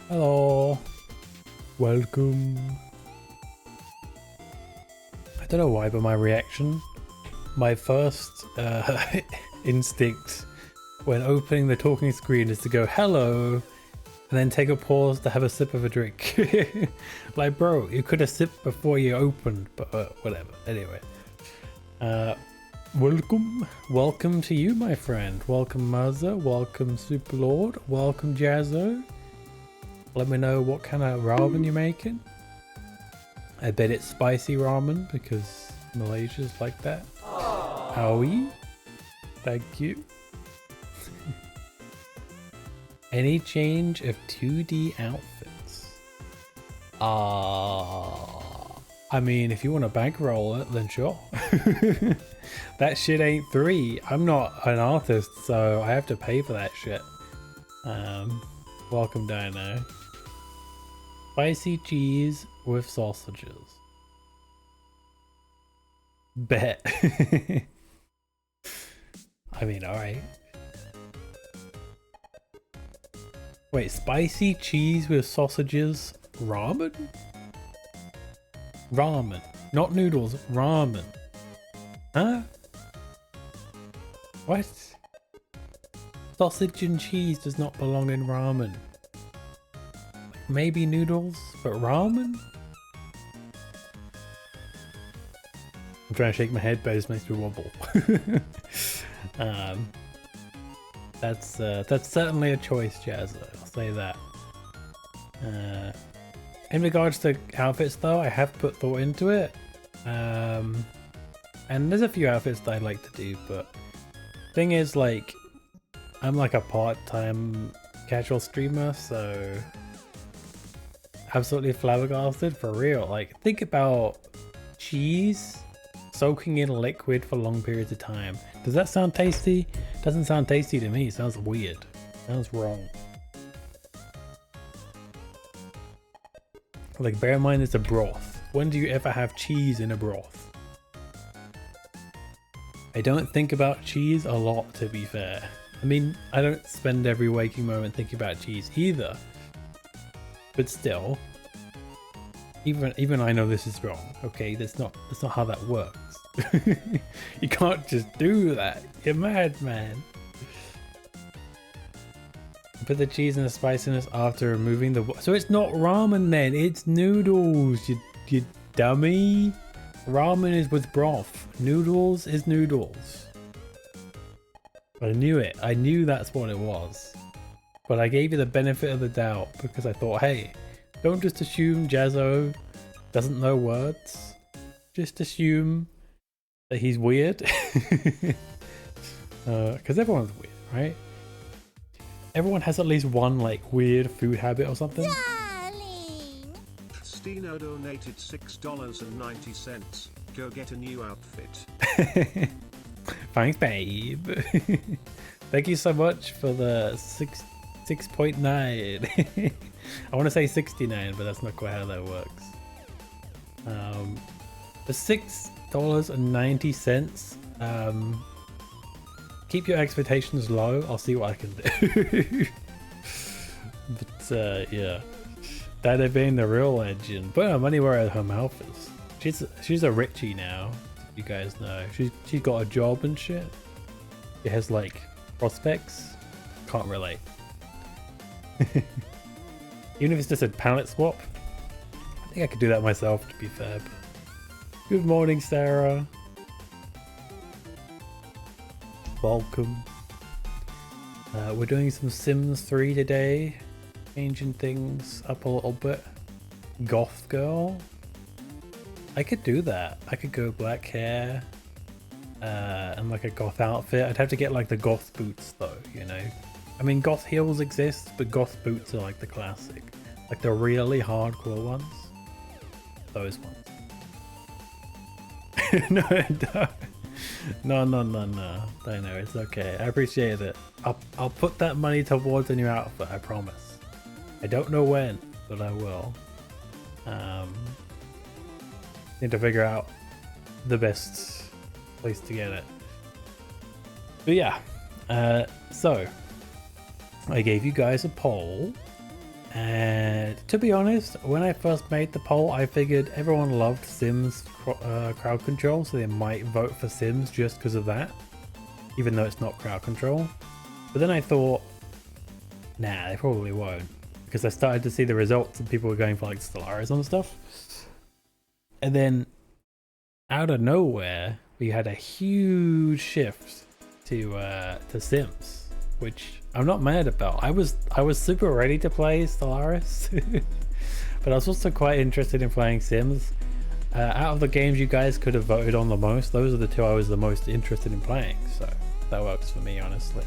Hello. Welcome. I don't know why, but my reaction, my first instinct when opening the talking screen is to go hello and then take a pause to have a sip of a drink. Like, bro, you could have sipped before you opened, but whatever. Anyway, welcome to you, my friend. Welcome Mazza, welcome Superlord, welcome Jazzo. Let me know what kind of ramen you're making. I bet it's spicy ramen because Malaysia's like that. Howie, thank you. Any change of 2D outfits? I mean, if you want to bankroll it, then sure. That shit ain't 3. I'm not an artist, so I have to pay for that shit. Welcome, Dino. Spicy cheese with sausages. Bet. I mean, alright. Wait, spicy cheese with sausages? Ramen? Ramen. Not noodles, ramen. Huh? What? Sausage and cheese does not belong in ramen. Maybe noodles, but ramen? I'm trying to shake my head, but it just makes me wobble. That's certainly a choice, Jazz. I'll say that. In regards to outfits, though, I have put thought into it. And there's a few outfits that I'd like to do, but thing is, like, I'm like a part-time casual streamer, so absolutely flabbergasted for real. Like, think about cheese soaking in liquid for long periods of time. Does that sound tasty? Doesn't sound tasty to me. It sounds weird. Sounds wrong. Like, bear in mind it's a broth. When do you ever have cheese in a broth? I don't think about cheese a lot, to be fair. I mean, I don't spend every waking moment thinking about cheese either. But still, even I know this is wrong. Okay, that's not how that works. You can't just do that. You're mad, man. Put the cheese and the spiciness after removing the. So it's not ramen then. It's noodles. You dummy. Ramen is with broth. Noodles is noodles. I knew it. I knew that's what it was. But I gave you the benefit of the doubt because I thought, hey, don't just assume Jazzo doesn't know words. Just assume that he's weird. Because everyone's weird, right? Everyone has at least one, like, weird food habit or something. Darling. Stino donated $6.90. Go get a new outfit. Thanks, babe. Thank you so much for the 6.9. I want to say 69, but that's not quite how that works. The $6.90. Keep your expectations low. I'll see what I can do. But yeah, Dada being the real legend. Put her money where her mouth is. She's a Richie now. You guys know she's got a job and shit. She has like prospects. Can't relate. Even if it's just a palette swap, I think I could do that myself, to be fair. But good morning, Sarah. Welcome. We're doing some Sims 3 today, changing things up a little bit. Goth girl. I could do that. I could go black hair and like a goth outfit. I'd have to get like the goth boots though, you know. I mean, goth heels exist, but goth boots are like the classic, like the really hardcore ones. Those ones. No, don't. No. I know, it's okay. I appreciate it. I'll put that money towards a new outfit. I promise. I don't know when, but I will. Need to figure out the best place to get it. But yeah, so I gave you guys a poll, and To be honest, when I first made the poll, I figured everyone loved Sims crowd control, so they might vote for Sims just because of that, even though it's not crowd control. But then I thought, nah, they probably won't, because I started to see the results and people were going for like Stellaris and stuff. And then out of nowhere, we had a huge shift to Sims, which I'm not mad about. I was super ready to play Stellaris, but I was also quite interested in playing Sims. Out of the games you guys could have voted on the most, those are the two I was the most interested in playing, so that works for me, honestly.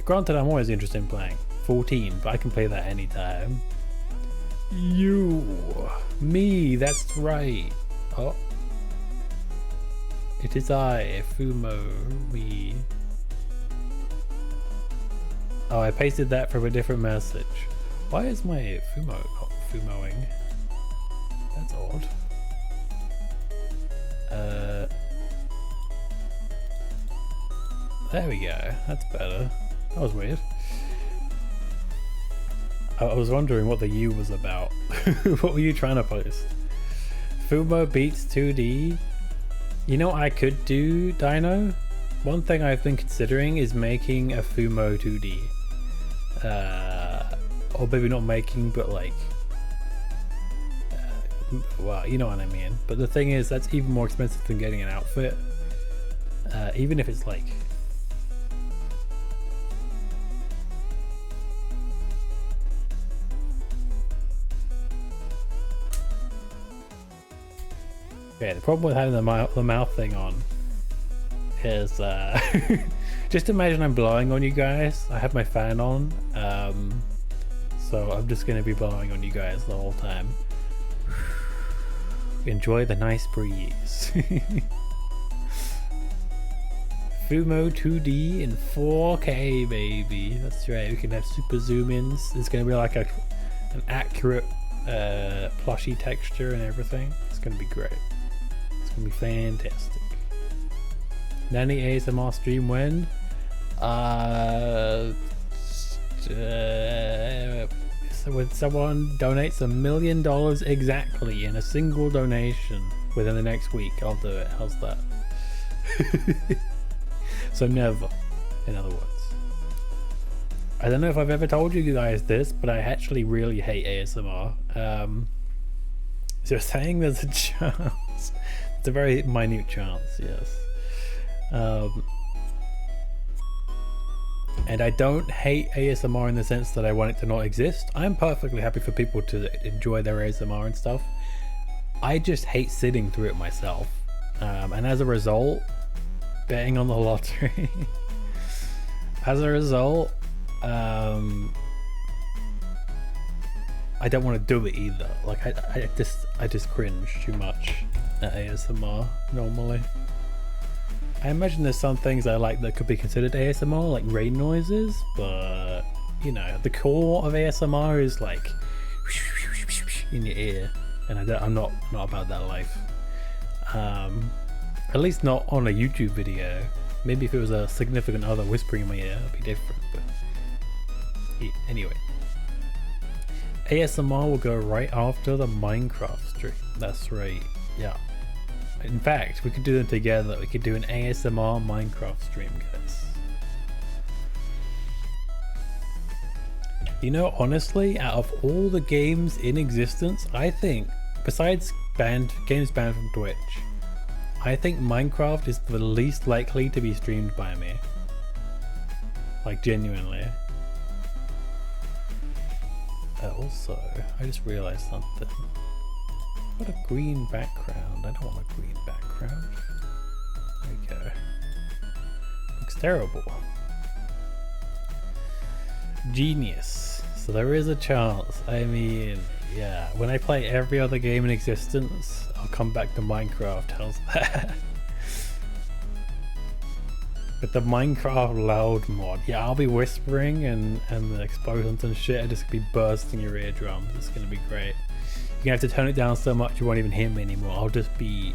Granted, I'm always interested in playing 14, but I can play that anytime. Me, that's right. Oh, it is I, Fumo, me. Oh, I pasted that from a different message. Why is my Fumo not Fumoing? That's odd. There we go. That's better. That was weird. I was wondering what the U was about. What were you trying to post? Fumo beats 2D. You know what I could do, Dino? One thing I've been considering is making a Fumo 2D. Or maybe not making, but like... well, you know what I mean. But the thing is, that's even more expensive than getting an outfit. Even if it's like... Okay, the problem with having the mouth thing on is just imagine I'm blowing on you guys. I have my fan on, so I'm just going to be blowing on you guys the whole time. Enjoy the nice breeze. Fumo 2D in 4K, baby. That's right, we can have super zoom ins. There's going to be like an accurate plushy texture and everything. It's going to be great. It's going to be fantastic. Nanny ASMR stream when? So when someone donates $1 million exactly in a single donation within the next week, I'll do it. How's that? So never, in other words. I don't know if I've ever told you guys this, but I actually really hate ASMR. So saying there's a chance. It's a very minute chance, yes. And I don't hate ASMR in the sense that I want it to not exist. I'm perfectly happy for people to enjoy their ASMR and stuff. I just hate sitting through it myself. And as a result, betting on the lottery. As a result, I don't want to do it either. Like I just cringe too much at ASMR normally. I imagine there's some things I like that could be considered ASMR, like rain noises, but you know, the core of ASMR is like in your ear, and I'm not about that life. At least not on a YouTube video. Maybe if it was a significant other whispering in my ear, it'd be different. But anyway, ASMR will go right after the Minecraft stream. That's right. Yeah. In fact, we could do them together. We could do an ASMR Minecraft stream, guys. You know, honestly, out of all the games in existence, I think, besides games banned from Twitch, I think Minecraft is the least likely to be streamed by me. Like, genuinely. Also, I just realized something. What a green background. I don't want a green background. There we go. Looks terrible. Genius. So there is a chance. I mean, yeah. When I play every other game in existence, I'll come back to Minecraft. How's that? With the Minecraft loud mod. Yeah, I'll be whispering and the explosions and shit are just gonna be bursting your eardrums. It's gonna be great. You're gonna have to turn it down so much you won't even hear me anymore. I'll just be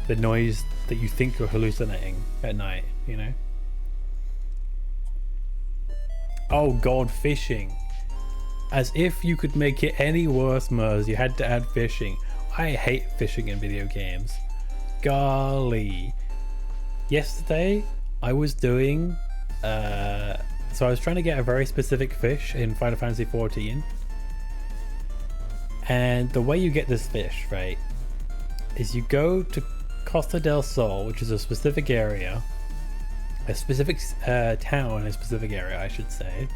the noise that you think you're hallucinating at night, you know? Oh god, fishing. As if you could make it any worse, Mers, you had to add fishing. I hate fishing in video games. Golly. Yesterday, I was doing... so I was trying to get a very specific fish in Final Fantasy 14. And the way you get this fish, right, is you go to Costa del Sol, which is a specific area. A specific town in a specific area, I should say.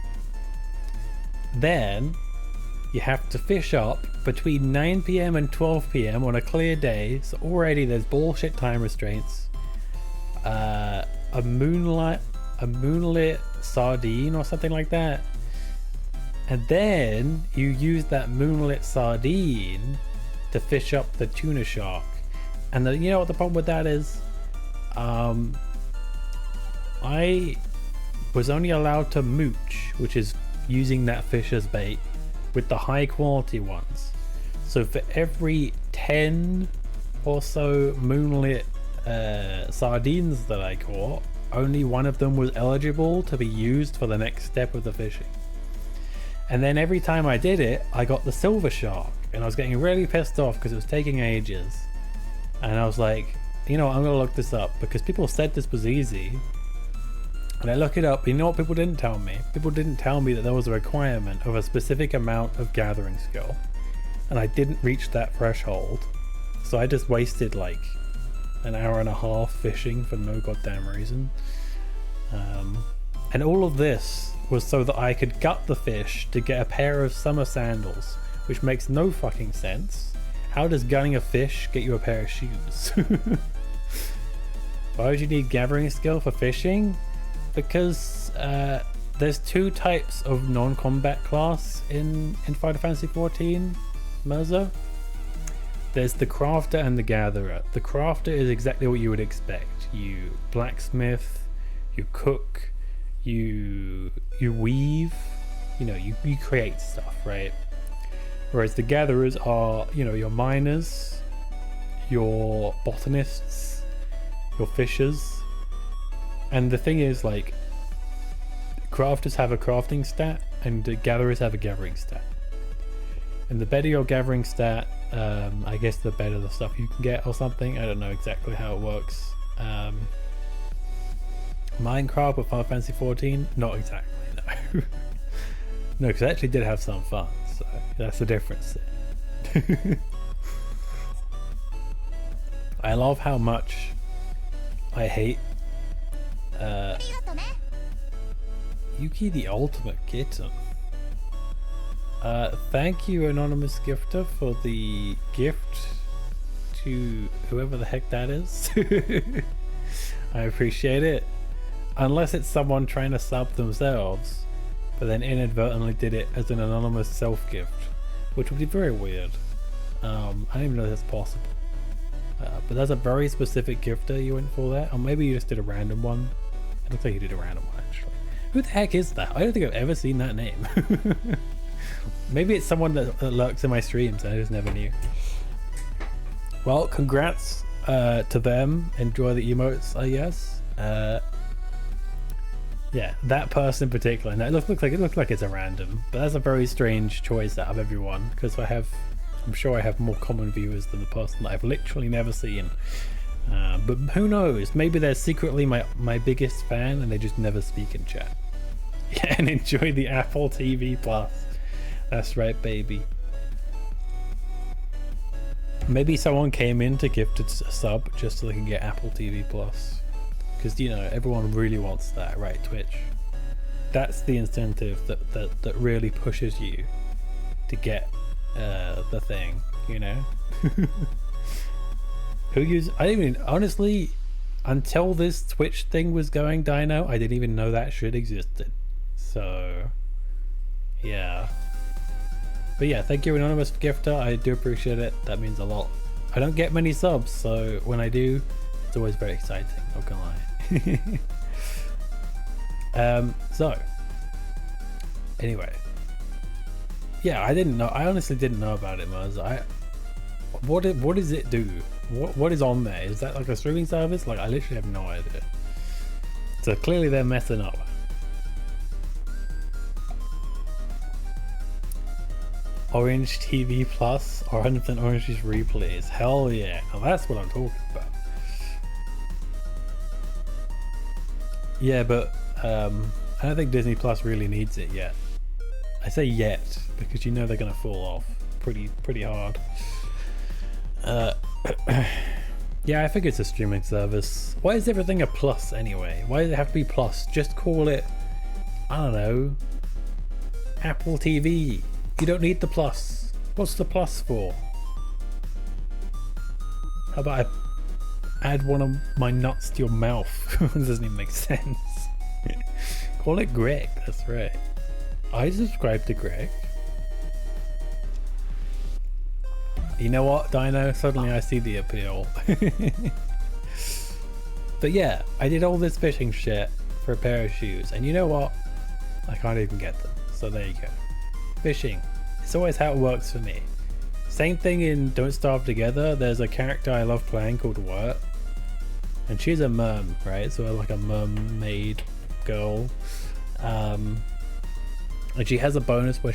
Then you have to fish up between 9 PM and 12 PM on a clear day. So already there's bullshit time restraints. A moonlit sardine or something like that. And then you use that moonlit sardine to fish up the tuna shark. And you know what the problem with that is? I was only allowed to mooch, which is using that fish as bait, with the high quality ones. So for every 10 or so moonlit sardines that I caught, only one of them was eligible to be used for the next step of the fishing. And then every time I did it, I got the silver shark, and I was getting really pissed off because it was taking ages. And I was like, you know what, I'm gonna look this up because people said this was easy. And I look it up, you know what people didn't tell me? People didn't tell me that there was a requirement of a specific amount of gathering skill. And I didn't reach that threshold. So I just wasted like an hour and a half fishing for no goddamn reason. And all of this was so that I could gut the fish to get a pair of summer sandals, which makes no fucking sense. How does gunning a fish get you a pair of shoes? Why would you need gathering skill for fishing? Because there's two types of non-combat class in Final Fantasy 14, Merza. There's the crafter and the gatherer. The crafter is exactly what you would expect. You blacksmith, you cook, you weave, you know, you create stuff, right? Whereas the gatherers are, you know, your miners, your botanists, your fishers. And the thing is, like, crafters have a crafting stat and the gatherers have a gathering stat. And the better your gathering stat, I guess the better the stuff you can get or something. I don't know exactly how it works. Minecraft with Final Fantasy 14? Not exactly, no. No, because I actually did have some fun, so that's the difference there. I love how much I hate Yuki the Ultimate Kitten. Thank you, Anonymous Gifter, for the gift to whoever the heck that is. I appreciate it. Unless it's someone trying to sub themselves, but then inadvertently did it as an anonymous self-gift, which would be very weird. I don't even know that's possible. But that's a very specific gifter you went for that, or maybe you just did a random one. It looks like you did a random one, actually. Who the heck is that? I don't think I've ever seen that name. Maybe it's someone that lurks in my streams and I just never knew. Well, congrats to them. Enjoy the emotes, I guess. Yeah, that person in particular. And it looks like it's a random, but that's a very strange choice out of everyone, because I'm sure I have more common viewers than the person that I've literally never seen. But who knows? Maybe they're secretly my biggest fan and they just never speak in chat. Yeah, and enjoy the Apple TV Plus. That's right, baby. Maybe someone came in to gift a sub just so they can get Apple TV Plus. Because, you know, everyone really wants that, right, Twitch? That's the incentive that really pushes you to get the thing, you know? I didn't even, honestly, until this Twitch thing was going, Dino, I didn't even know that shit existed. So, yeah. But yeah, thank you, Anonymous Gifter. I do appreciate it. That means a lot. I don't get many subs, so when I do, it's always very exciting, not gonna lie. So, anyway. Yeah, I honestly didn't know about it, Mars. What does it do? What is on there? Is that like a streaming service? Like, I literally have no idea. So clearly they're messing up. Orange TV Plus or 100% Orange Juice replays. Hell yeah. Now that's what I'm talking about. Yeah, but I don't think Disney Plus really needs it yet. I say yet because you know they're gonna fall off pretty hard. Yeah, I think it's a streaming service. Why is everything a plus anyway? Why does it have to be plus? Just call it, I don't know, Apple TV. You don't need the plus. What's the plus for? How about I add one of my nuts to your mouth? It doesn't even make sense. Call it Greg, that's right. I subscribe to Greg. You know what, Dino? Suddenly I see the appeal. But yeah, I did all this fishing shit for a pair of shoes, and you know what? I can't even get them. So there you go. Fishing. It's always how it works for me. Same thing in Don't Starve Together. There's a character I love playing called Wirt, and she's a merm, right? So like a mermaid girl. And she has a bonus where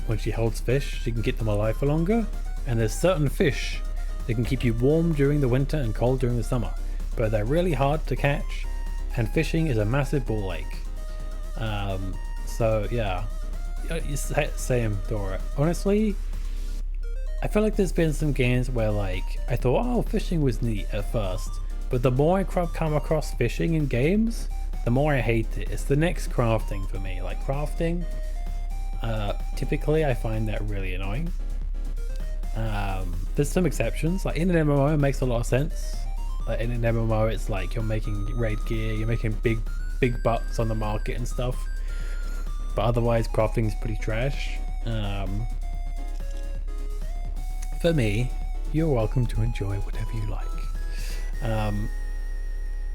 when she holds fish, she can keep them alive for longer. And there's certain fish that can keep you warm during the winter and cold during the summer, but they're really hard to catch, and fishing is a massive ball ache. So yeah, same Dora. Honestly, I feel like there's been some games where like I thought, oh, fishing was neat at first, but the more I come across fishing in games, the more I hate it. It's the next crafting for me. Like crafting, typically I find that really annoying. There's some exceptions, like in an MMO it makes a lot of sense. Like in an MMO it's like you're making raid gear, you're making big bucks on the market and stuff, but otherwise crafting is pretty trash. For me, you're welcome to enjoy whatever you like.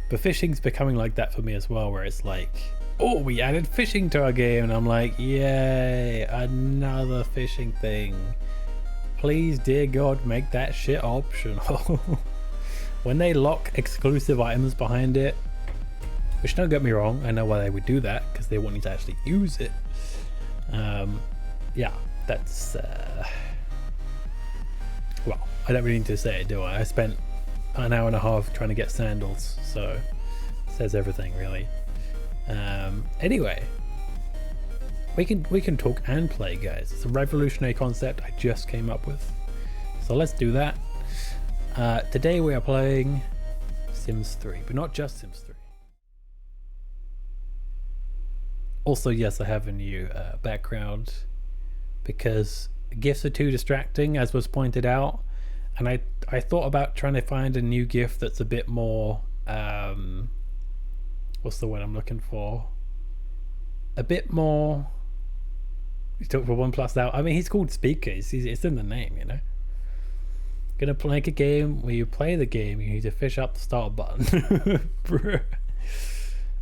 But fishing's becoming like that for me as well, where it's like, oh, we added fishing to our game, and I'm like, yay, another fishing thing. Please, dear God, make that shit optional. When they lock exclusive items behind it, which don't get me wrong, I know why they would do that, because they want you to actually use it. Yeah, that's... well, I don't really need to say it, do I? I spent an hour and a half trying to get sandals, so it says everything, really. Anyway. We can talk and play, guys. It's a revolutionary concept I just came up with. So let's do that. Today we are playing Sims 3, but not just Sims 3. Also, yes, I have a new background because GIFs are too distracting, as was pointed out. And I thought about trying to find a new GIF that's a bit more... what's the word I'm looking for? A bit more... You talk for OnePlus now. I mean, he's called Speakers. It's in the name, you know. Gonna make a game where you play the game, you need to fish up the start button.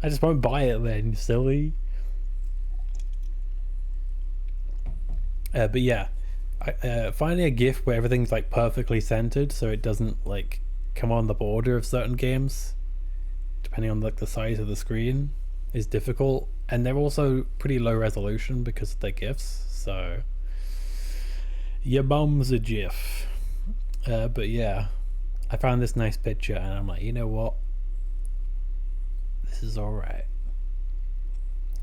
I just won't buy it then, silly. But yeah, finding a GIF where everything's like perfectly centered, so it doesn't like come on the border of certain games, depending on like the size of the screen, is difficult. And they're also pretty low resolution because of their GIFs, so your bum's a GIF. But yeah, I found this nice picture and I'm like, you know what? This is alright.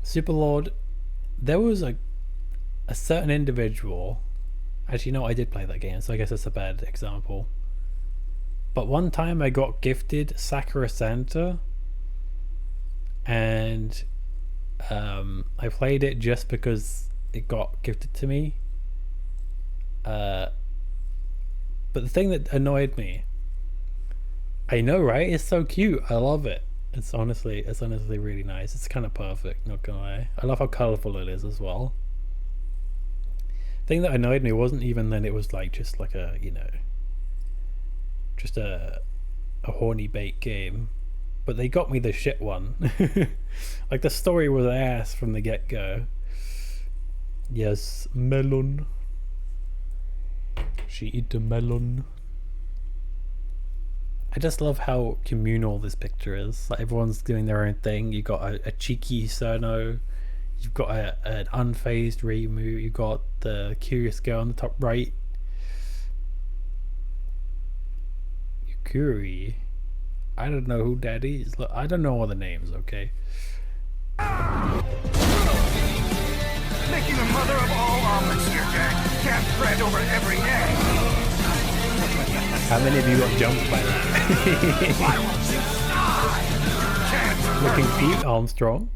Superlord, there was a certain individual. Actually, no, I did play that game, so I guess that's a bad example. But one time I got gifted Sakura Santa, and I played it just because it got gifted to me. But the thing that annoyed me, I know, right? It's so cute. I love it. It's honestly really nice. It's kind of perfect, not gonna lie. I love how colorful it is as well. Thing that annoyed me wasn't even that it was like just like a, you know, just a horny bait game, but they got me the shit one. Like the story was ass from the get-go. Yes, melon. She eat a melon. I just love how communal this picture is. Like everyone's doing their own thing. You got a cheeky Cerno, You've got an unfazed Reimu. You've got the curious girl on the top right. Yukuri. I don't know who that is. Look, I don't know all the names, okay? Making the mother of all omelets here, Jack. Can't spread over every egg. How many of you got jumped by that? Why won't you die? Looking cute, Armstrong.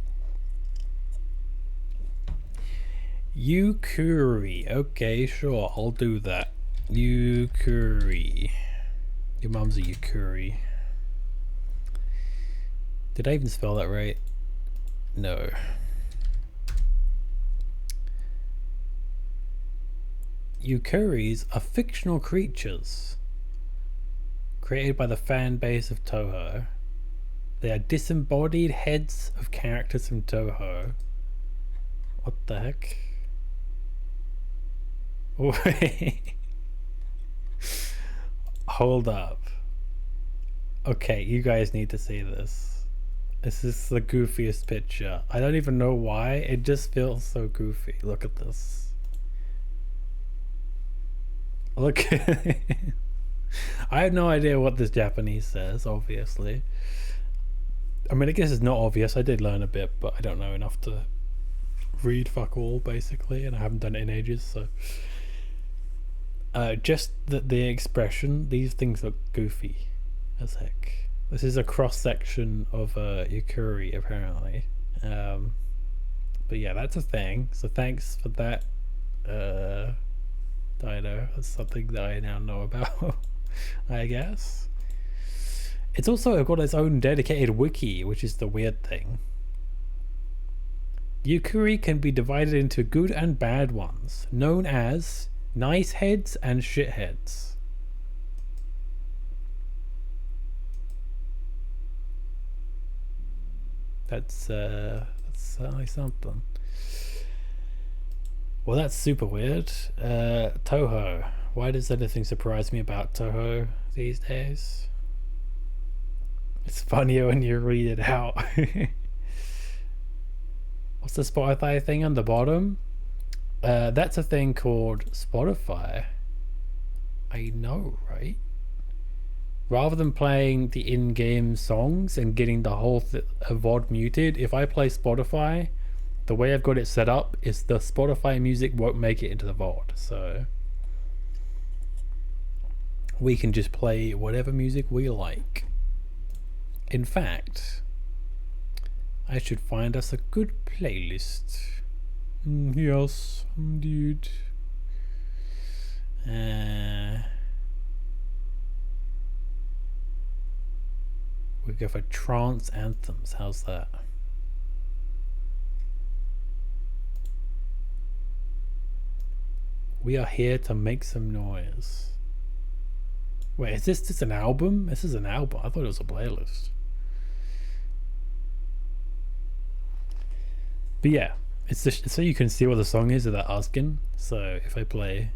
Yukuri. Okay, sure, I'll do that. Yukuri. Your mum's a Yukuri. Did I even spell that right? No. Yukuris are fictional creatures created by the fan base of Toho. They are disembodied heads of characters from Toho. What the heck? Wait. Hold up. Okay, you guys need to see this. This is the goofiest picture. I don't even know why. It just feels so goofy. Look at this. Look. I have no idea what this Japanese says, obviously. I mean, I guess it's not obvious. I did learn a bit, but I don't know enough to read fuck all, basically, and I haven't done it in ages, so... just the expression, these things look goofy as heck. This is a cross-section of Yukuri, apparently. But yeah, that's a thing, so thanks for that, Dino. That's something that I now know about, I guess. It's also got its own dedicated wiki, which is the weird thing. Yukuri can be divided into good and bad ones, known as nice heads and shitheads. That's certainly something. Well, that's super weird. Toho. Why does anything surprise me about Toho these days? It's funnier when you read it out. What's the Spotify thing on the bottom? That's a thing called Spotify. I know, right? Rather than playing the in-game songs and getting the whole VOD muted, if I play Spotify, the way I've got it set up is the Spotify music won't make it into the VOD, so we can just play whatever music we like. In fact, I should find us a good playlist. Yes, indeed. We go for trance anthems. How's that? We are here to make some noise. Wait, is this just an album? This is an album. I thought it was a playlist. But yeah, it's just so you can see what the song is that they're asking. So if I play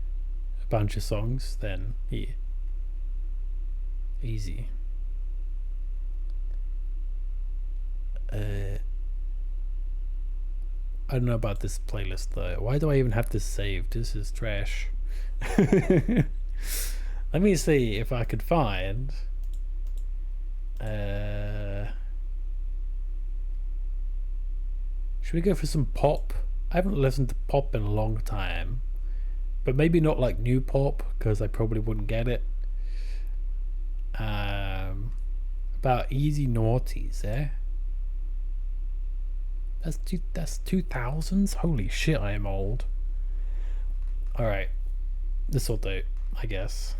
a bunch of songs, then yeah, easy. I don't know about this playlist though. Why do I even have this saved? This is trash. Let me see if I could find should we go for some pop? I haven't listened to pop in a long time, but maybe not like new pop because I probably wouldn't get it. About easy naughties, eh? That's 2000s. Holy shit, I am old. All right, this will do, I guess.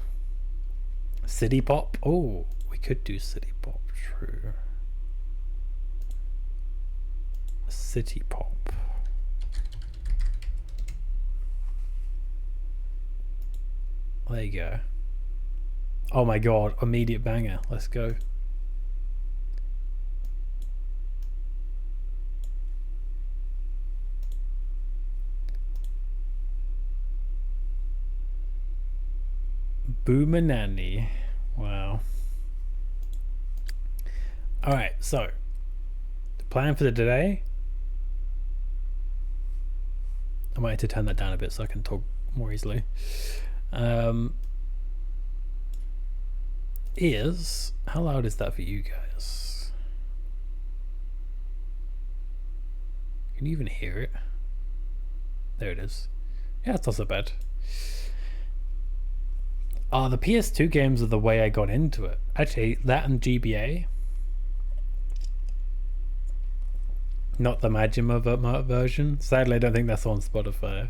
City pop. Oh, we could do city pop. True. City pop. There you go. Oh my god, immediate banger. Let's go. Boomanani. Wow. Alright, so the plan for the today. I might have to turn that down a bit so I can talk more easily. How loud is that for you guys? Can you even hear it? There it is. Yeah, it's not so bad. The PS2 games are the way I got into it. Actually, that and GBA. Not the Majima version. Sadly, I don't think that's on Spotify.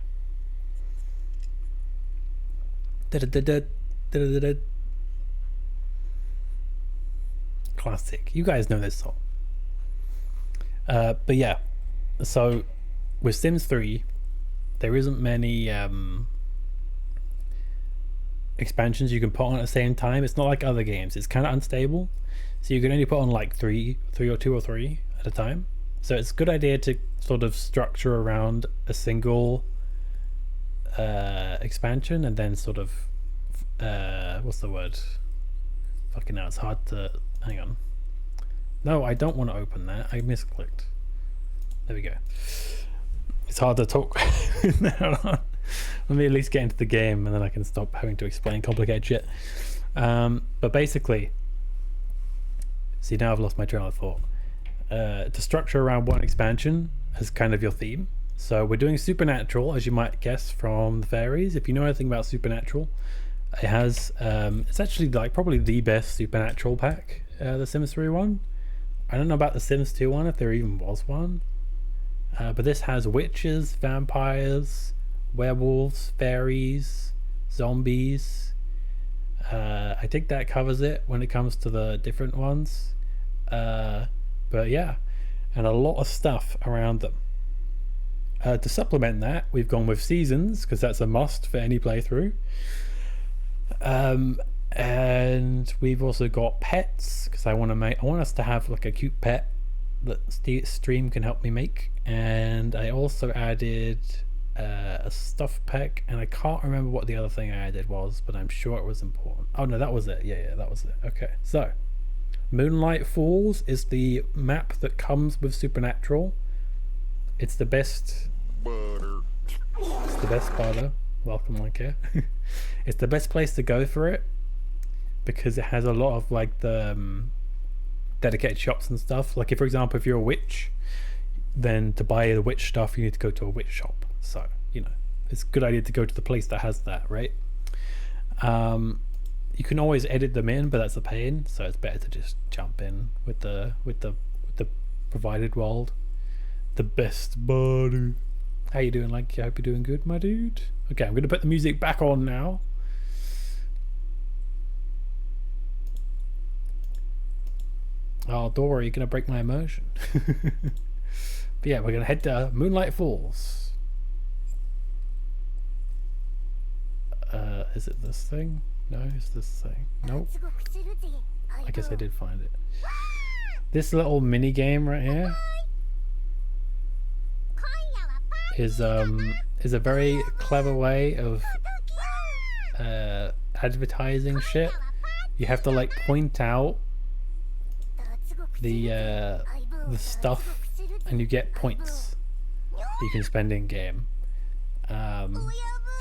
Classic. You guys know this song. But yeah, so with Sims 3, there isn't many expansions you can put on at the same time. It's not like other games. It's kind of unstable, so you can only put on like three or two or three at a time. So it's a good idea to sort of structure around a single expansion, and then sort of what's the word? Fucking hell, it's hard to... Hang on. No, I don't want to open that. I misclicked. There we go. It's hard to talk. Let me at least get into the game, and then I can stop having to explain complicated shit. But basically, see, now I've lost my train of thought. To structure around one expansion as kind of your theme. So we're doing Supernatural, as you might guess from the fairies. If you know anything about Supernatural, it has it's actually like probably the best Supernatural pack, the Sims 3 one. I don't know about the Sims 2 one, if there even was one, but this has witches, vampires, werewolves, fairies, zombies. I think that covers it when it comes to the different ones. But yeah, and a lot of stuff around them. To supplement that, we've gone with seasons, because that's a must for any playthrough. And we've also got pets, because I want us to have like a cute pet that stream can help me make. And I also added a stuff pack, and I can't remember what the other thing I added was, but I'm sure it was important. Oh no, that was it. Yeah, that was it. Okay, so Moonlight Falls is the map that comes with Supernatural. It's the best butter. It's the best butter. Welcome, Linker. It's the best place to go for it, because it has a lot of like the dedicated shops and stuff. Like, if for example, if you're a witch, then to buy the witch stuff you need to go to a witch shop. So, you know, it's a good idea to go to the place that has that, right? You can always edit them in, but that's a pain, so it's better to just jump in with the provided world. The best buddy. How you doing, like? I hope you're doing good, my dude. Okay, I'm gonna put the music back on now. Oh, don't worry, you're gonna break my immersion. But yeah, we're gonna head to Moonlight Falls. Is it this thing? No, it's this thing. Nope. I guess I did find it. This little mini game right here is a very clever way of advertising shit. You have to like point out the stuff, and you get points you can spend in game.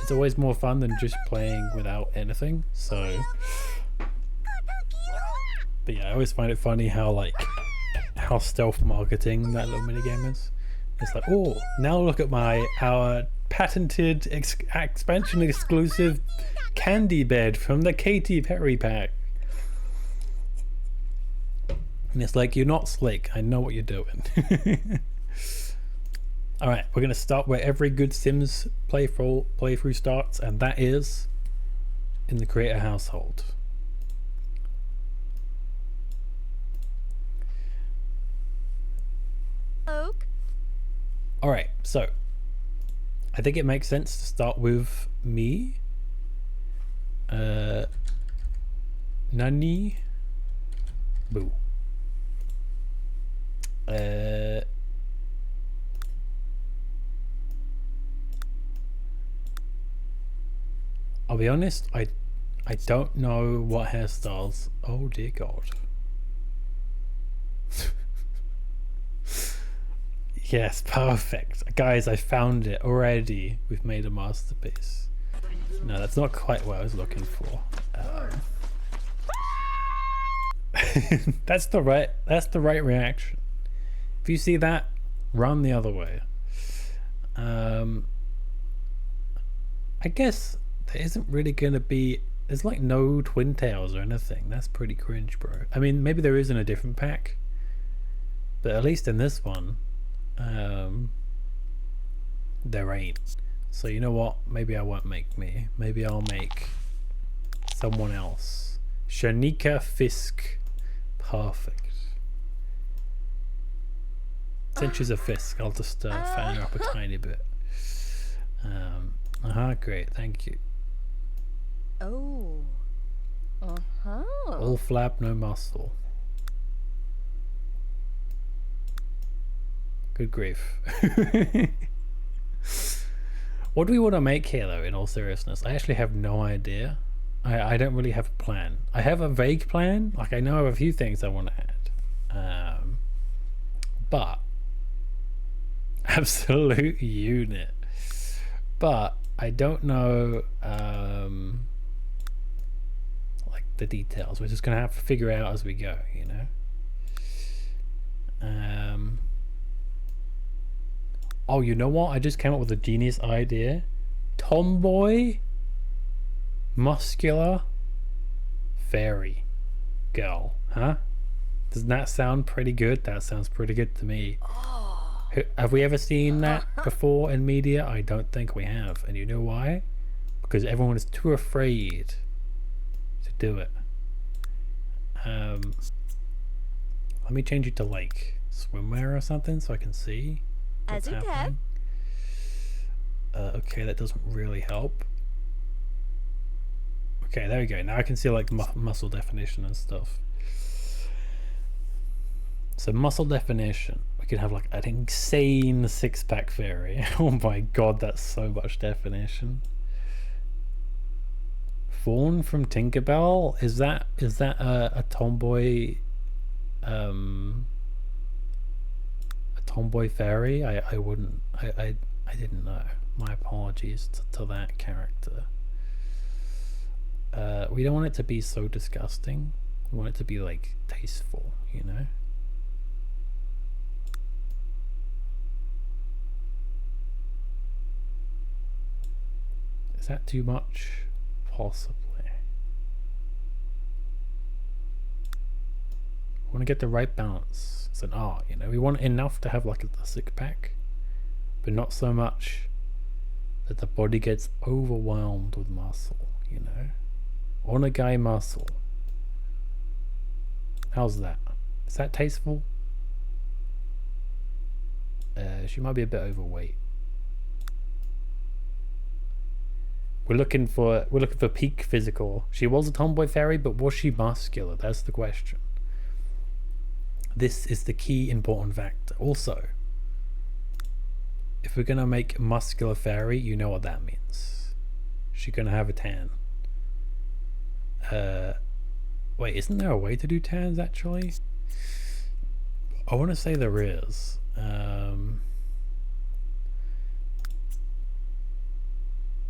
It's always more fun than just playing without anything. So, but yeah, I always find it funny how stealth marketing that little mini game is. It's like, oh, now look at our patented expansion exclusive candy bed from the Katy Perry pack. And it's like, you're not slick. I know what you're doing. Alright, we're going to start where every good Sims playthrough starts, and that is in the creator household. Oak. Alright, so I think it makes sense to start with me. Nani? Boo. I'll be honest, I don't know what hairstyles. Oh dear God. Yes, perfect. Guys, I found it already. We've made a masterpiece. No, that's not quite what I was looking for. That's the right reaction. If you see that, run the other way. I guess there isn't really gonna be, there's like no twin tails or anything. That's pretty cringe, bro. I mean, maybe there is in a different pack, but at least in this one, there ain't. So you know what, maybe I won't make me, maybe I'll make someone else. Shanika Fisk. Perfect. Since she's a Fisk, I'll just fan her up a tiny bit. Great, thank you. Oh. All flap, no muscle. Good grief. What do we want to make here, though, in all seriousness? I actually have no idea. I don't really have a plan. I have a vague plan. Like, I know of a few things I want to add. But absolute unit. But I don't know like the details. We're just gonna have to figure out as we go, you know. Oh, you know what? I just came up with a genius idea. Tomboy, muscular, fairy girl, huh? Doesn't that sound pretty good? That sounds pretty good to me. Have we ever seen that before in media? I don't think we have. And you know why? Because everyone is too afraid to do it. Let me change it to like swimwear or something so I can see what's happening. Okay, that doesn't really help. Okay, there we go. Now I can see like muscle definition and stuff. So muscle definition, we could have like an insane six-pack fairy. Oh my god, that's so much definition. Fawn from Tinkerbell, is that a tomboy, a tomboy fairy? I didn't know. My apologies to that character. We don't want it to be so disgusting. We want it to be like tasteful, you know. Is that too much? Possibly. We want to get the right balance. It's an art, you know. We want enough to have like a six-pack, but not so much that the body gets overwhelmed with muscle, you know. Onagai muscle. How's that? Is that tasteful? She might be a bit overweight. We're looking for peak physical. She was a tomboy fairy, but was she muscular? That's the question. This is the key important factor. Also, if we're gonna make muscular fairy, you know what that means. She's gonna have a tan. Wait, isn't there a way to do tans actually? I want to say there is.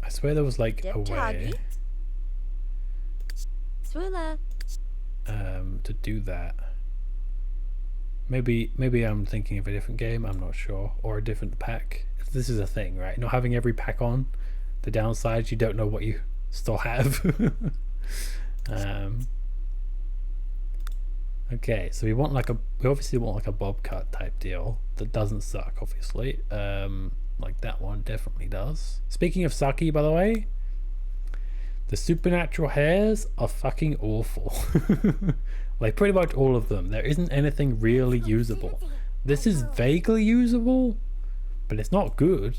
I swear there was like a way to do that. Maybe I'm thinking of a different game, I'm not sure, or a different pack. This is a thing, right? Not having every pack on, the downside, you don't know what you still have. Okay, so we obviously want like a bob cut type deal that doesn't suck, obviously. Like that one definitely does. Speaking of sucky, by the way, the supernatural hairs are fucking awful. Like pretty much all of them. There isn't anything really usable. This is vaguely usable, but it's not good.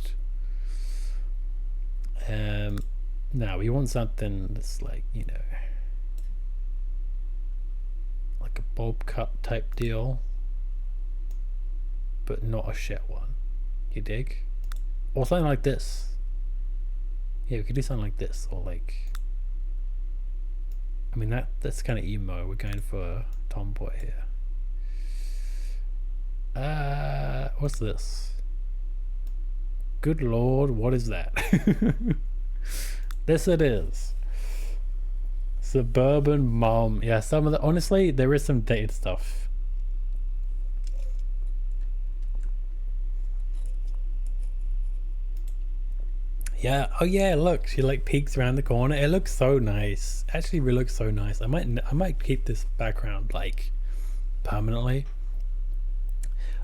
Now we want something that's like, you know, like a bob cut type deal, but not a shit one. You dig? Or something like this. Yeah, we could do something like this, or like, I mean that's kind of emo. We're going for a tomboy here. What's this? Good lord, what is that? This it is. Suburban mom. Yeah, some of the, honestly, there is some dated stuff. Yeah. Oh yeah. Look, she like peeks around the corner. It looks so nice. Actually, really looks so nice. I might keep this background like permanently.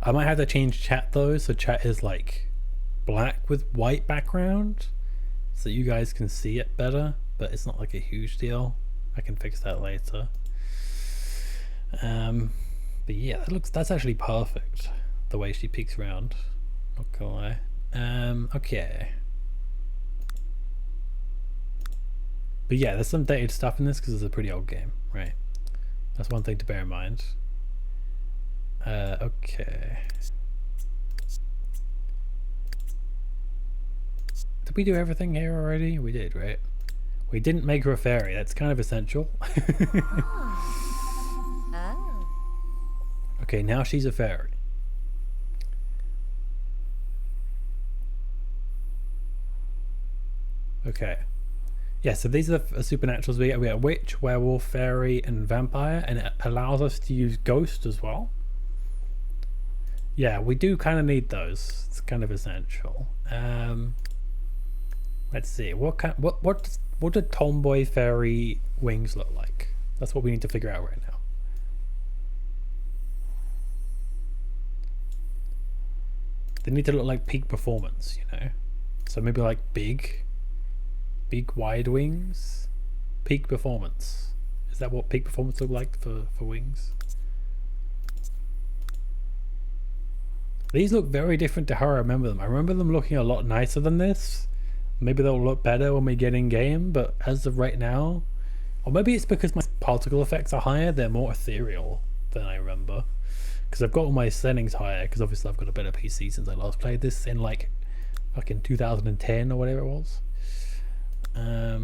I might have to change chat though, so chat is like black with white background, so you guys can see it better. But it's not like a huge deal. I can fix that later. But yeah, that's actually perfect. The way she peeks around. Not gonna lie. Okay. But yeah, there's some dated stuff in this because it's a pretty old game, right? That's one thing to bear in mind. Okay. Did we do everything here already? We did, right? We didn't make her a fairy. That's kind of essential. Oh. Okay, now she's a fairy. Okay. Yeah, so these are the supernaturals we get. We get witch, werewolf, fairy, and vampire, and it allows us to use ghost as well. Yeah, we do kind of need those. It's kind of essential. Let's see. What do tomboy fairy wings look like? That's what we need to figure out right now. They need to look like peak performance, you know. So maybe like big wide wings. Peak performance. Is that what peak performance look like for wings? These look very different to how I remember them. I remember them looking a lot nicer than this. Maybe they'll look better when we get in game, but as of right now, or maybe it's because my particle effects are higher, they're more ethereal than I remember. Because I've got all my settings higher, because obviously I've got a better PC since I last played this in like fucking 2010 or whatever it was. I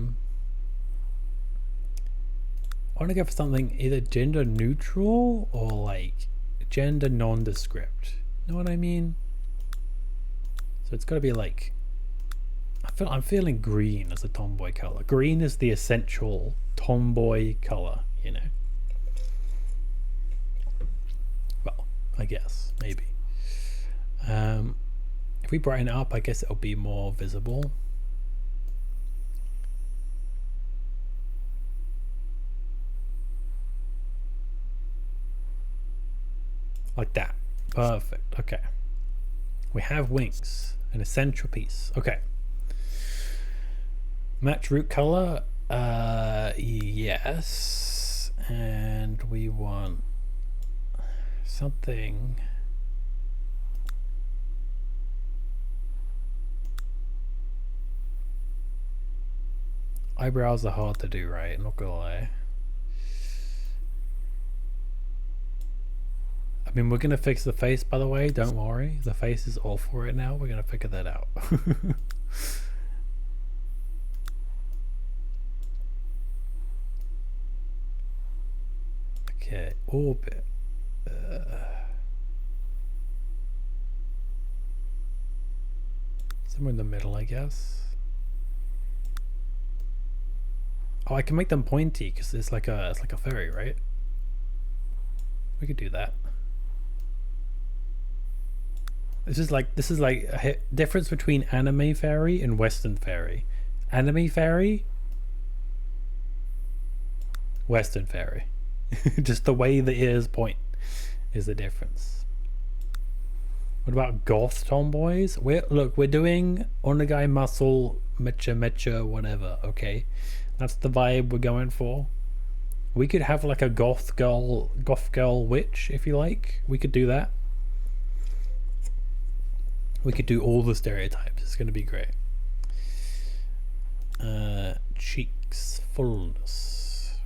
want to go for something either gender neutral or like gender nondescript. Know what I mean? So it's got to be like, I'm feeling green as a tomboy color. Green is the essential tomboy color, you know. Well, I guess maybe. If we brighten it up, I guess it'll be more visible. Like that. Perfect. Okay. We have wings. An essential piece. Okay. Match root color. Yes. And we want something. Eyebrows are hard to do, right? I'm not gonna lie. I mean, we're gonna fix the face, by the way, don't worry. The face is awful right now. We're gonna figure that out. Okay, orbit. Somewhere in the middle, I guess. Oh, I can make them pointy because it's like a fairy, right? We could do that. This is like a difference between anime fairy and Western fairy. Anime fairy, Western fairy. Just the way the ears point is the difference. What about goth tomboys? We're doing onagai muscle mecha whatever. Okay, that's the vibe we're going for. We could have like a goth girl witch if you like. We could do that. We could do all the stereotypes. It's going to be great. Cheeks, fullness.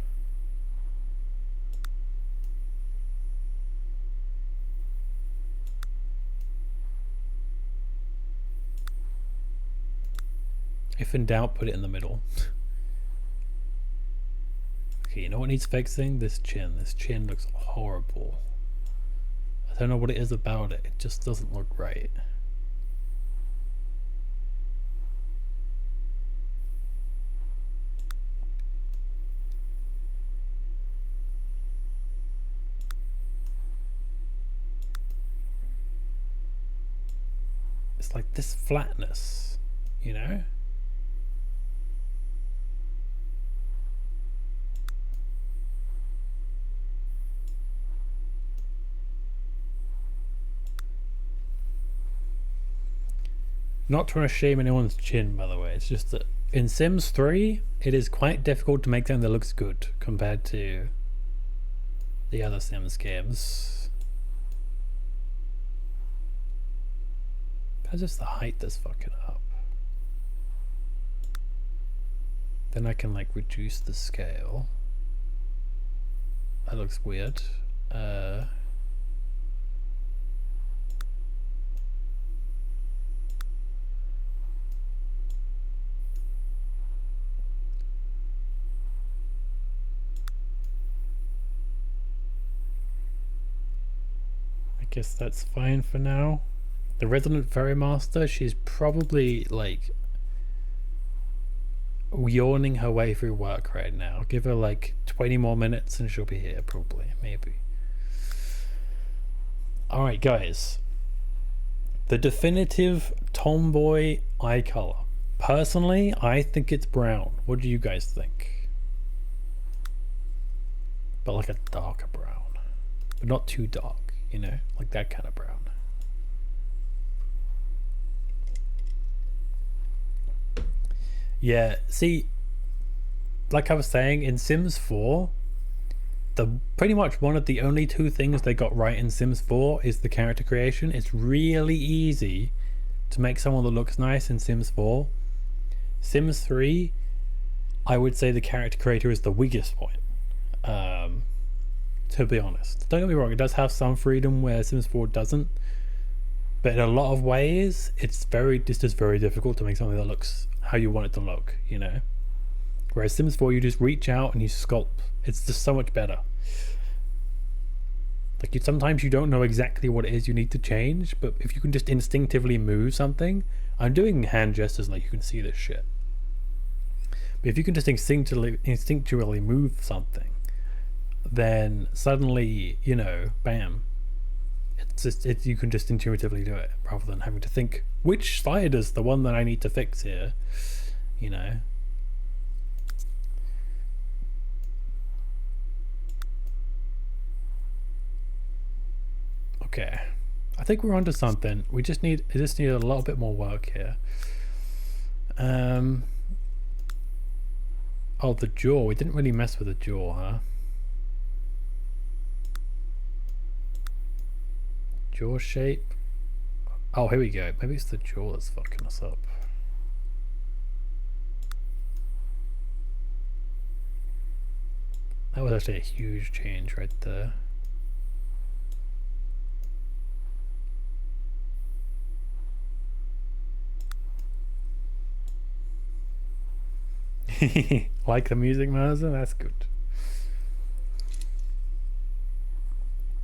If in doubt, put it in the middle. Okay, you know what needs fixing? This chin. This chin looks horrible. I don't know what it is about it. It just doesn't look right. It's like this flatness, you know? Not trying to shame anyone's chin, by the way. It's just that in Sims 3, it is quite difficult to make something that looks good compared to the other Sims games. That's just the height that's fucking up. Then I can like reduce the scale. That looks weird. I guess that's fine for now. The resident fairy master, she's probably like yawning her way through work right now. Give her like 20 more minutes and she'll be here probably, maybe. Alright guys, the definitive tomboy eye color. Personally, I think it's brown. What do you guys think? But like a darker brown, but not too dark, you know, like that kind of brown. Yeah, see, like I was saying, in Sims 4, the pretty much one of the only two things they got right in Sims 4 is the character creation. It's really easy to make someone that looks nice in Sims 4. Sims 3, I would say the character creator is the weakest point, to be honest. Don't get me wrong, it does have some freedom where Sims 4 doesn't, but in a lot of ways, it's just very difficult to make something that looks how you want it to look, you know? Whereas Sims 4, you just reach out and you sculpt. It's just so much better. Like, sometimes you don't know exactly what it is you need to change, but if you can just instinctively move something, I'm doing hand gestures like you can see this shit. But if you can just instinctually move something, then suddenly, you know, bam. You can just intuitively do it rather than having to think which side is the one that I need to fix here, you know. Okay, I think we're onto something. It just need a little bit more work here. Oh, the jaw. We didn't really mess with the jaw, huh? Jaw shape. Oh, here we go. Maybe it's the jaw that's fucking us up. That was actually a huge change right there. Like the music, Marza? That's good.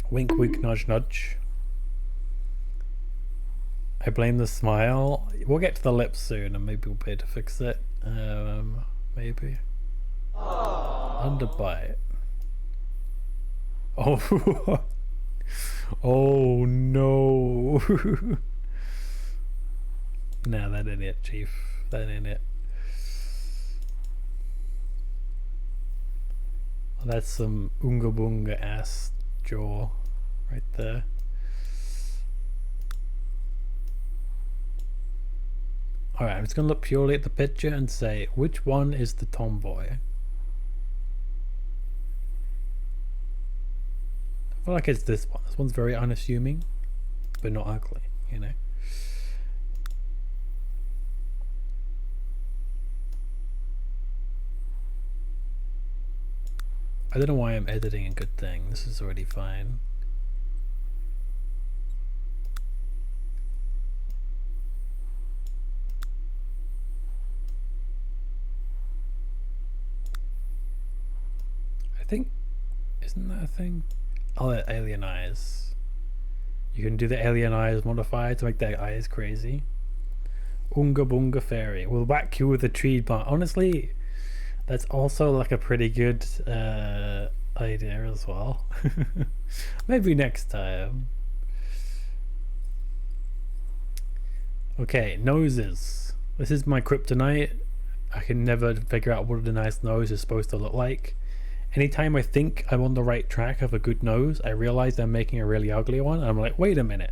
Wink, wink, nudge, nudge. I blame the smile. We'll get to the lips soon and maybe we'll be able to fix it. Maybe. Underbite. Oh. Oh no. Nah, that ain't it, Chief. That ain't it. That's some Oonga Boonga ass jaw right there. Alright, I'm just going to look purely at the picture and say, which one is the tomboy? I feel like it's this one. This one's very unassuming, but not ugly, you know? I don't know why I'm editing a good thing. This is already fine. I think, isn't that a thing? Oh, alien eyes. You can do the alien eyes modified to make their eyes crazy. Unga Bunga Fairy will whack you with a tree plant. Honestly, that's also like a pretty good idea as well. Maybe next time. Okay, noses. This is my kryptonite. I can never figure out what a nice nose is supposed to look like. Anytime I think I'm on the right track of a good nose, I realize I'm making a really ugly one. And I'm like, wait a minute.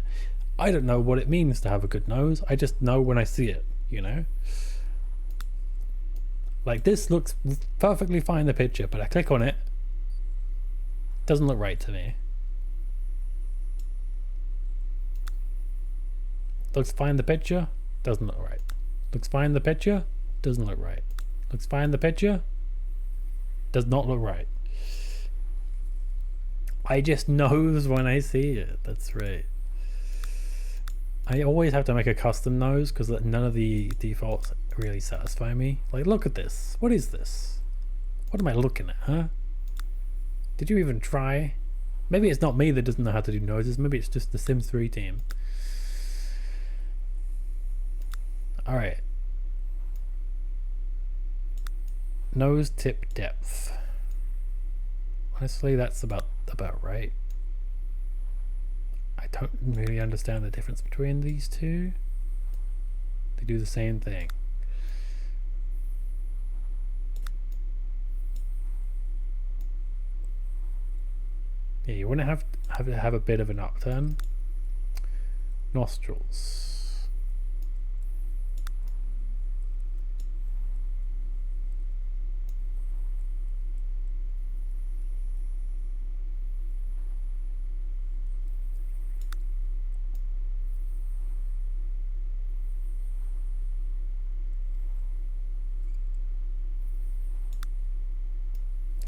I don't know what it means to have a good nose. I just know when I see it, you know? Like, this looks perfectly fine in the picture, but I click on it. Doesn't look right to me. Looks fine in the picture. Doesn't look right. Looks fine in the picture. Doesn't look right. Looks fine in the picture. Does not look right. I just knows when I see it. That's right. I always have to make a custom nose because none of the defaults really satisfy me. Like, look at this. What is this? What am I looking at, huh? Did you even try? Maybe it's not me that doesn't know how to do noses. Maybe it's just the Sims 3 team. Alright. Nose tip depth. Honestly, that's about right. I don't really understand the difference between these two. They do the same thing. Yeah, you want to have a bit of an upturn. Nostrils.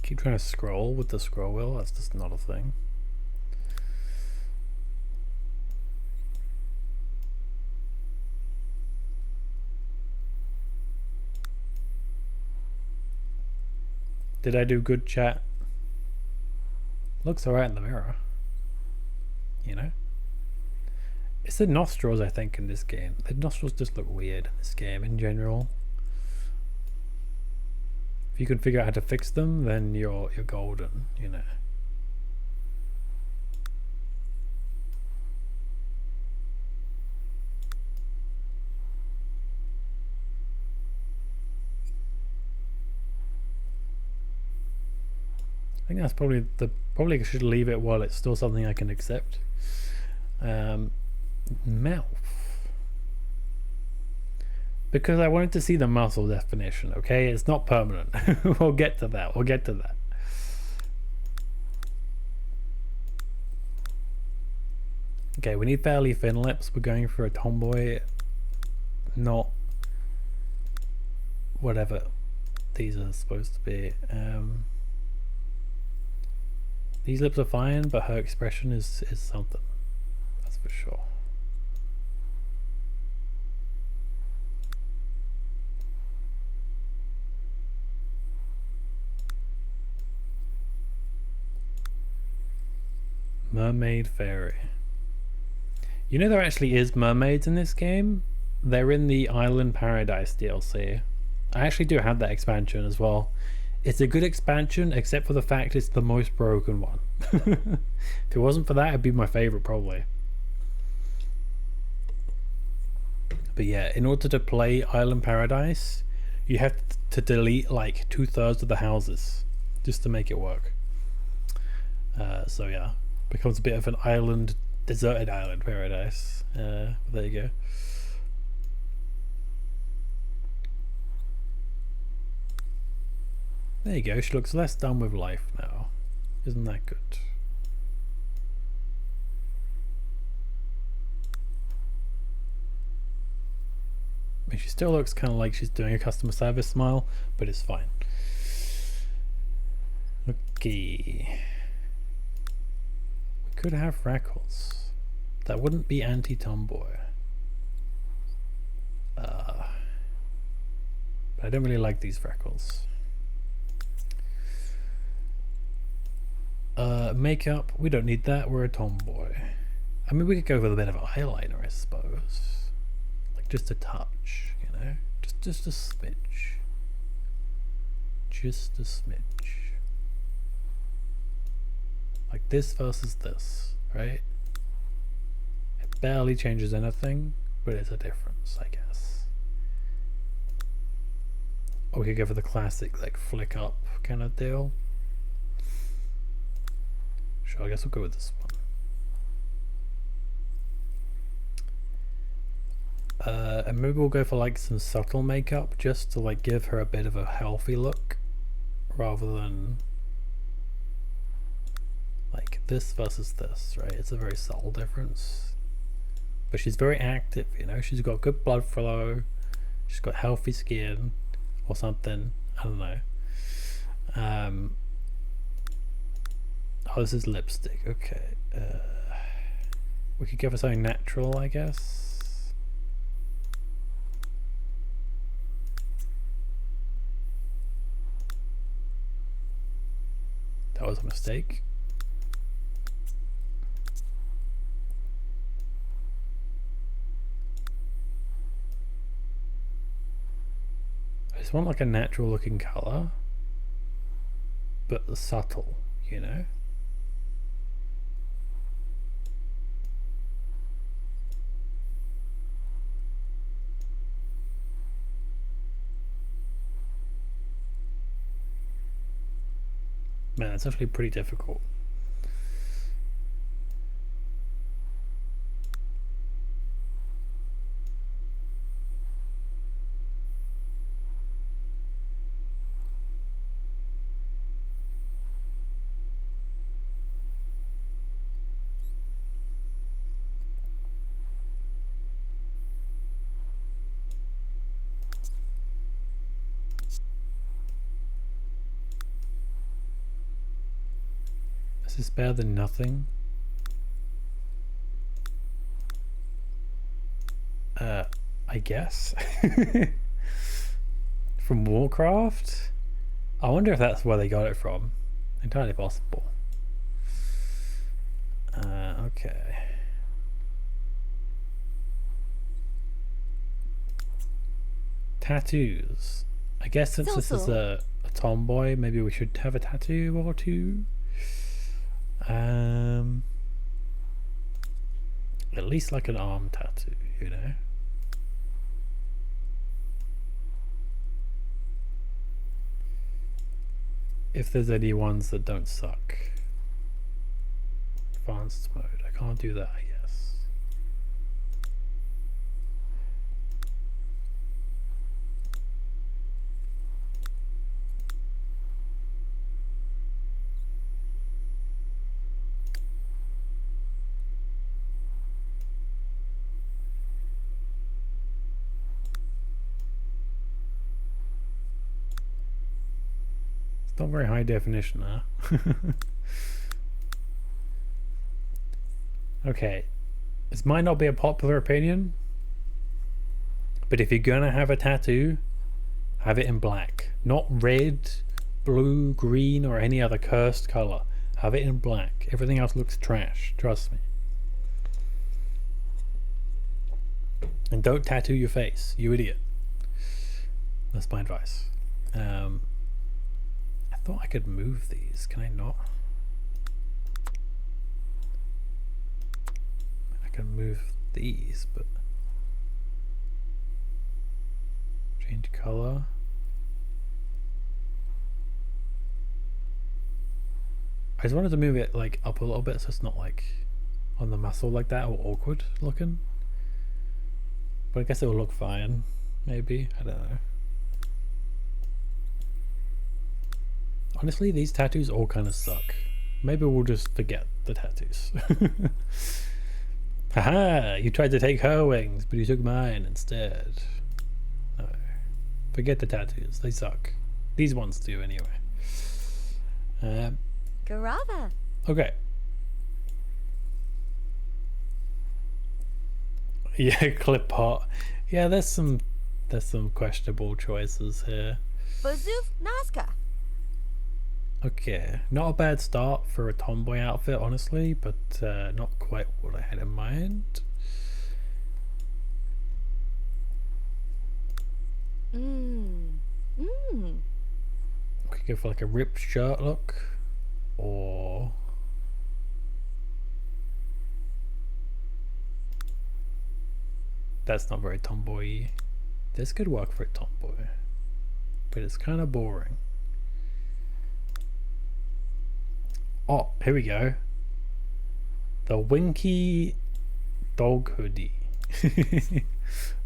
Keep trying to scroll with the scroll wheel. That's just not a thing. Did I do good, chat? Looks alright in the mirror. You know? It's the nostrils, I think, in this game. The nostrils just look weird in this game in general. If you can figure out how to fix them, then you're golden, you know. I think that's probably I should leave it while it's still something I can accept. Mouth. Because I wanted to see the muscle definition, okay? It's not permanent. We'll get to that. We'll get to that. Okay, we need fairly thin lips. We're going for a tomboy, not whatever these are supposed to be. These lips are fine, but her expression is something. That's for sure. Mermaid fairy. You know there actually is mermaids in this game? They're in the Island Paradise DLC. I actually do have that expansion as well. It's a good expansion, except for the fact it's the most broken one. If it wasn't for that, it'd be my favorite probably. But yeah, in order to play Island Paradise, you have to delete like 2/3 of the houses just to make it work. So yeah, becomes a bit of an island, deserted island paradise. There you go. There you go, she looks less done with life now. Isn't that good? I mean, she still looks kind of like she's doing a customer service smile, but it's fine. Okay. We could have freckles. That wouldn't be anti-tomboy. But I don't really like these freckles. Makeup, we don't need that, we're a tomboy. I mean, we could go with a bit of a eyeliner, I suppose. Like just a touch, you know? Just a smidge. Just a smidge. Like this versus this, right? It barely changes anything, but it's a difference, I guess. Or we could go for the classic, like, flick up kind of deal. Sure, I guess we'll go with this one. And maybe we'll go for like some subtle makeup just to like give her a bit of a healthy look rather than like this versus this, right? It's a very subtle difference. But she's very active, you know? She's got good blood flow, she's got healthy skin or something. I don't know. Oh, this is lipstick. Okay. We could give her something natural, I guess. That was a mistake. I just want like a natural looking colour, but subtle, you know? Man, it's actually pretty difficult. This is better than nothing. I guess. From Warcraft? I wonder if that's where they got it from. Entirely possible. Okay. Tattoos. I guess since this is a tomboy, maybe we should have a tattoo or two. At least like an arm tattoo, you know? If there's any ones that don't suck. Advanced mode. I can't do that, I guess. Not very high definition, huh? Okay, this might not be a popular opinion, but if you're gonna have a tattoo, have it in black. Not red, blue, green, or any other cursed color. Have it in black. Everything else looks trash, trust me. And don't tattoo your face, you idiot. That's my advice. I thought I could move these. Can I not? I can move these, but change color. I just wanted to move it like up a little bit so it's not like on the muscle like that or awkward looking. But I guess it will look fine. Maybe. I don't know. Honestly, these tattoos all kind of suck. Maybe we'll just forget the tattoos. Haha! You tried to take her wings, but you took mine instead. No. Forget the tattoos. They suck. These ones do, anyway. Garava. Okay. Yeah, clip art. Yeah, there's some questionable choices here. Bazoof Nazca. Okay, not a bad start for a tomboy outfit, honestly, but not quite what I had in mind. Mm. Mm. We could go for like a ripped shirt look, or that's not very tomboy. This could work for a tomboy, but it's kind of boring. Oh, here we go. The Winky Dog Hoodie.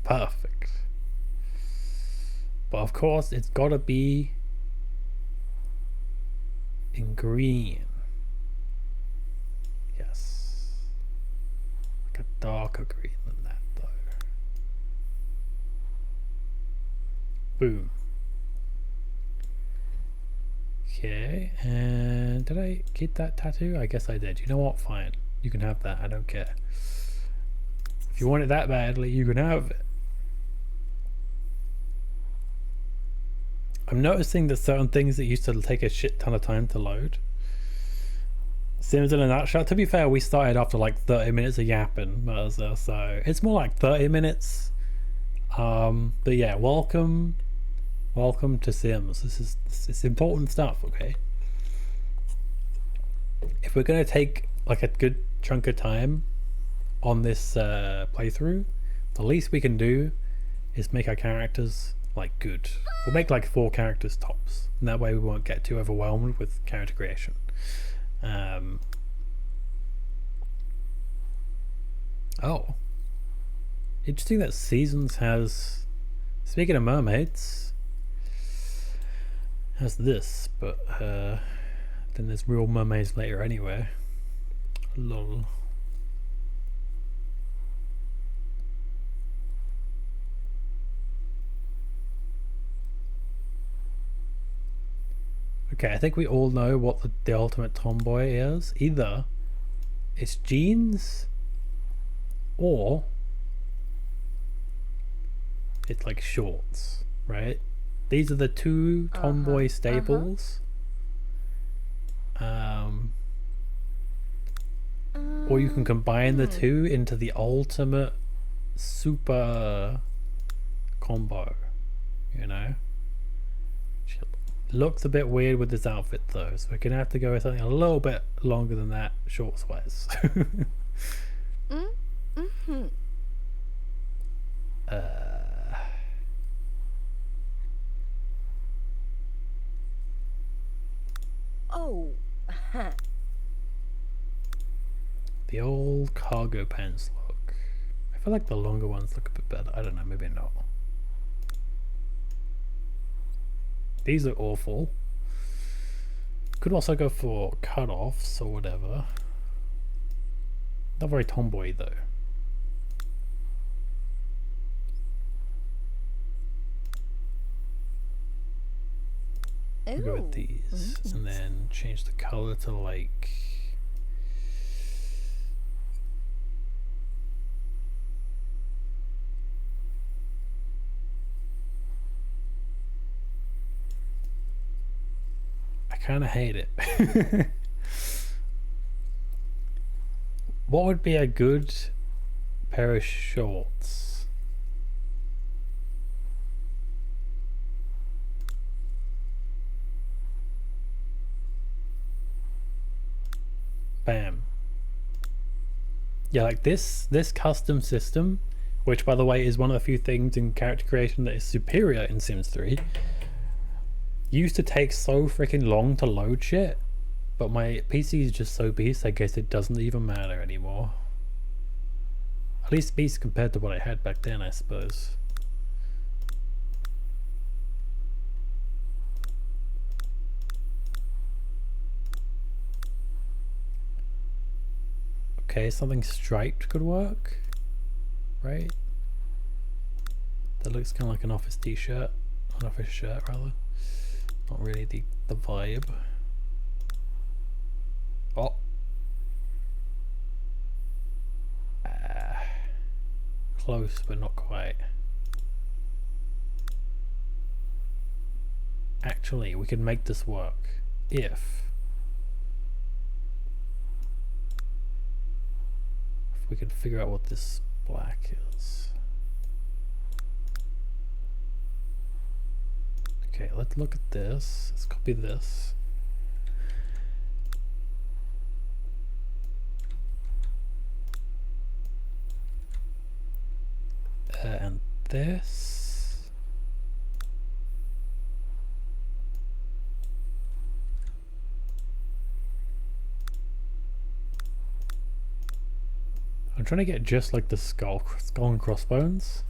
Perfect. But of course, it's gotta be in green. Yes. Like a darker green than that, though. Boom. Okay, and did I keep that tattoo? I guess I did. You know what? Fine. You can have that. I don't care. If you want it that badly, you can have it. I'm noticing that certain things that used to take a shit ton of time to load. Sims in a nutshell. To be fair, we started after like 30 minutes of yapping, so it's more like 30 minutes. But yeah, welcome to Sims. This is important stuff, okay? If we're gonna take like a good chunk of time on this playthrough, the least we can do is make our characters like good. We'll make like 4 characters tops, and that way we won't get too overwhelmed with character creation. Oh, interesting that Seasons has, speaking of mermaids, has this, but then there's real mermaids later anyway. Lol. Okay, I think we all know what the ultimate tomboy is. Either it's jeans or it's like shorts, right? These are the 2 tomboy staples. Or you can combine the 2 into the ultimate super combo, you know? She looks a bit weird with this outfit though, so we're gonna have to go with something a little bit longer than that shorts wise. Oh. The old cargo pants look. I feel like the longer ones look a bit better. I don't know, maybe not. These are awful. Could also go for cut-offs or whatever. Not very tomboy though. We'll go with these and then change the color to like I kind of hate it. What would be a good pair of shorts? Bam. Yeah, like this custom system, which by the way is one of the few things in character creation that is superior in Sims 3, used to take so freaking long to load shit, but my PC is just so beast, I guess it doesn't even matter anymore. At least beast compared to what I had back then, I suppose. Okay, something striped could work, right? That looks kind of like an office t-shirt, an office shirt rather. Not really the vibe. Oh. Close, but not quite. Actually, we can make this work. if we could figure out what this black is. Okay, let's look at this. Let's copy this. And this. I'm trying to get just like the skull and crossbones.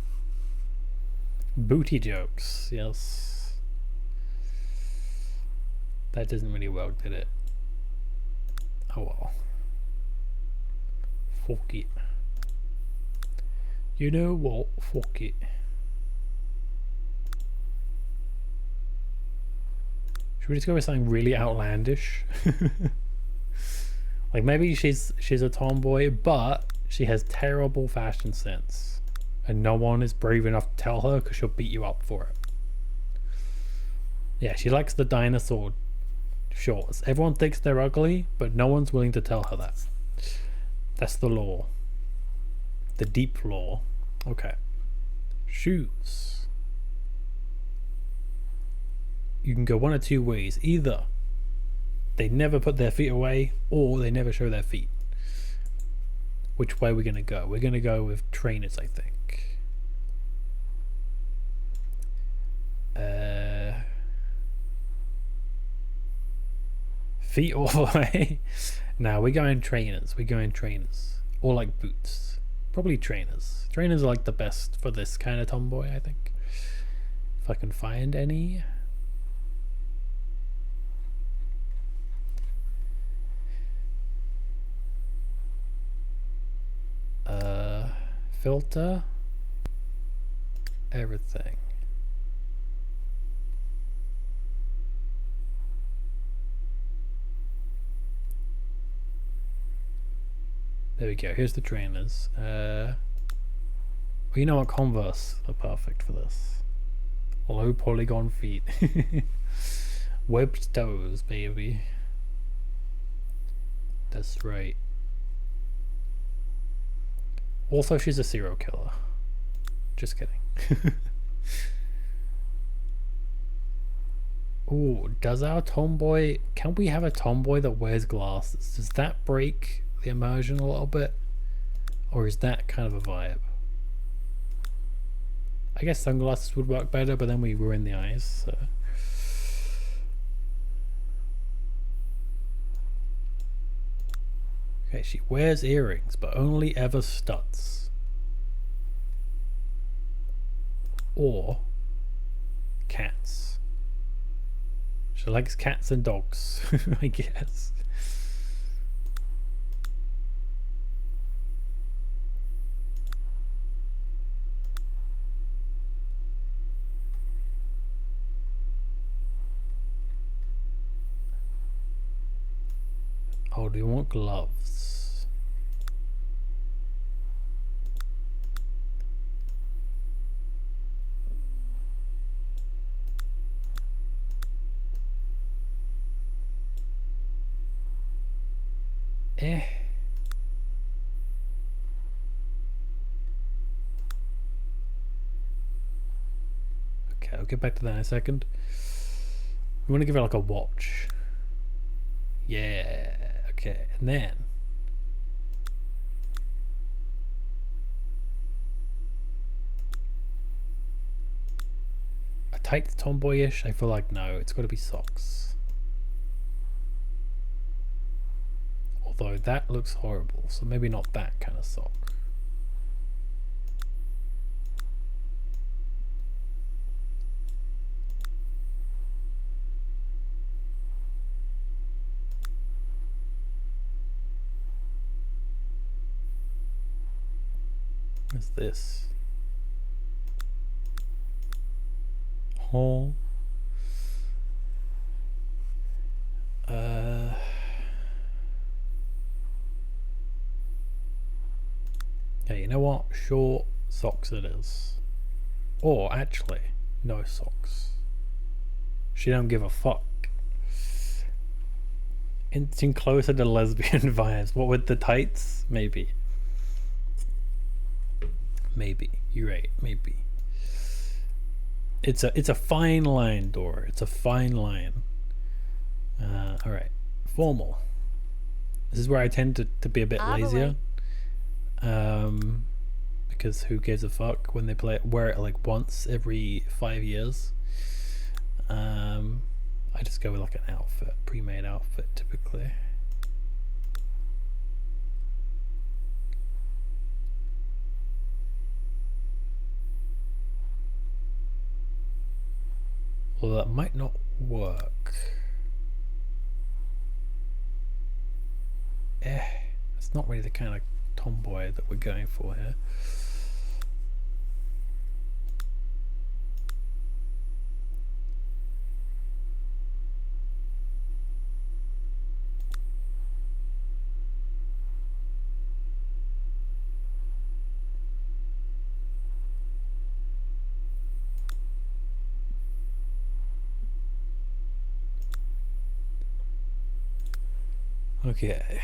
Booty jokes, yes. That doesn't really work, did it? Oh well. Fuck it. You know what? Fuck it. Should we just go with something really outlandish? Like maybe she's a tomboy, but she has terrible fashion sense, and no one is brave enough to tell her because she'll beat you up for it. Yeah, she likes the dinosaur shorts. Everyone thinks they're ugly, but no one's willing to tell her that. That's the law. The deep law. Okay. Shoes. You can go one of two ways. Either they never put their feet away, or they never show their feet. Which way are we going to go? We're going to go with trainers, I think. Feet all the way. Now we're going trainers. We're going trainers. Or like boots. Probably trainers. Trainers are like the best for this kind of tomboy, I think. If I can find any. Filter. Everything. There we go. Here's the trainers. Well, you know what? Converse are perfect for this. Low polygon feet. Webbed toes, baby. That's right. Also, she's a serial killer. Just kidding. Ooh, does our tomboy... Can we have a tomboy that wears glasses? Does that break the immersion a little bit? Or is that kind of a vibe? I guess sunglasses would work better, but then we ruin the eyes, so... Okay, she wears earrings, but only ever studs. Or cats. She likes cats and dogs, I guess. Oh, do you want gloves? Okay, I'll get back to that in a second. We want to give her like a watch. Yeah, okay, and then a tight tomboyish. I feel like no, it's got to be socks. Although that looks horrible, so maybe not that kind of sock. What's this? Oh. Yeah, you know what? Short socks it is. Or actually, no socks. She don't give a fuck. Inching closer to lesbian vibes. What with the tights? Maybe. Maybe. You're right. Maybe. It's a fine line, Dora. It's a fine line. All right. Formal. This is where I tend to be a bit lazier. Because who gives a fuck when they wear it like once every 5 years. I just go with like an outfit, pre-made outfit typically. Well, that might not work. It's not really the kind of tomboy that we're going for here. Okay.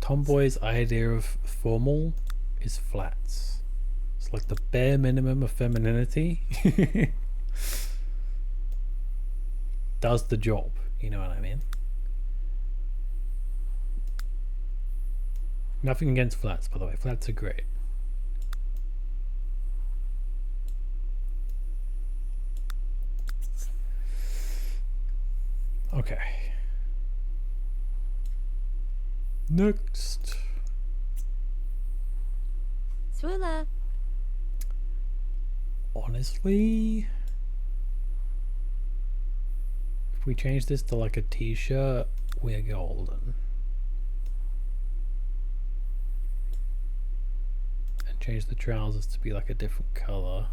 Tomboy's idea of formal is flats. It's like the bare minimum of femininity. Does the job, you know what I mean? Nothing against flats, by the way. Flats are great. Okay. Next. Swilla. Honestly, if we change this to like a t-shirt, we're golden. And change the trousers to be like a different color.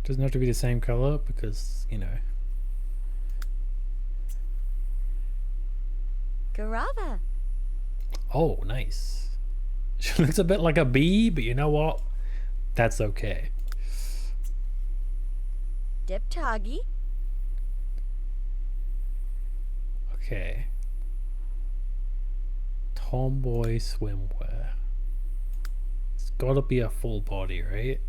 Doesn't have to be the same color because, you know. Garava. Oh, nice. She looks a bit like a bee, but you know what? That's okay. Diptagi. Okay. Tomboy swimwear. It's gotta be a full body, right?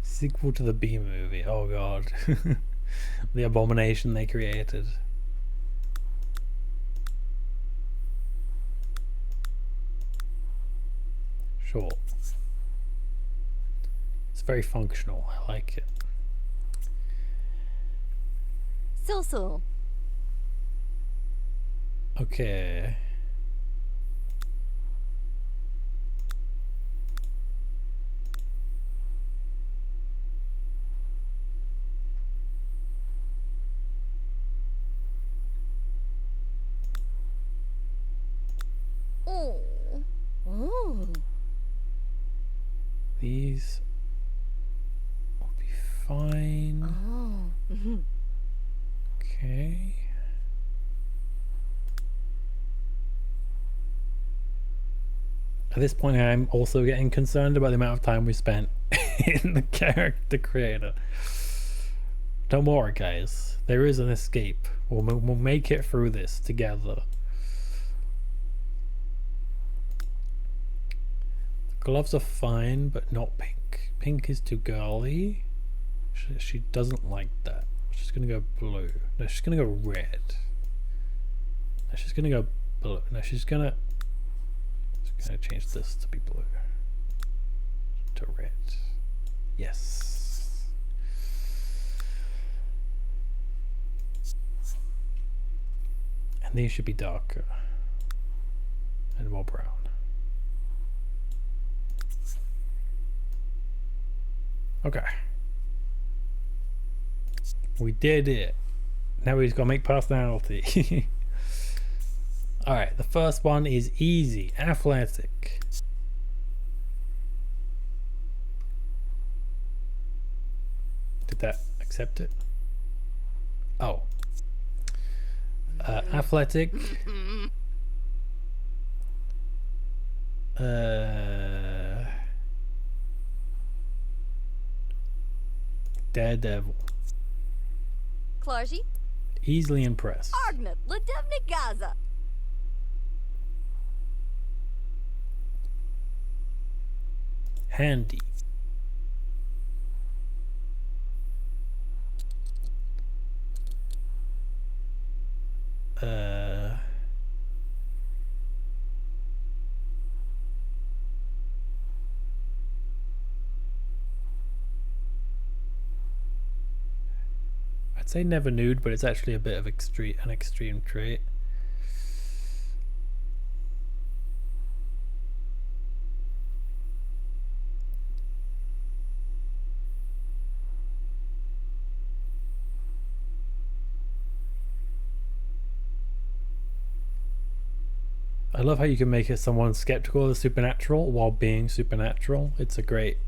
Sequel to the B movie. Oh god. The abomination they created. Sure. It's very functional. I like it. Silsul. Okay. Oh. Oh. These will be fine. Oh. Mm-hmm. Okay. At this point, I'm also getting concerned about the amount of time we spent in the character creator. Don't worry, guys. There is an escape. We'll make it through this together. The gloves are fine, but not pink. Pink is too girly. She doesn't like that. She's gonna go blue. No, she's gonna go red. No, she's gonna go blue. No, she's gonna change this to be blue. To red. Yes. And these should be darker and more brown. Okay. We did it. Now we just gotta make personality. Alright, the first one is easy. Athletic. Did that accept it? Oh. Athletic. Daredevil. Clargy. Easily impressed. Argnat. Ledevnik Gaza. Handy. I'd say never nude, but it's actually a bit of an extreme trait. I love how you can make it someone skeptical of the supernatural while being supernatural. It's a great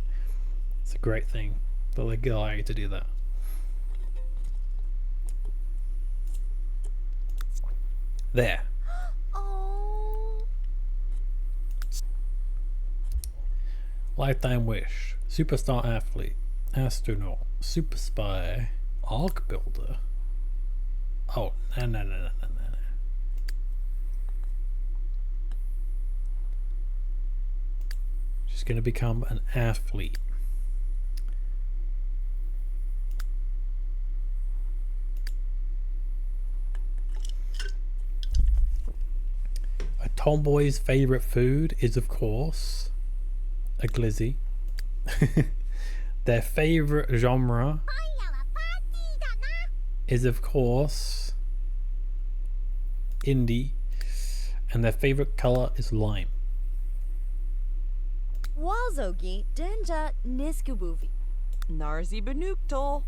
thing. But like, allow you to do that. There. Oh. Lifetime wish. Superstar athlete. Astronaut. Super spy. Arc builder. Oh, no. She's gonna become an athlete. A tomboy's favorite food is, of course, a glizzy. Their favorite genre is, of course, indie. And their favorite color is lime. Wazogi. Denja Niskubuvi. Narzi Benuktal.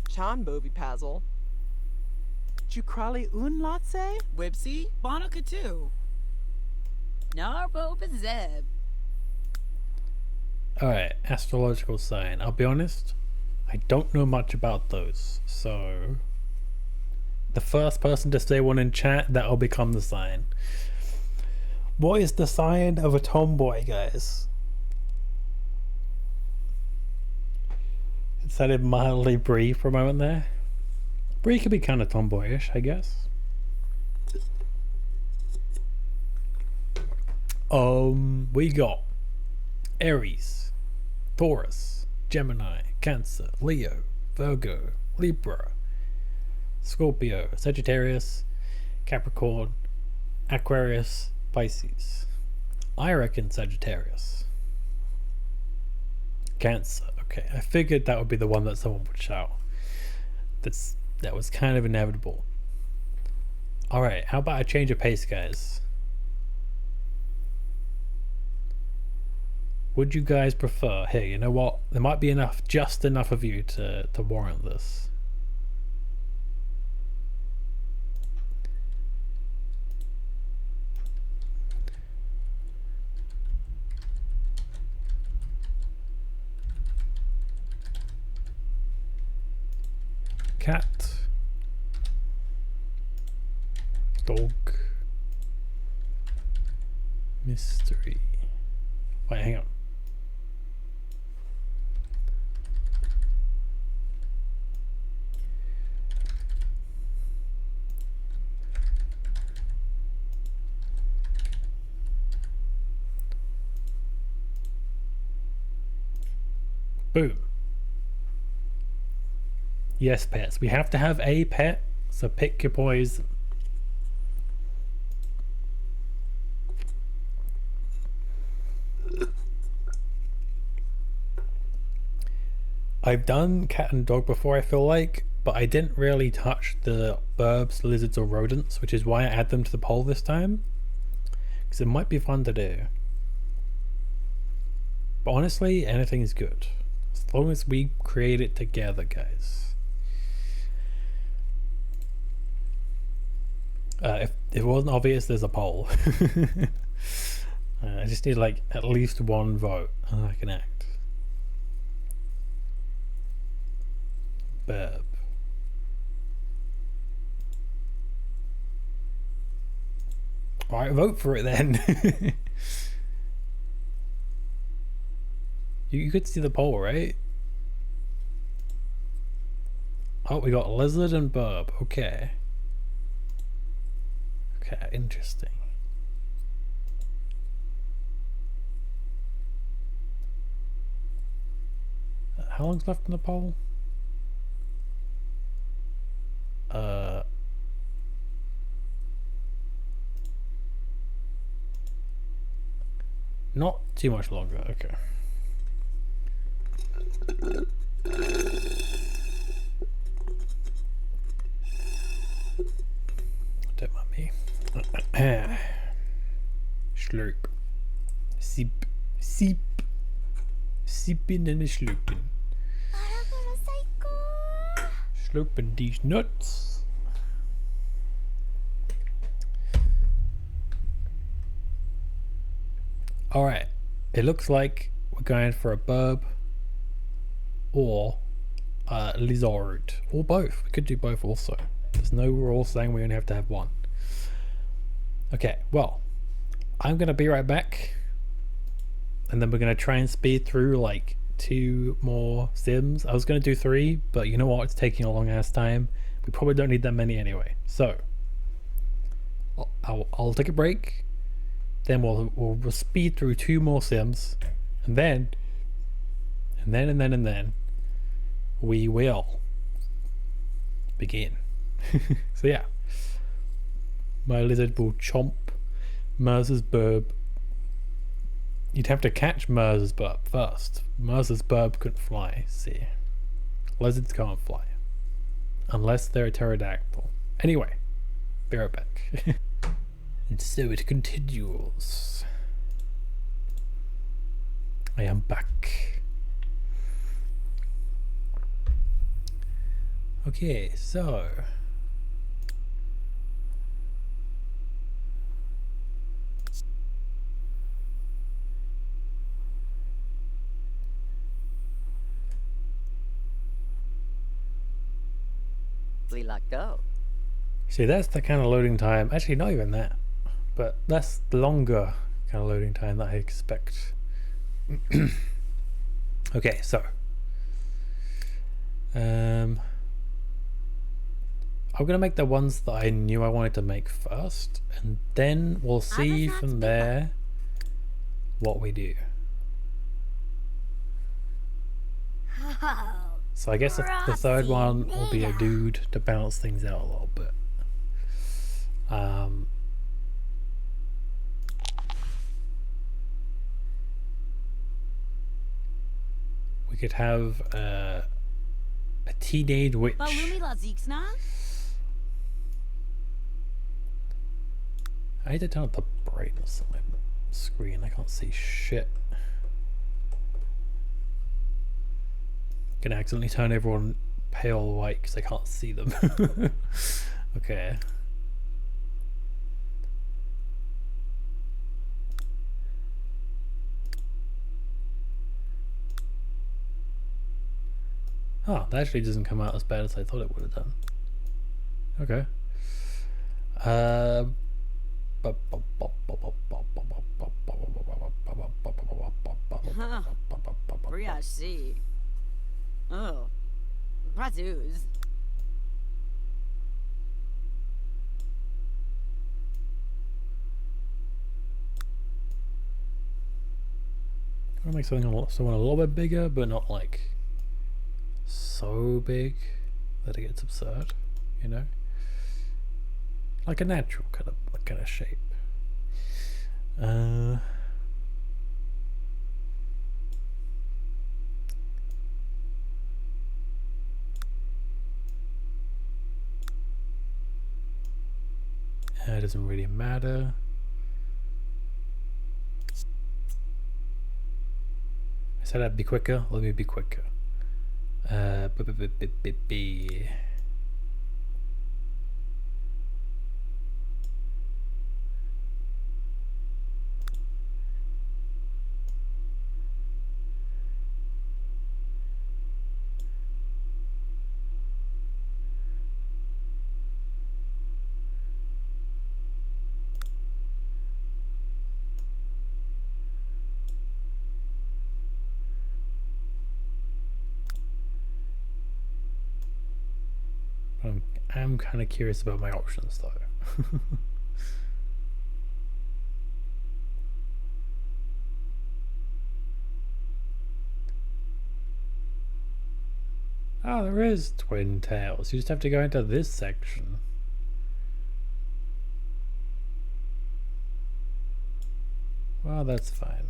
Chan Bovi Pazzle. Jukrali Unlatse? Whipsy, Bonica too. Narbo Zeb. Alright, astrological sign. I'll be honest, I don't know much about those. So, the first person to say one in chat, that'll become the sign. What is the sign of a tomboy, guys? It sounded mildly Brie for a moment there. Brie could be kind of tomboyish, I guess. We got Aries, Taurus, Gemini, Cancer, Leo, Virgo, Libra, Scorpio, Sagittarius, Capricorn, Aquarius, Pisces. I reckon Sagittarius. Cancer. Okay, I figured that would be the one that someone would shout. That was kind of inevitable. Alright, how about a change of pace, guys? Would you guys prefer... Here, you know what? There might be just enough of you to warrant this. Cat. Dog. Mystery. Wait, hang on. Boom. Yes, pets. We have to have a pet, so pick your poison. I've done cat and dog before, I feel like, but I didn't really touch the burbs, lizards, or rodents, which is why I add them to the poll this time. Because it might be fun to do. But honestly, anything is good. As long as we create it together, guys. If it wasn't obvious, there's a poll. I just need like at least one vote and I can act. Burb. Alright, vote for it then. You could see the poll, right? Oh, we got lizard and burb. Okay. Okay, interesting. How long's left in the poll? Not too much longer. Okay. Don't mind me. Slurp. Sip. Sip. Sipping and slurping. Slurping these nuts. Alright. It looks like we're going for a burb or a lizard. Or both. We could do both also. There's no rule saying we only have to have one. Okay, well, I'm gonna be right back, and then we're gonna try and speed through like 2 more sims. I was gonna do 3, but you know what? It's taking a long ass time. We probably don't need that many anyway. So I'll take a break. Then we'll speed through 2 more sims, and then we will begin. So yeah, my lizard will chomp Merz's burb. You'd have to catch Merz's burb first. Merz's burb couldn't fly. See, lizards can't fly unless they're a pterodactyl. Anyway, be right back. And so it continues. I am back. Okay, so go. see, that's the kind of loading time. Actually, not even that, but that's the longer kind of loading time that I expect. Okay, so I'm gonna make the ones that I knew I wanted to make first, and then we'll see from there what we do. So I guess the third one will be a dude to balance things out a little bit. We could have a teenage witch. I need to turn up the brightness on my screen. I can't see shit. Gonna accidentally turn everyone pale white because I can't see them. Okay. Oh, that actually doesn't come out as bad as I thought it would have done. Okay. Briachi. Oh. Brazos. I'm gonna make someone a little bit bigger, but not like so big that it gets absurd, you know? Like a natural kind of shape. It doesn't really matter. I said I'd be quicker. Let me be quicker. B. I'm kind of curious about my options though. Oh, there is twin tails. You just have to go into this section. Well, that's fine.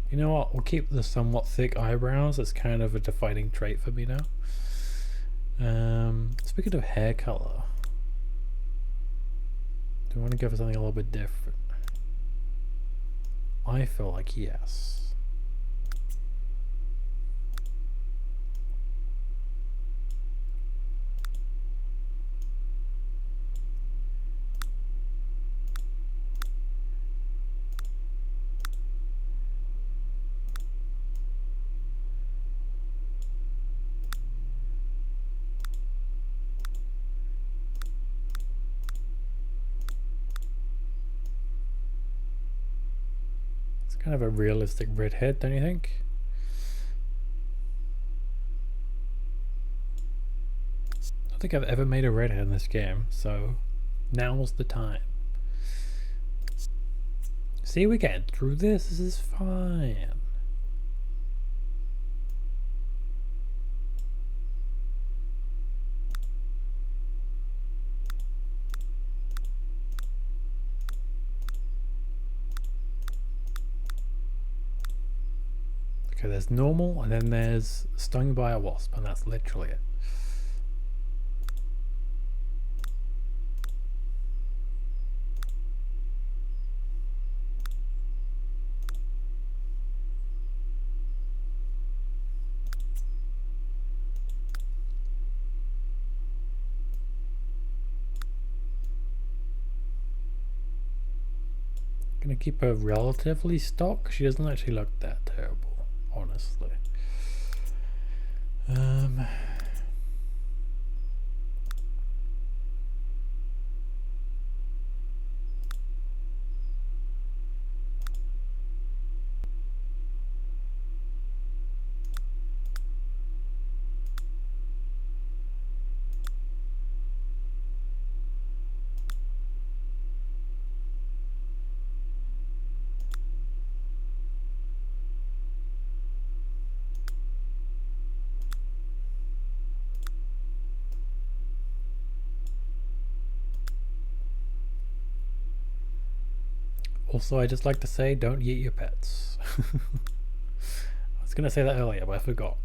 You know what? We'll keep the somewhat thick eyebrows. It's kind of a defining trait for me now. Speaking of hair color, do I want to go for something a little bit different? I feel like yes. Kind of a realistic redhead, don't you think? I don't think I've ever made a redhead in this game, so now's the time. See, we're getting through this. This is fine. Okay, there's normal, and then there's stung by a wasp, and that's literally it. Gonna keep her relatively stock. She doesn't actually look that terrible, honestly. Also, I just like to say, don't eat your pets. I was gonna say that earlier, but I forgot.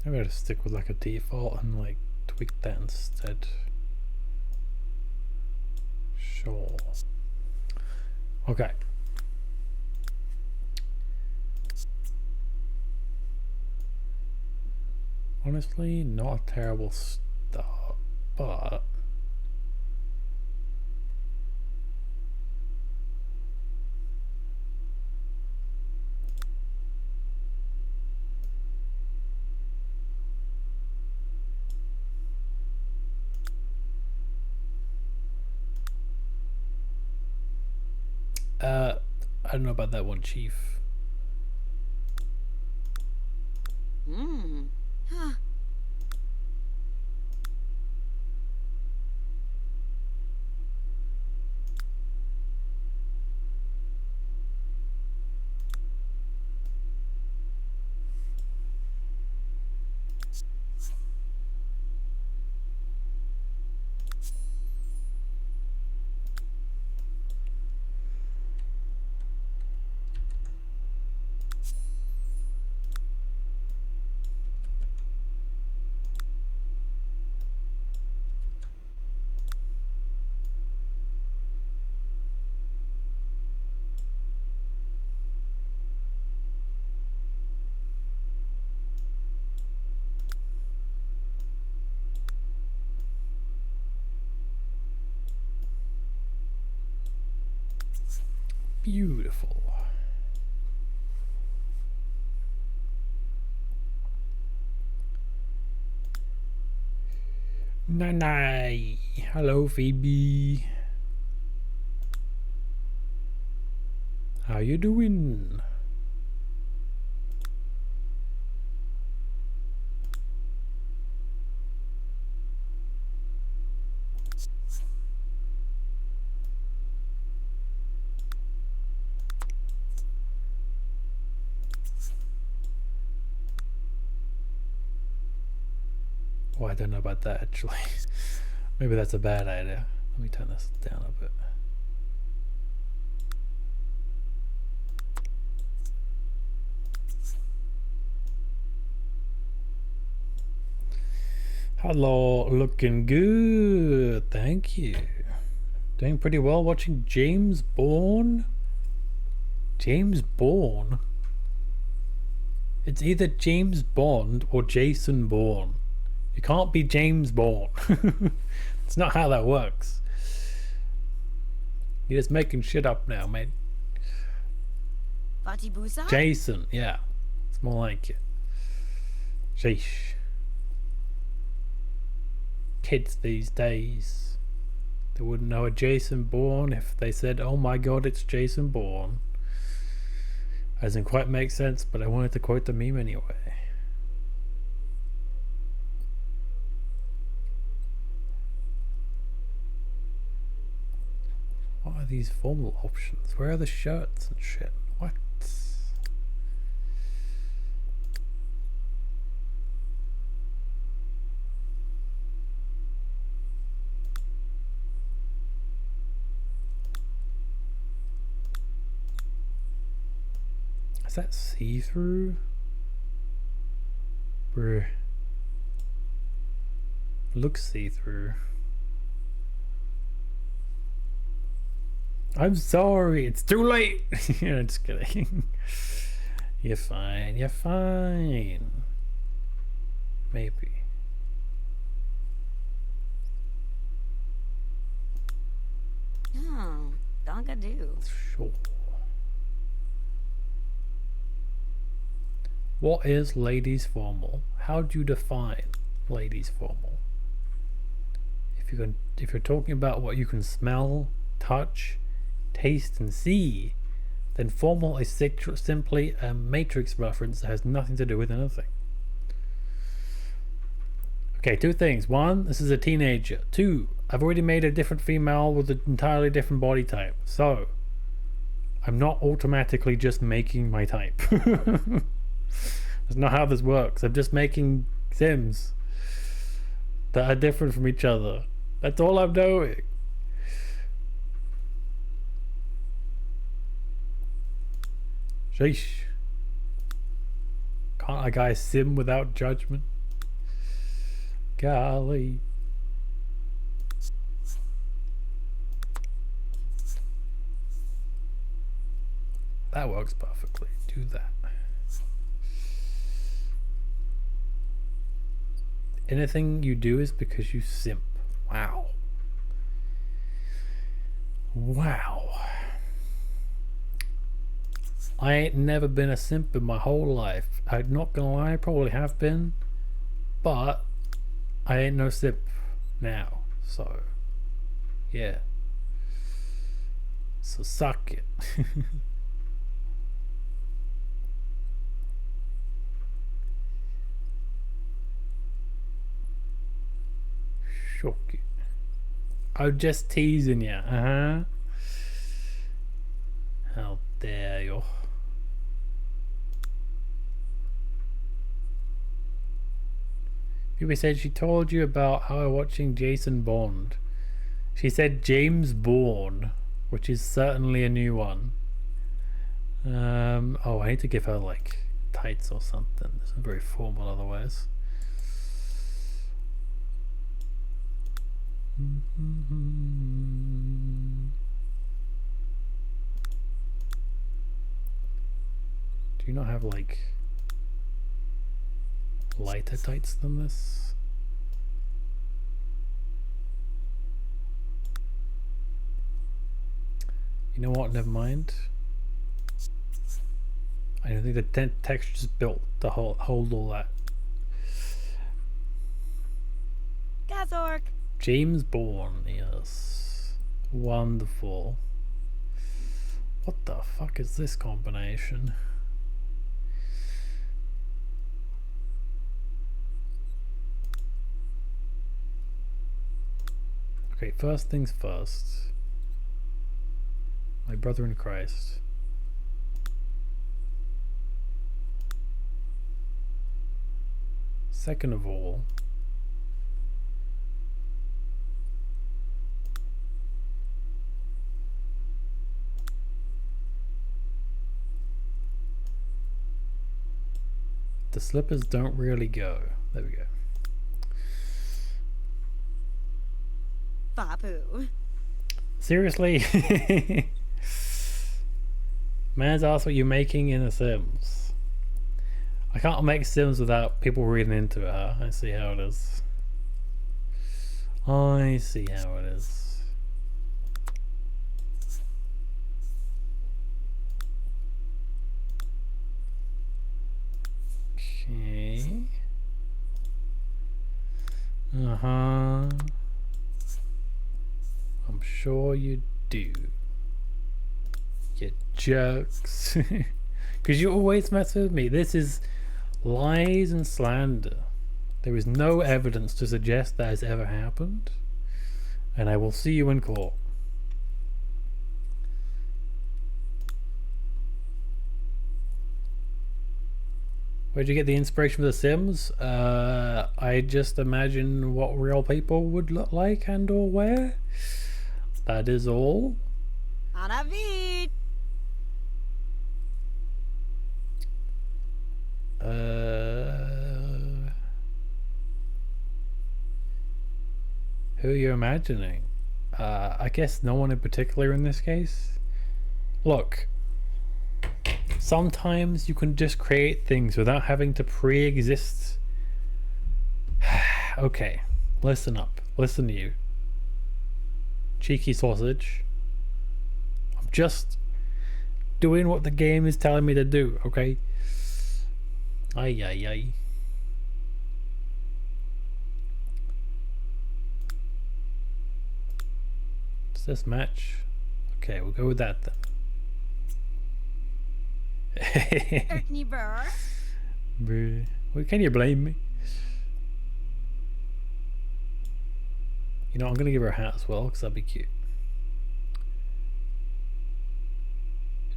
I'm gonna stick with like a default and like tweak that instead. Sure. Okay. Honestly, not a terrible start, but I don't know about that one, Chief. Hmm. Huh. Beautiful. Nanai. Hello, Phoebe. How you doing? Oh, I don't know about that actually. Maybe that's a bad idea. Let me turn this down a bit. Hello, looking good. Thank you. Doing pretty well watching James Bourne. James Bourne? It's either James Bond or Jason Bourne. You can't be James Bourne. It's not how that works. You're just making shit up now, mate. Batibusa? Jason, yeah. It's more like it. Sheesh. Kids these days. They wouldn't know a Jason Bourne if they said, oh my god, it's Jason Bourne. Doesn't quite make sense, but I wanted to quote the meme anyway. What are these formal options? Where are the shirts and shit? What? Is that see-through? Bruh. Looks see-through. I'm sorry, it's too late. Yeah, just kidding. You're fine, you're fine. Maybe. Oh, donga do. Sure. What is ladies formal? How do you define ladies formal? If you're talking about what you can smell, touch, taste and see, then formal is simply a matrix reference that has nothing to do with anything. Okay, two things. One, this is a teenager. Two, I've already made a different female with an entirely different body type. So, I'm not automatically just making my type. That's not how this works. I'm just making Sims that are different from each other. That's all I'm doing. Sheesh. Can't a guy sim without judgment? Golly. That works perfectly. Do that. Anything you do is because you simp. Wow. Wow. I ain't never been a simp in my whole life. I'm not gonna lie, I probably have been. But I ain't no simp now. So, yeah. So suck it. Shock it. I'm just teasing you, uh-huh. How dare you. People said she told you about how watching Jason Bond. She said James Bourne, which is certainly a new one. Oh, I need to give her like tights or something. This is very formal otherwise. Do you not have like lighter tights than this? You know what? Never mind. I don't think the texture's built to hold all that. Gazork. James Bourne, yes. Wonderful. What the fuck is this combination? Okay, first things first. My brother in Christ. Second of all, the slippers don't really go. There we go. Babu. Seriously? Man's asked what you're making in The Sims. I can't make Sims without people reading into it, huh? I see how it is. I see how it is. Okay. Uh-huh. I'm sure you do. You jerks. Because you always mess with me. This is lies and slander. There is no evidence to suggest that has ever happened. And I will see you in court. Where'd you get the inspiration for The Sims? I just imagine what real people would look like and or wear. That is all. Anavid. Who are you imagining? I guess no one in particular in this case. Look, sometimes you can just create things without having to pre-exist. Okay, listen up. Listen to you. Cheeky sausage. I'm just doing what the game is telling me to do, okay? Ay, ay, ay. Does this match? Okay, we'll go with that then. Erkney Burr. Well, can you blame me? You know, I'm gonna give her a hat as well because that'd be cute.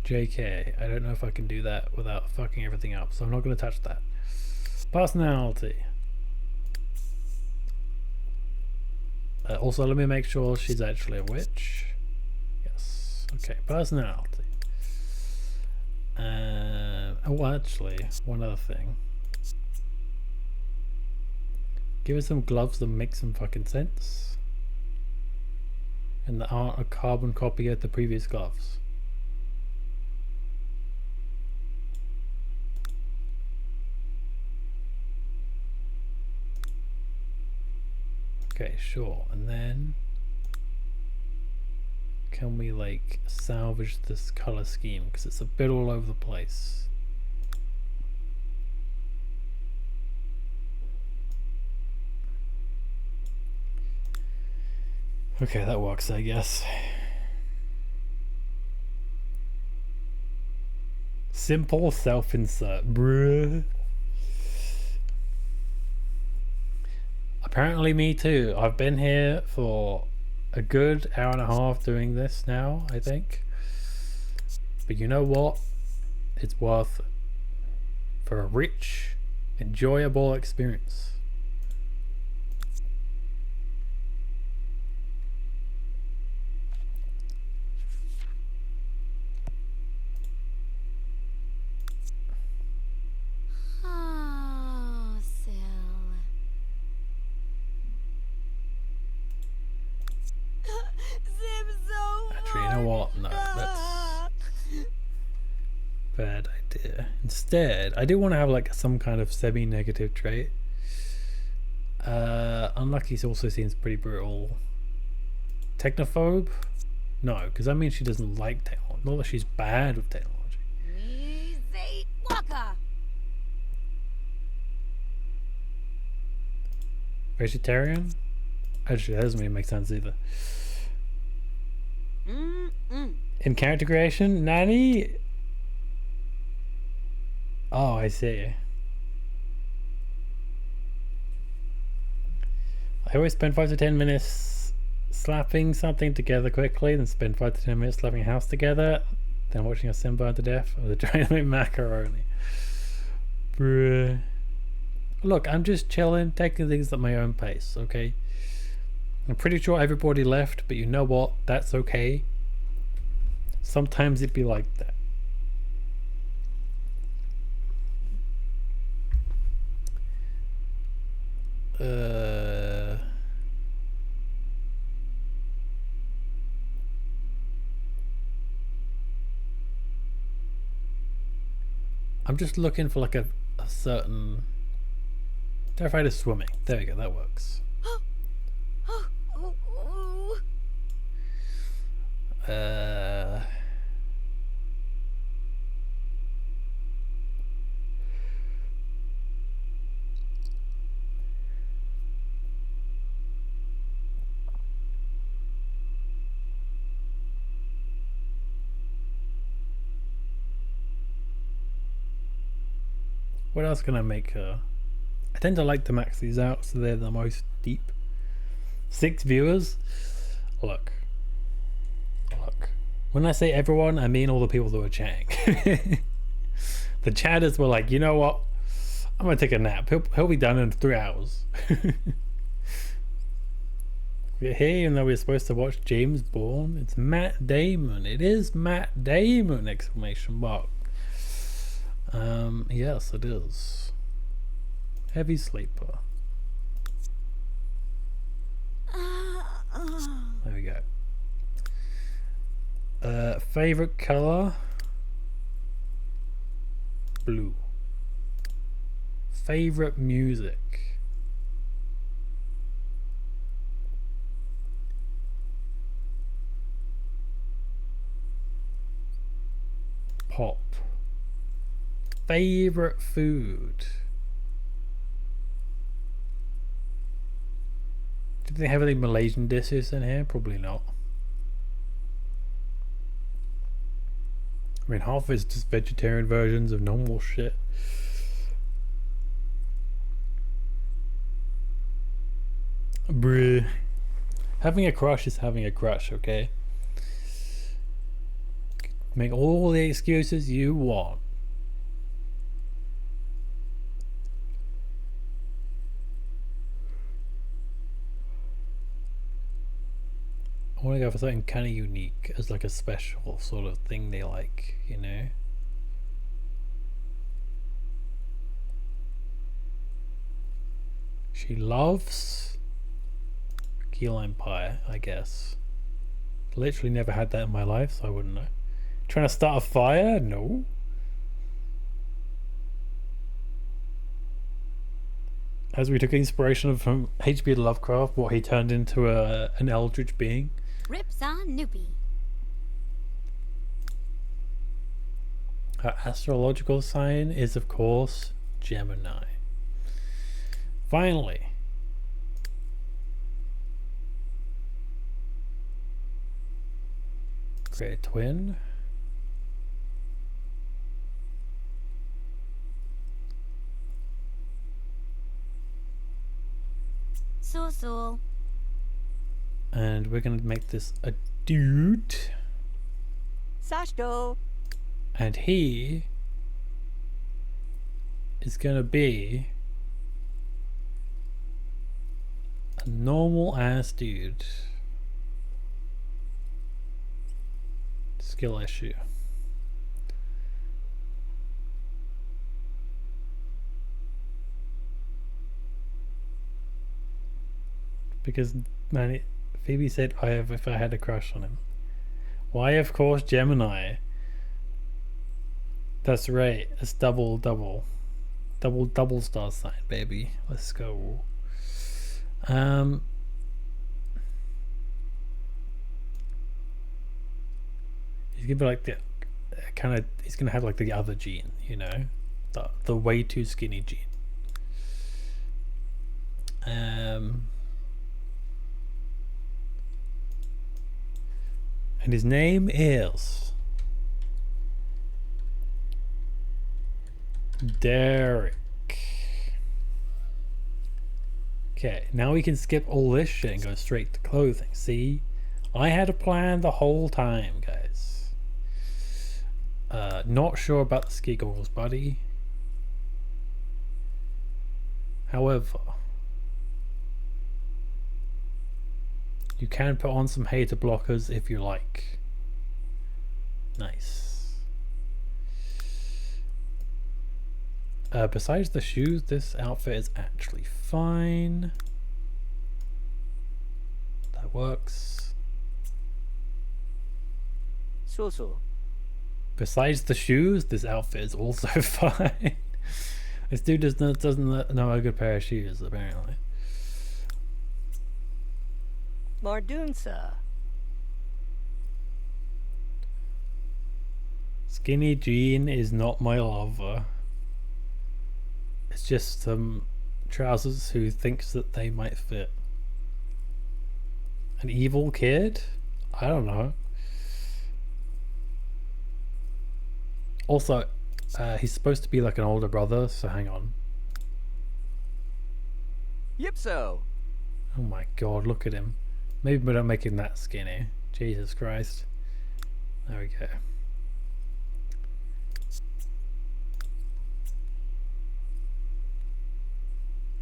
JK, I don't know if I can do that without fucking everything up, so I'm not gonna touch that. Personality. Also, let me make sure she's actually a witch. Yes. Okay, personality. Oh, actually, one other thing. Give her some gloves that make some fucking sense. And that aren't a carbon copy of the previous gloves. Okay, sure. And then can we like salvage this color scheme because it's a bit all over the place. Okay, that works, I guess. Simple self-insert, bruh. Apparently me too. I've been here for a good hour and a half doing this now, I think. But you know what? It's worth it for a rich, enjoyable experience. Oh, Sil. Zim's so Actually, you know what? No, that's bad idea. Instead, I do want to have like some kind of semi-negative trait. Unlucky also seems pretty brutal. Technophobe? No, because that means she doesn't like technology. Not that she's bad with technology. Easy Walker. Vegetarian? Actually, that doesn't really make sense either. In character creation, Nanny? Oh, I see. I always spend 5 to 10 minutes slapping something together quickly, then spend 5 to 10 minutes slapping a house together, then watching a sim burn to death, or trying to make macaroni. Bruh. Look, I'm just chilling, taking things at my own pace, okay? I'm pretty sure everybody left, but you know what? That's okay. Sometimes it be like that. I'm just looking for like a certain... Terrified of swimming. There we go, that works. What else can I make her? I tend to like to max these out so they're the most deep. 6 viewers? Look. When I say everyone, I mean all the people that were chatting. The chatters were like, you know what? I'm gonna take a nap. He'll be done in 3 hours. We're here even though we're supposed to watch James Bourne. It's Matt Damon. It is Matt Damon! Exclamation mark. Yes, it is. Heavy sleeper. There we go. Favorite color? Blue. Favorite music? Pop. Favorite food? Do they have any Malaysian dishes in here? Probably not. I mean, half is just vegetarian versions of normal shit. Bruh. Having a crush is having a crush, okay? Make all the excuses you want. I want to go for something kind of unique as like a special sort of thing they like, you know? She loves key lime pie, I guess. Literally never had that in my life, so I wouldn't know. Trying to start a fire? No. As we took inspiration from H.P. Lovecraft, what he turned into an eldritch being. Rips on Noopy. Her astrological sign is, of course, Gemini. Finally. Create a twin. Soul. And we're gonna make this a dude. Sashto. And he is gonna be a normal ass dude. Skill issue. Because man, Phoebe said if I had a crush on him. Why, of course, Gemini. That's right. It's double star sign, baby. Let's go. He's gonna be like the kind of. He's gonna have like the other gene, you know, the way too skinny gene. And his name is Derek. Okay, now we can skip all this shit and go straight to clothing. See? I had a plan the whole time, guys. Not sure about the ski goggles, buddy. However, you can put on some hater blockers if you like. Nice. Besides the shoes, this outfit is actually fine. That works. So. Besides the shoes, this outfit is also fine. This dude doesn't know a good pair of shoes, apparently. Mardunsa. Skinny jean is not my lover. It's just some trousers who thinks that they might fit. An evil kid? I don't know. Also, he's supposed to be like an older brother, so hang on. Yipso. Oh my god, look at him. Maybe we don't make him that skinny. Jesus Christ. There we go.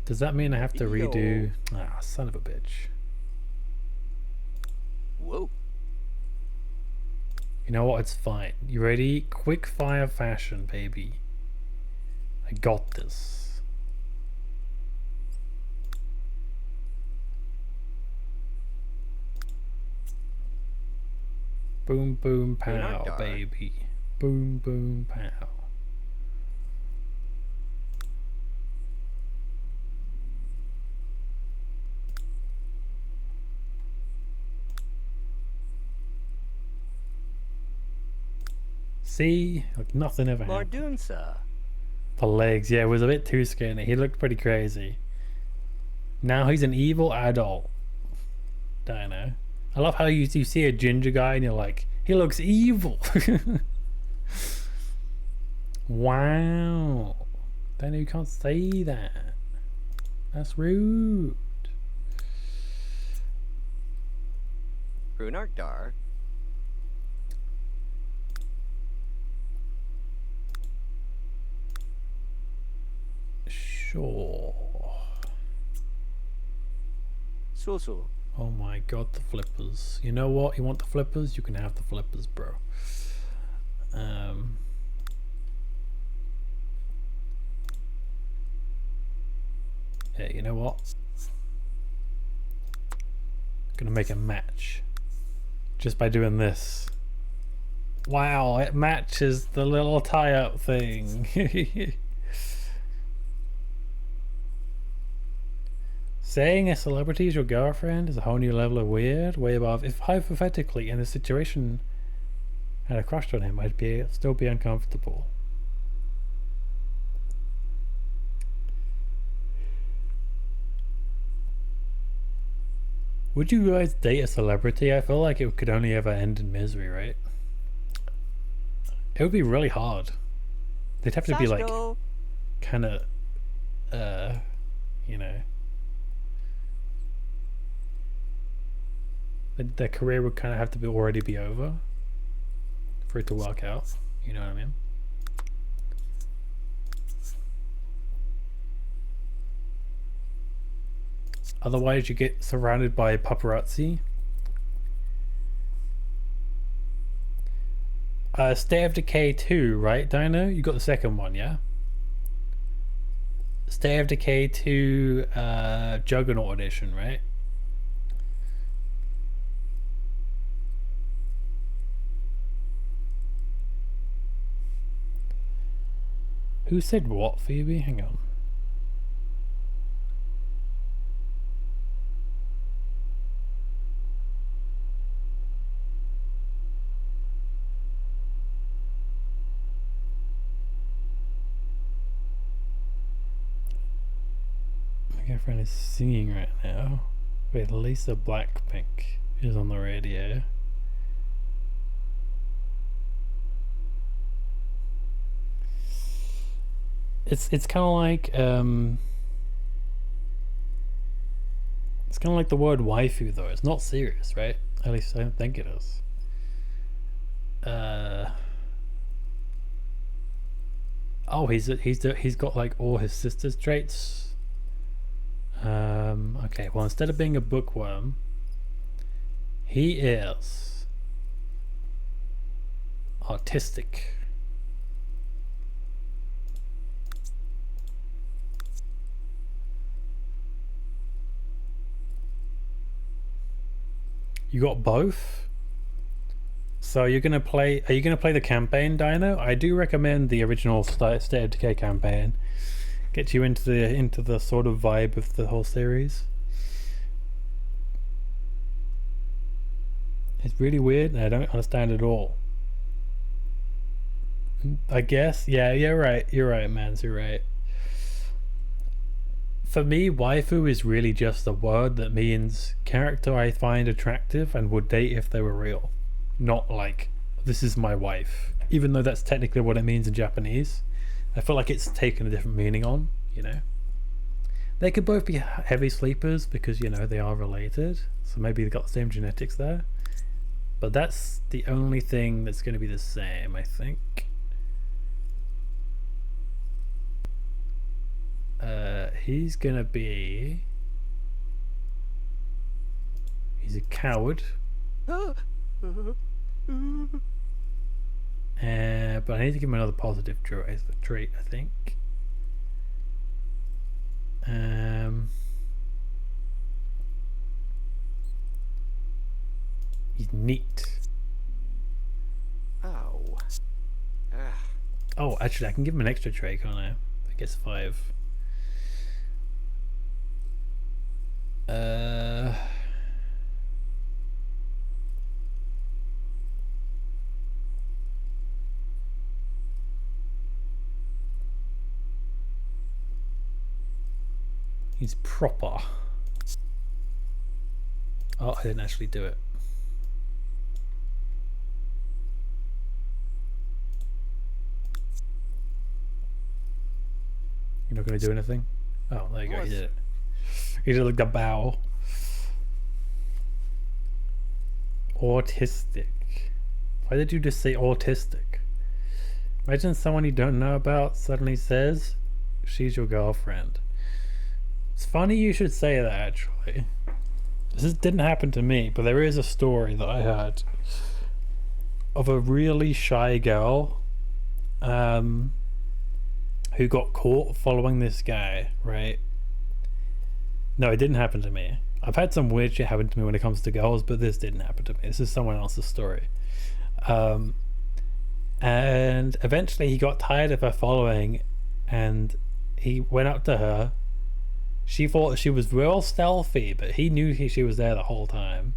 Does that mean I have to redo? Ah, son of a bitch. Whoa. You know what? It's fine. You ready? Quick fire fashion, baby. I got this. Boom, boom, pow, baby. Boom, boom, pow. See? Like nothing ever happened. Mardunsa. The legs, yeah, it was a bit too skinny. He looked pretty crazy. Now he's an evil adult. Don't know. I love how you see a ginger guy and you're like, he looks evil. Wow. Then you can't say that. That's rude. Runarkdar. Sure. So. Oh my god, the flippers. You know what? You want the flippers? You can have the flippers, bro. Yeah, you know what? Gonna make a match. Just by doing this. Wow, it matches the little tie-up thing. Saying a celebrity is your girlfriend is a whole new level of weird, way above. If hypothetically in this situation had a crush on him, I'd still be uncomfortable. Would you guys date a celebrity? I feel like it could only ever end in misery, right? It would be really hard. They'd have to be like kind of you know, their career would kind of have to be already be over for it to work out. You know what I mean? Otherwise, you get surrounded by paparazzi. State of Decay 2, right, Dino? You got the second one, yeah? State of Decay 2 Juggernaut Edition, right? Who said what, Phoebe? Hang on. My girlfriend is singing right now with Lisa Blackpink is on the radio. It's kind of like it's kind of like the word waifu though. It's not serious, right? At least I don't think it is. Oh, he's got like all his sister's traits. Okay, well, instead of being a bookworm, he is artistic. You got both. So you're gonna play? Are you gonna play the campaign, Dino? I do recommend the original State of Decay campaign. Gets you into the sort of vibe of the whole series. It's really weird, and I don't understand it at all. I guess, yeah, you're right, Mans, you're right. For me, waifu is really just a word that means character I find attractive and would date if they were real. Not like, this is my wife. Even though that's technically what it means in Japanese. I feel like it's taken a different meaning on, you know. They could both be heavy sleepers because, you know, they are related. So maybe they've got the same genetics there. But that's the only thing that's going to be the same, I think. He's gonna be... He's a coward. But I need to give him another positive trait, I think. He's neat. Ow. Ah. Oh, actually, I can give him an extra trait, can't I? I guess 5. He's proper. Oh, I didn't actually do it. You're not going to do anything? Oh, there you go, he did it. He did like the bow. Autistic. Why did you just say autistic? Imagine someone you don't know about suddenly says she's your girlfriend. It's funny you should say that, actually. This didn't happen to me, but there is a story that I heard of a really shy girl who got caught following this guy, right? No, it didn't happen to me. I've had some weird shit happen to me when it comes to girls, but this didn't happen to me. This is someone else's story. And eventually he got tired of her following, and he went up to her. She thought she was real stealthy, but he knew she was there the whole time.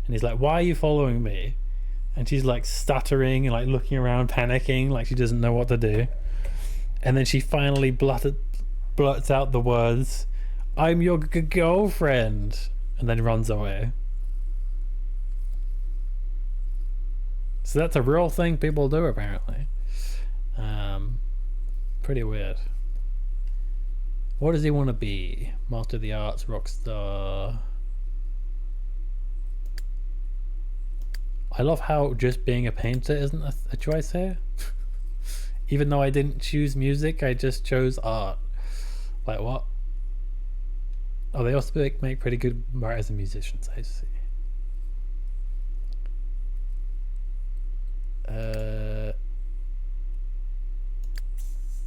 And he's like, "Why are you following me?" And she's like stuttering and like looking around, panicking, like she doesn't know what to do. And then she finally blurts out the words, "I'm your girlfriend," and then runs away. So that's a real thing people do, apparently. Pretty weird. What does he want to be? Master of the arts, rock star. I love how just being a painter isn't a choice here. Even though I didn't choose music, I just chose art. Like what? Oh, they also make pretty good writers and musicians, I see.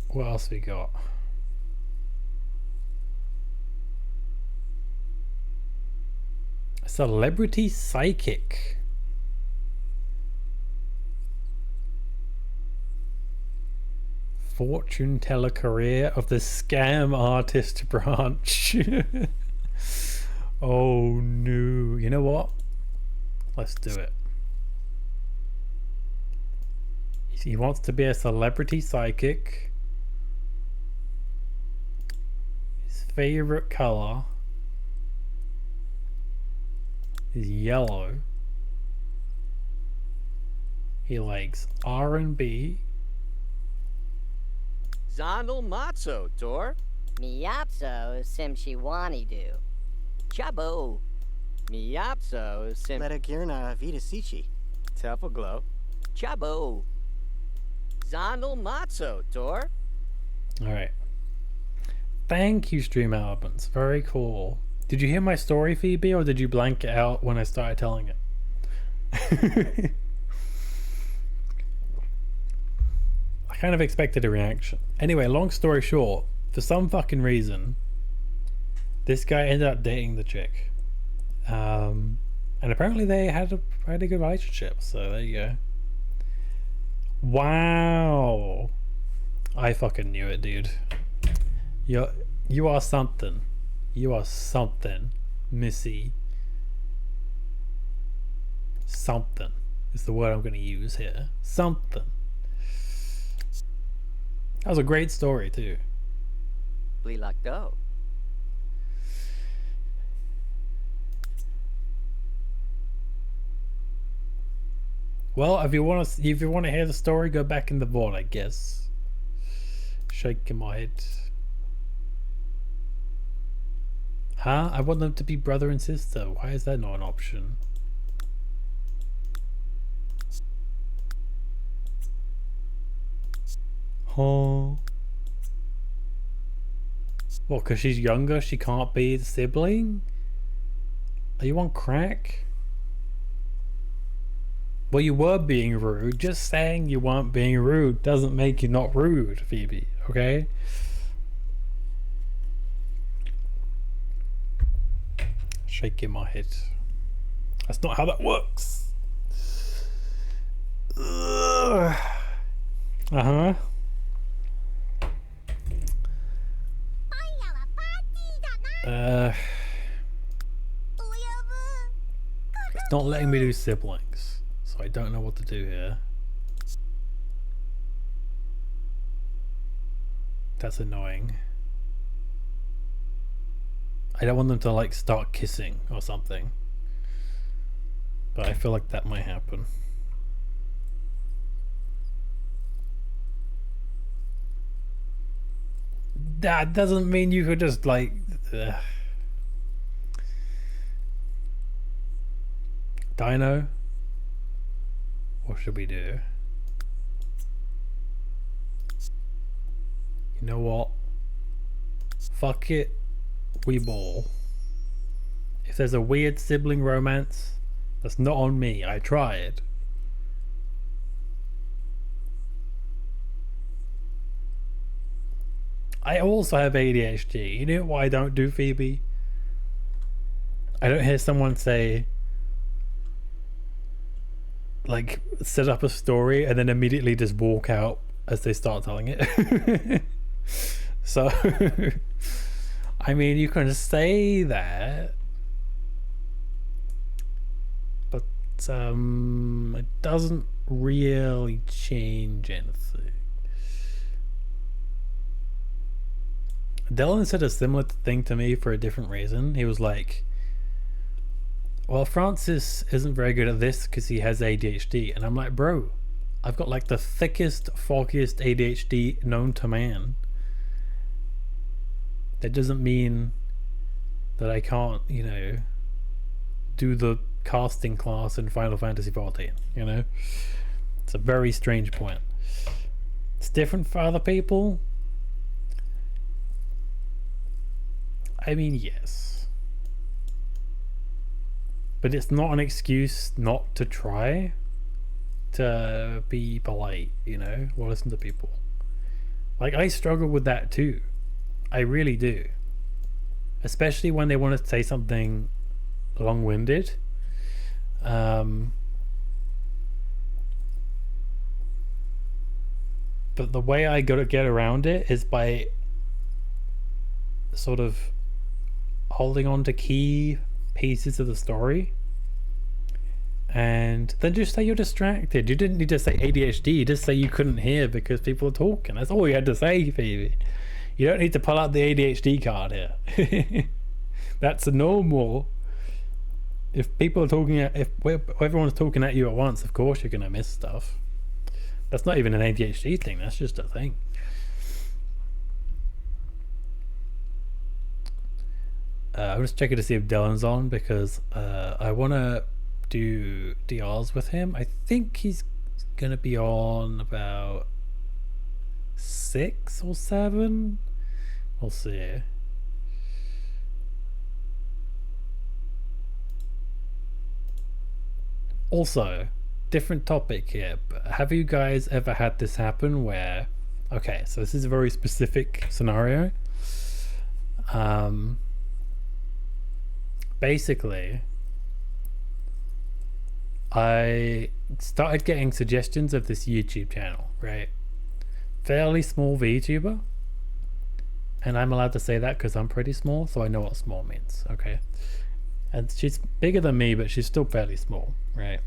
What else we got? Celebrity psychic. Fortune teller career of the scam artist branch. Oh no. You know what? Let's do it. He wants to be a celebrity psychic. His favorite color is yellow. He likes R&B. Zondel matzo, Tor. Miyapso simshiwani do. Chabo. Miyapso sim. Letagirna Vitasici. Tefaglow. Chabo. Zondel matzo, Tor. Alright. Thank you, Stream Albans. Very cool. Did you hear my story, Phoebe, or did you blank it out when I started telling it? I kind of expected a reaction. Anyway, long story short, for some fucking reason, this guy ended up dating the chick. And apparently they had a pretty good relationship, so there you go. Wow. I fucking knew it, dude. You are something. You are something, Missy. Something is the word I'm going to use here. Something. That was a great story too. Blilakdo. Well, if you want to hear the story, go back in the vault, I guess. Shaking my head. Huh? I want them to be brother and sister. Why is that not an option? Huh? Well, because she's younger, she can't be the sibling? Are you on crack? Well, you were being rude. Just saying you weren't being rude doesn't make you not rude, Phoebe, okay? Shaking my head. That's not how that works. Ugh. Uh-huh. It's not letting me do siblings, so I don't know what to do here. That's annoying. I don't want them to like start kissing or something, but I feel like that might happen. That doesn't mean you could just like Dino? What should we do? You know what? Fuck it. We ball. If there's a weird sibling romance, that's not on me. I tried. I also have ADHD. You know what I don't do, Phoebe? I don't hear someone say, like, set up a story and then immediately just walk out as they start telling it. So, I mean, you can say that, but it doesn't really change anything. Dylan said a similar thing to me for a different reason. He was like, well, Francis isn't very good at this because he has ADHD. And I'm like, bro, I've got like the thickest, foggiest ADHD known to man. That doesn't mean that I can't, you know, do the casting class in Final Fantasy XIV, you know? It's a very strange point. It's different for other people. I mean, yes. But it's not an excuse not to try to be polite, you know, or listen to people. Like, I struggle with that too. I really do. Especially when they want to say something long-winded. But the way I gotta get around it is by sort of holding on to key pieces of the story. And then just say you're distracted. You didn't need to say ADHD. You just say you couldn't hear because people are talking. That's all you had to say, Phoebe. You don't need to pull out the ADHD card here. That's normal. If people are talking if everyone's talking at you at once, of course you're gonna miss stuff. That's not even an ADHD thing. That's just a thing. I'm just checking to see if Dylan's on because I want to do DRs with him. I think he's gonna be on about 6 or 7. We'll see. Also, different topic here, but have you guys ever had this happen where, okay, so this is a very specific scenario. Basically, I started getting suggestions of this YouTube channel, right? Fairly small VTuber, and I'm allowed to say that because I'm pretty small, so I know what small means, okay? And she's bigger than me, but she's still fairly small, right?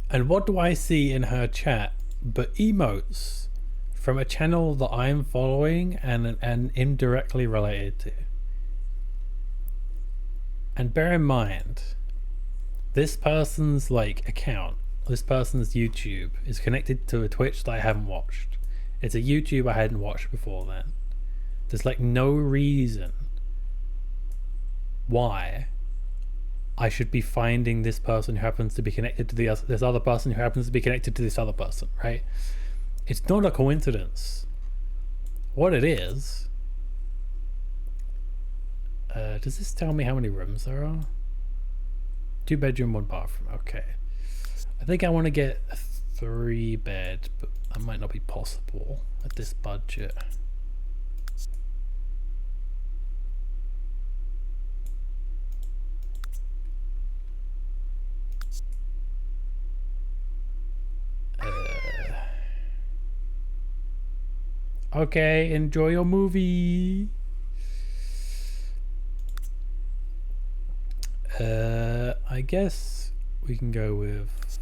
And what do I see in her chat but emotes from a channel that I'm following and indirectly related to? And bear in mind, this person's like account, this person's YouTube is connected to a Twitch that I haven't watched. It's a YouTube I hadn't watched before then. There's like no reason why I should be finding this person who happens to be connected to this other person who happens to be connected to this other person, right? It's not a coincidence. What it is, does this tell me how many rooms there are? 2 bedroom, 1 bathroom. Okay. I think I want to get a 3 bed, but that might not be possible at this budget. Okay, enjoy your movie. I guess we can go with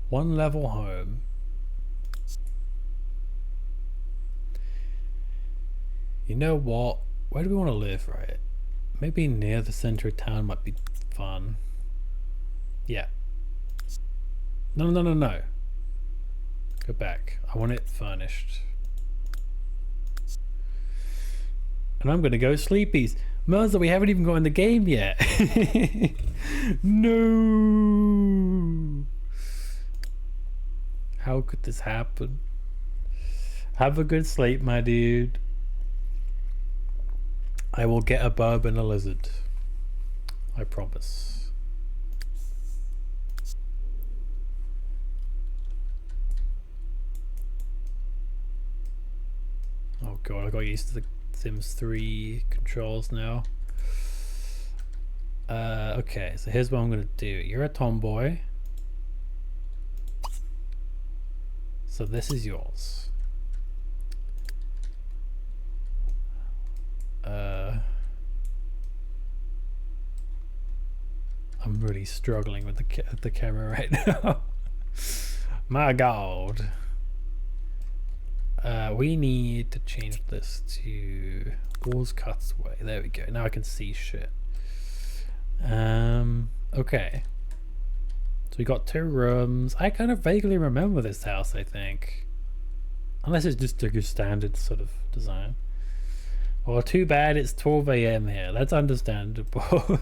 1 level home. You know what? Where do we want to live, right? Maybe near the center of town might be fun. Yeah. No. Go back. I want it furnished. And I'm gonna go sleepies. Mirza, we haven't even got in the game yet. No. How could this happen? Have a good sleep, my dude. I will get a bub and a lizard. I promise. Oh god, I got used to the Sims 3 controls now. Okay, so here's what I'm gonna do. You're a tomboy. So this is yours. I'm really struggling with the camera right now. My god. We need to change this to walls cuts away. There we go. Now I can see shit. Okay. So we got 2 rooms. I kind of vaguely remember this house, I think. Unless it's just a good standard sort of design. Well, too bad it's 12 a.m. here. That's understandable.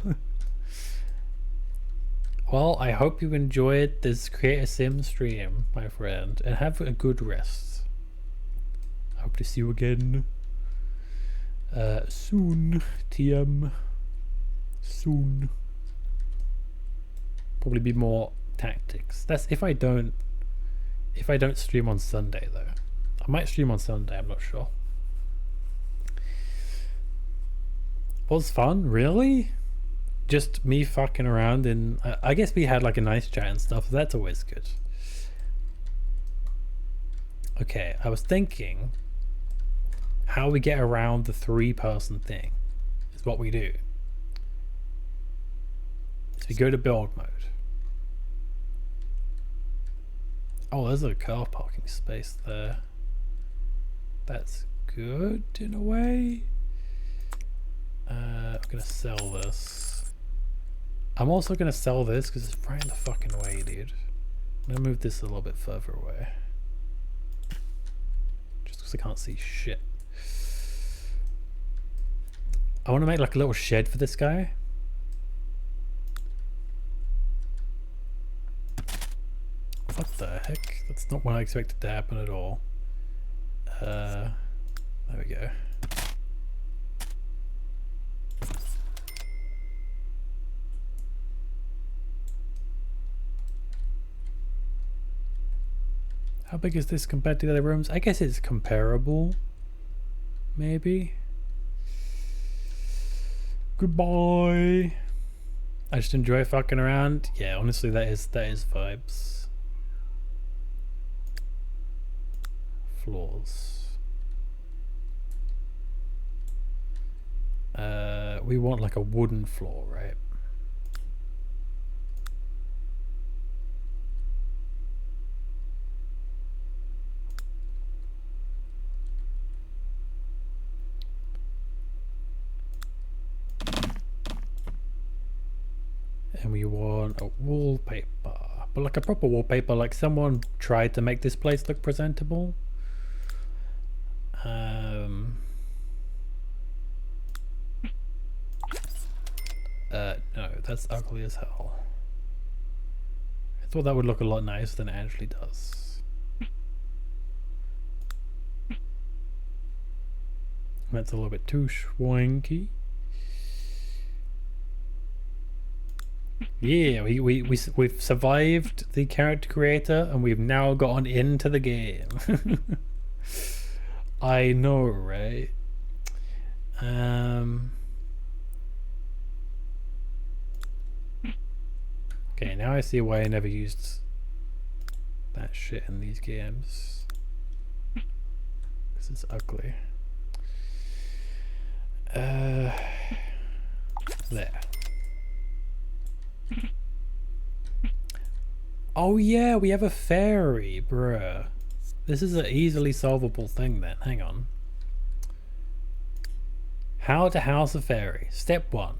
Well, I hope you enjoyed this Create a Sim stream, my friend, and have a good rest. I hope to see you again soon, TM. Soon. Probably be more tactics. That's if I don't stream on Sunday though. I might stream on Sunday, I'm not sure. Was fun, really? Just me fucking around and I guess we had like a nice chat and stuff, so that's always good. Okay, I was thinking how we get around the 3-person thing is what we do. So we go to build mode. Oh, there's a car parking space there. That's good in a way. I'm gonna sell this. I'm also gonna sell this because it's right in the fucking way, dude. I'm gonna move this a little bit further away. Just because I can't see shit. I want to make like a little shed for this guy. What the heck? That's not what I expected to happen at all. There we go. How big is this compared to the other rooms? I guess it's comparable. Maybe. Goodbye. I just enjoy fucking around. Yeah, honestly, that is vibes. Floors. We want like a wooden floor, right? And we want a wallpaper, but like a proper wallpaper, like someone tried to make this place look presentable. No, that's ugly as hell. I thought that would look a lot nicer than it actually does. That's a little bit too schwanky. Yeah, we've survived the character creator and we've now gotten into the game. I know, right? Okay, now I see why I never used that shit in these games. Because it's ugly. There. Oh yeah, we have a fairy, bruh. This is an easily solvable thing then. Hang on. How to house a fairy. Step 1.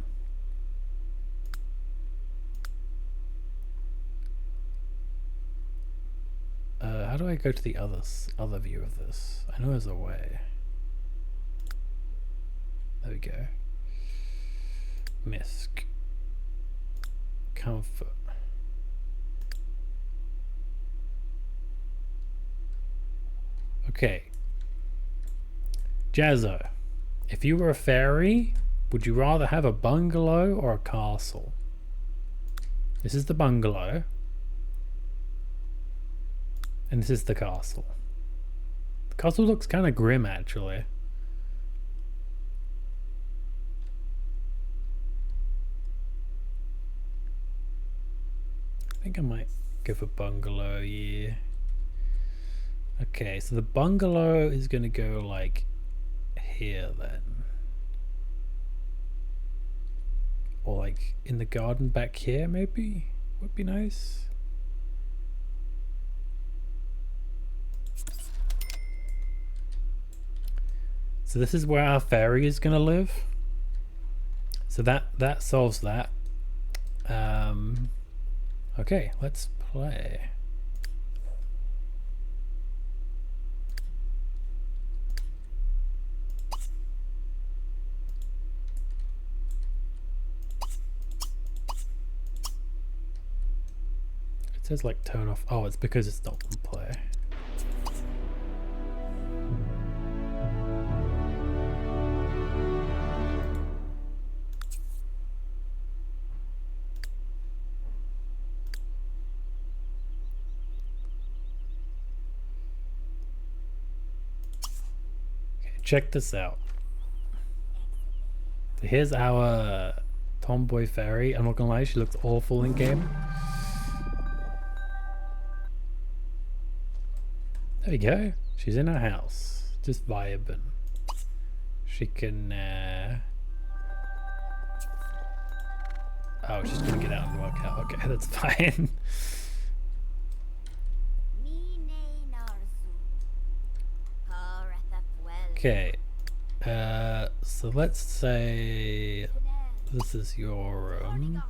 How do I go to the other view of this? I know there's a way. There we go. Misc. Comfort. Okay. Jazzo, if you were a fairy, would you rather have a bungalow or a castle? This is the bungalow. And this is the castle. The castle looks kind of grim, actually. I think I might go for bungalow, yeah. Okay, so the bungalow is going to go like here then. Or like in the garden back here, maybe? Would be nice. So this is where our fairy is going to live. So that solves that. Okay, let's play. It says like turn off. Oh, it's because it's not on play. Okay, check this out. So here's our tomboy fairy. I'm not gonna lie, she looks awful in game. There we go. She's in her house, just vibing. She can. Oh, she's gonna get out and work out. Okay, that's fine. Okay. So let's say this is your room.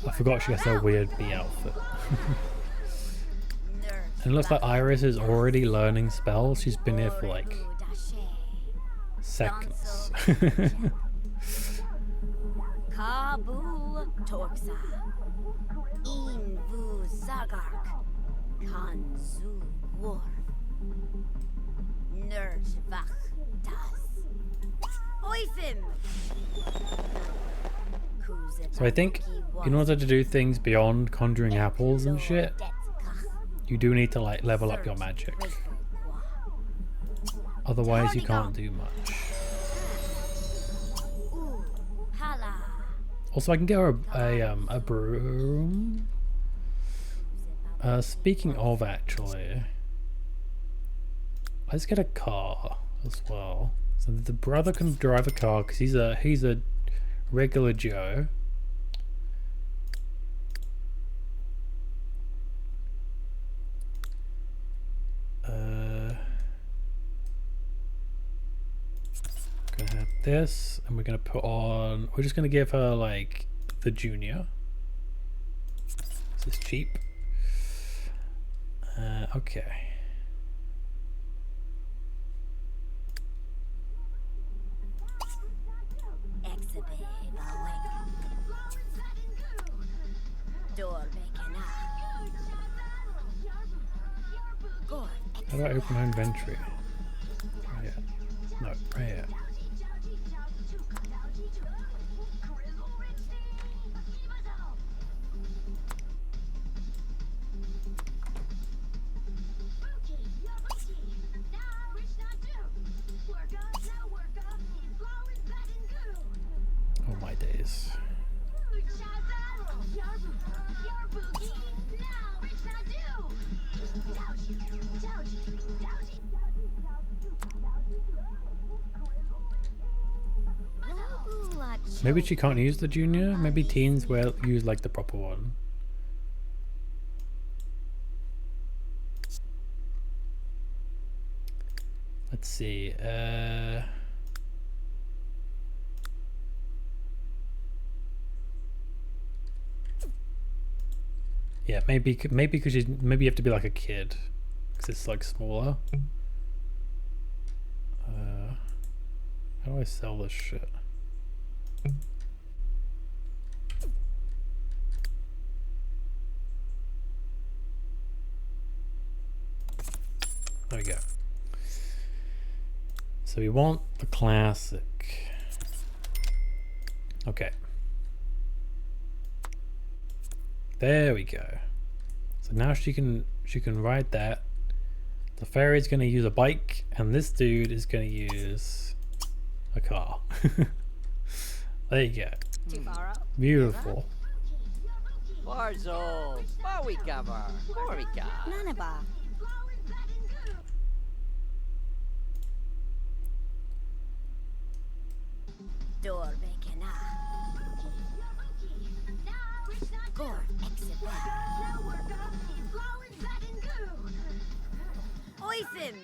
I forgot she has a weird bee outfit. And it looks like Iris is already learning spells. She's been here for like seconds. Kabu Torxa. Invu Zagark. Kanzu War. Nerjvach Das. Oifim. So I think in order to do things beyond conjuring apples and shit, you do need to like level up your magic. Otherwise you can't do much. Also I can get her a broom. Speaking of, actually, let's get a car as well. So the brother can drive a car because he's a regular Joe. Gonna have this, and we're gonna put on. We're just gonna give her like the junior. This is cheap. Okay. How do I open my inventory? Right here. No, right here. Oh my days. Maybe she can't use the junior. Maybe teens will use like the proper one. Let's see. Yeah, maybe because maybe you have to be like a kid because it's like smaller. How do I sell this shit? There we go. So we want the classic. Okay. There we go. So now she can ride that. The fairy's gonna use a bike, and this dude is gonna use a car. There you go. Beautiful. Barzo, Barwikava, Borika. Nanaba. Door Bekena. Gor Exibet. Oifim.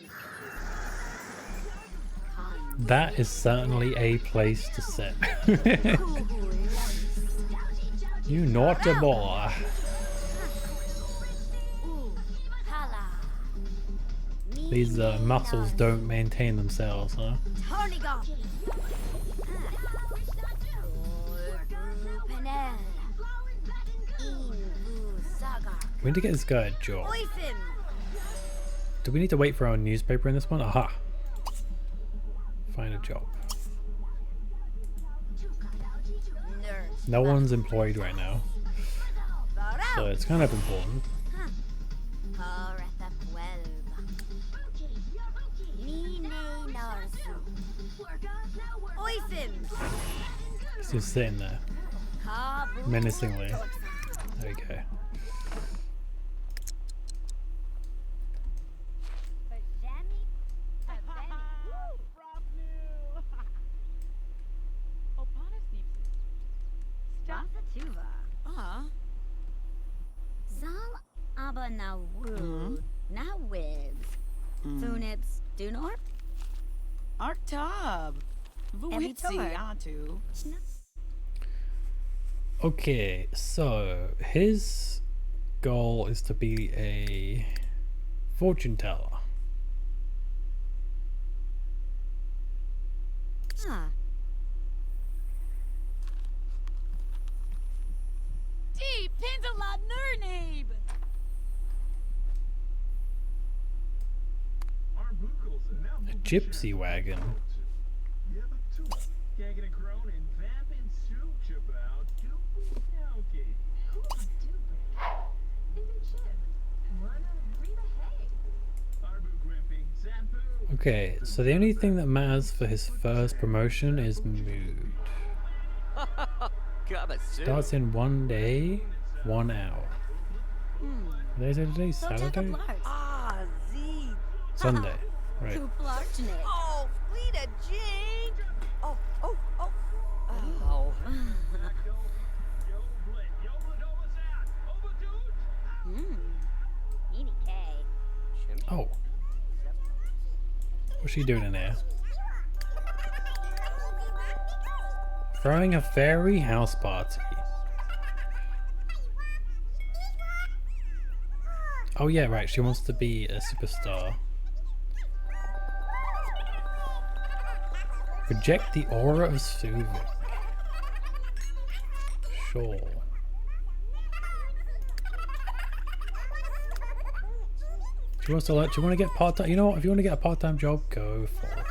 That is certainly a place to sit. You naughty boy. These muscles don't maintain themselves, huh? Tornigo. Panel. Invu Saga. We need to get this guy a job. Oifim. Do we need to wait for our newspaper in this one? Aha! Find a job. Nurse. No one's employed right now, so it's kind of important. Correta Puelva. Nine Narzu. Oifim. He's just sitting there, Kabu. menacingly. There we go. Zal aber na wood, na wibs. Thunips dunor? Artab. Vuitzi atu. Okay, so his goal is to be a fortune teller. Ah, Die Pendela Nernebe. A gypsy wagon. Okay, so the only thing that matters for his first promotion is mood. Starts in 1 day, 1 hour. Today's today? Saturday? Ah, Z. Sunday. Right. Kuplarchnik. Oh, Lita Jane. Oh. Oh. Edie K. Oh. What's she doing in there? Throwing a fairy house party. Oh yeah, right, she wants to be a superstar. Reject the aura of soothing. Sure. She wants to do you want to get part-time? You know what, if you want to get a part-time job, go for it.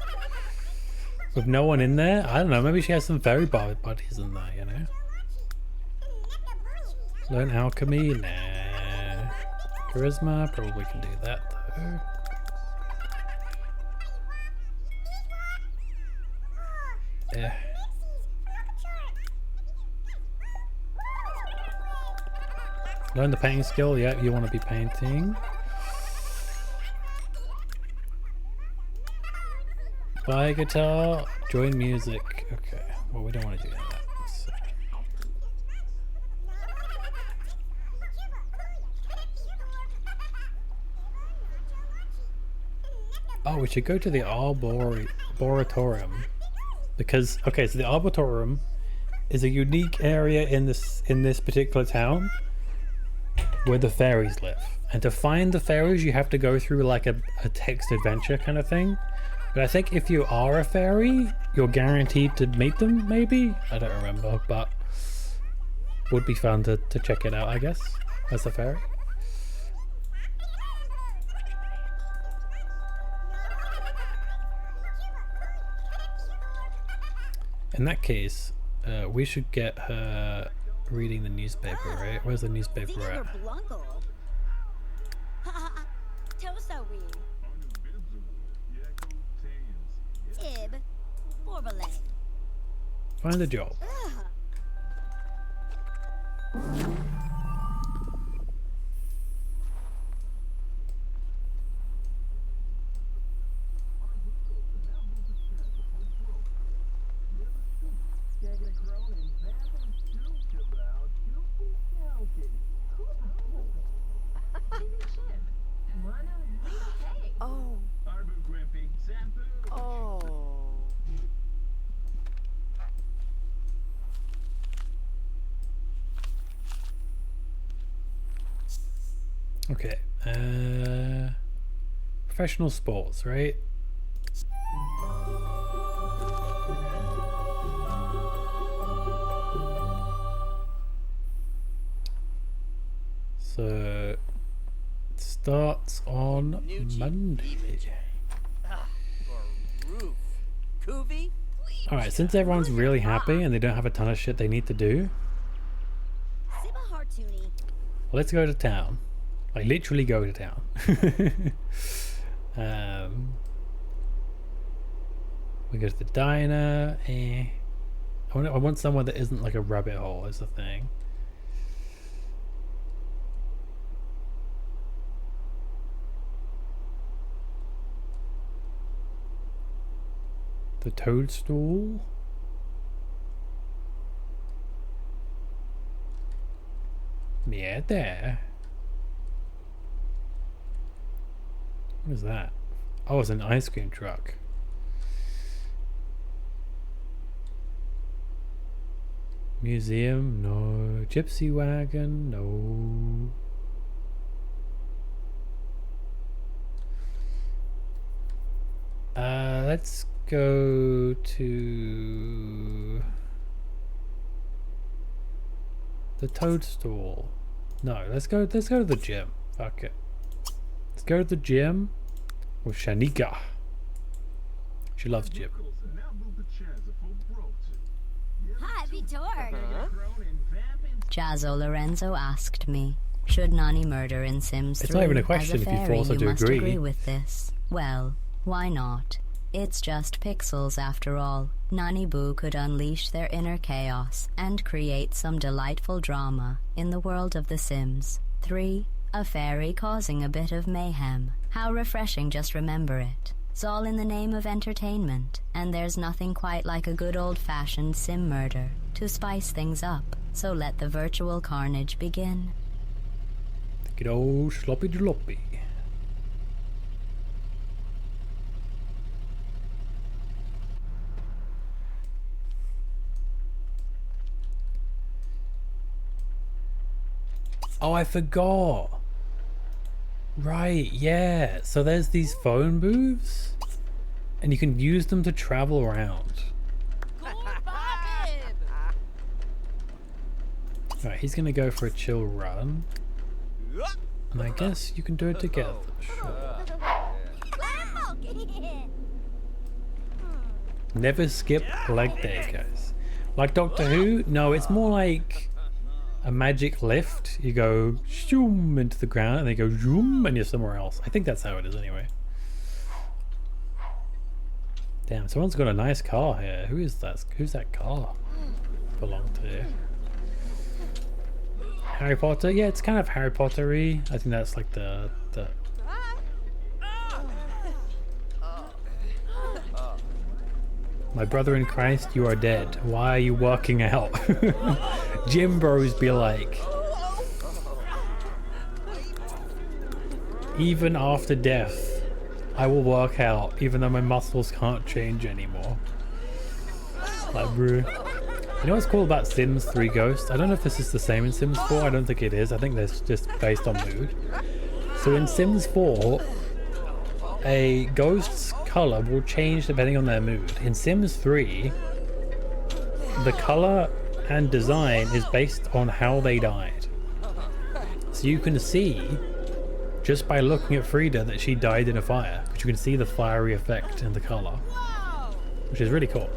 With no one in there? I don't know, maybe she has some fairy buddies in there, you know? Learn alchemy? Nah. Charisma? Probably can do that though. Yeah. Learn the painting skill? Yeah, you want to be painting. Buy a guitar, join music. Okay, well, we don't want to do that. So. Oh, we should go to the Arboretorium. Because, okay, so the Arboretorium is a unique area in this particular town where the fairies live. And to find the fairies, you have to go through like a text adventure kind of thing. But I think if you are a fairy, you're guaranteed to meet them, maybe? I don't remember, but would be fun to check it out, I guess, as a fairy. In that case, we should get her reading the newspaper, right? Where's the newspaper at? Tosawi. Tib. Borbale. Find a job. Oh. Oh. Okay. professional sports, right? So it starts on Monday. Alright, since everyone's really happy and they don't have a ton of shit they need to do, let's go to town. Like, literally go to town. We go to the diner. I want somewhere that isn't like a rabbit hole is the thing. The toadstool. Yeah, there. What is that? Oh, it's an ice cream truck. Museum, no. Gypsy wagon, no. Let's go to the toadstool. No, let's go to the gym. Fuck it. Let's go to the gym with Shanika. She loves gym. Hi, Vitor. Jazzo Lorenzo asked me, should Nani murder in Sims 3? It's not even a question if you force her to must agree. with this. Well, why not? It's just pixels after all. Nani Boo could unleash their inner chaos and create some delightful drama in the world of The Sims 3. A fairy causing a bit of mayhem. How refreshing, just remember it. It's all in the name of entertainment, and there's nothing quite like a good old-fashioned sim murder to spice things up. So let the virtual carnage begin. Good old sloppy jalopy. Oh, I forgot. Right, yeah. So there's these phone booths, and you can use them to travel around. Alright, he's gonna go for a chill run. And I guess you can do it together. Sure. Never skip leg day, guys. Like Doctor Who? No, it's more like a magic lift. You go shoom into the ground and they go zoom and you're somewhere else. I think that's how it is anyway. Damn, someone's got a nice car here. Who is that? Who's that car belong to? Harry Potter? Yeah, it's kind of Harry Potter-y. I think that's like the My brother in Christ, you are dead. Why are you working out? Gym bros be like, even after death, I will work out, even though my muscles can't change anymore. Like, bro. You know what's cool about Sims 3 Ghost? I don't know if this is the same in Sims 4. I don't think it is. I think that's just based on mood. So in Sims 4, a ghost's color will change depending on their mood. In Sims 3, the color and design is based on how they died. So you can see, just by looking at Frida, that she died in a fire. Because you can see the fiery effect in the color. Which is really cool.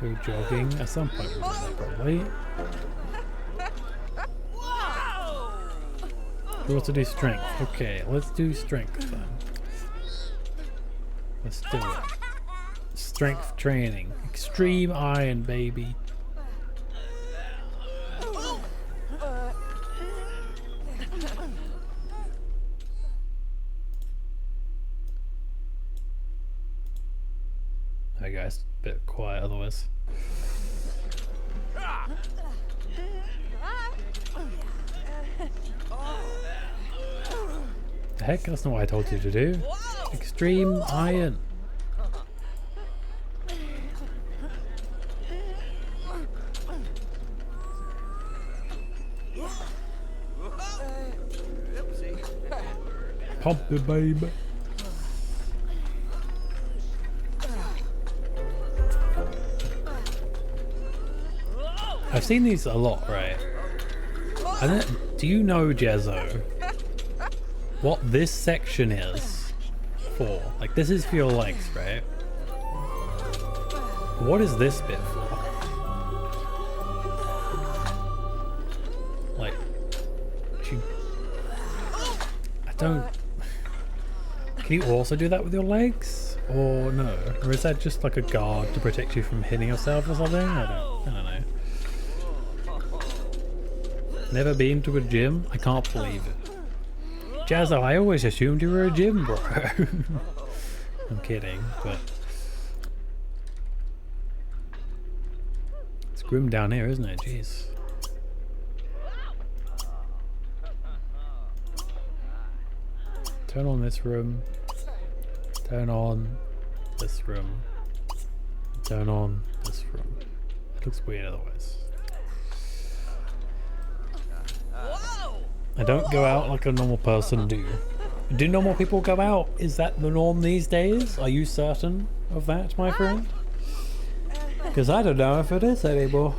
Go jogging at some point, probably. Who wants to do strength? Okay, let's do strength then. Let's do it. Strength training. Extreme iron, baby. Hey guys, a bit quiet otherwise. The heck? That's not what I told you to do. Extreme iron. Pump it, babe. I've seen these a lot, right? Do you know, Jezzo, what this section is for? Like, this is for your legs, right? What is this bit for? Like, I don't... Can you also do that with your legs? Or no? Or is that just like a guard to protect you from hitting yourself or something? I don't know. Never been to a gym? I can't believe it. Jazzo, I always assumed you were a gym bro. I'm kidding, but... It's grim down here, isn't it? Jeez. Turn on this room. Turn on this room. Turn on this room. It looks weird otherwise. I don't go out like a normal person do. Do normal people go out? Is that the norm these days? Are you certain of that, my friend? Because I don't know if it is anymore.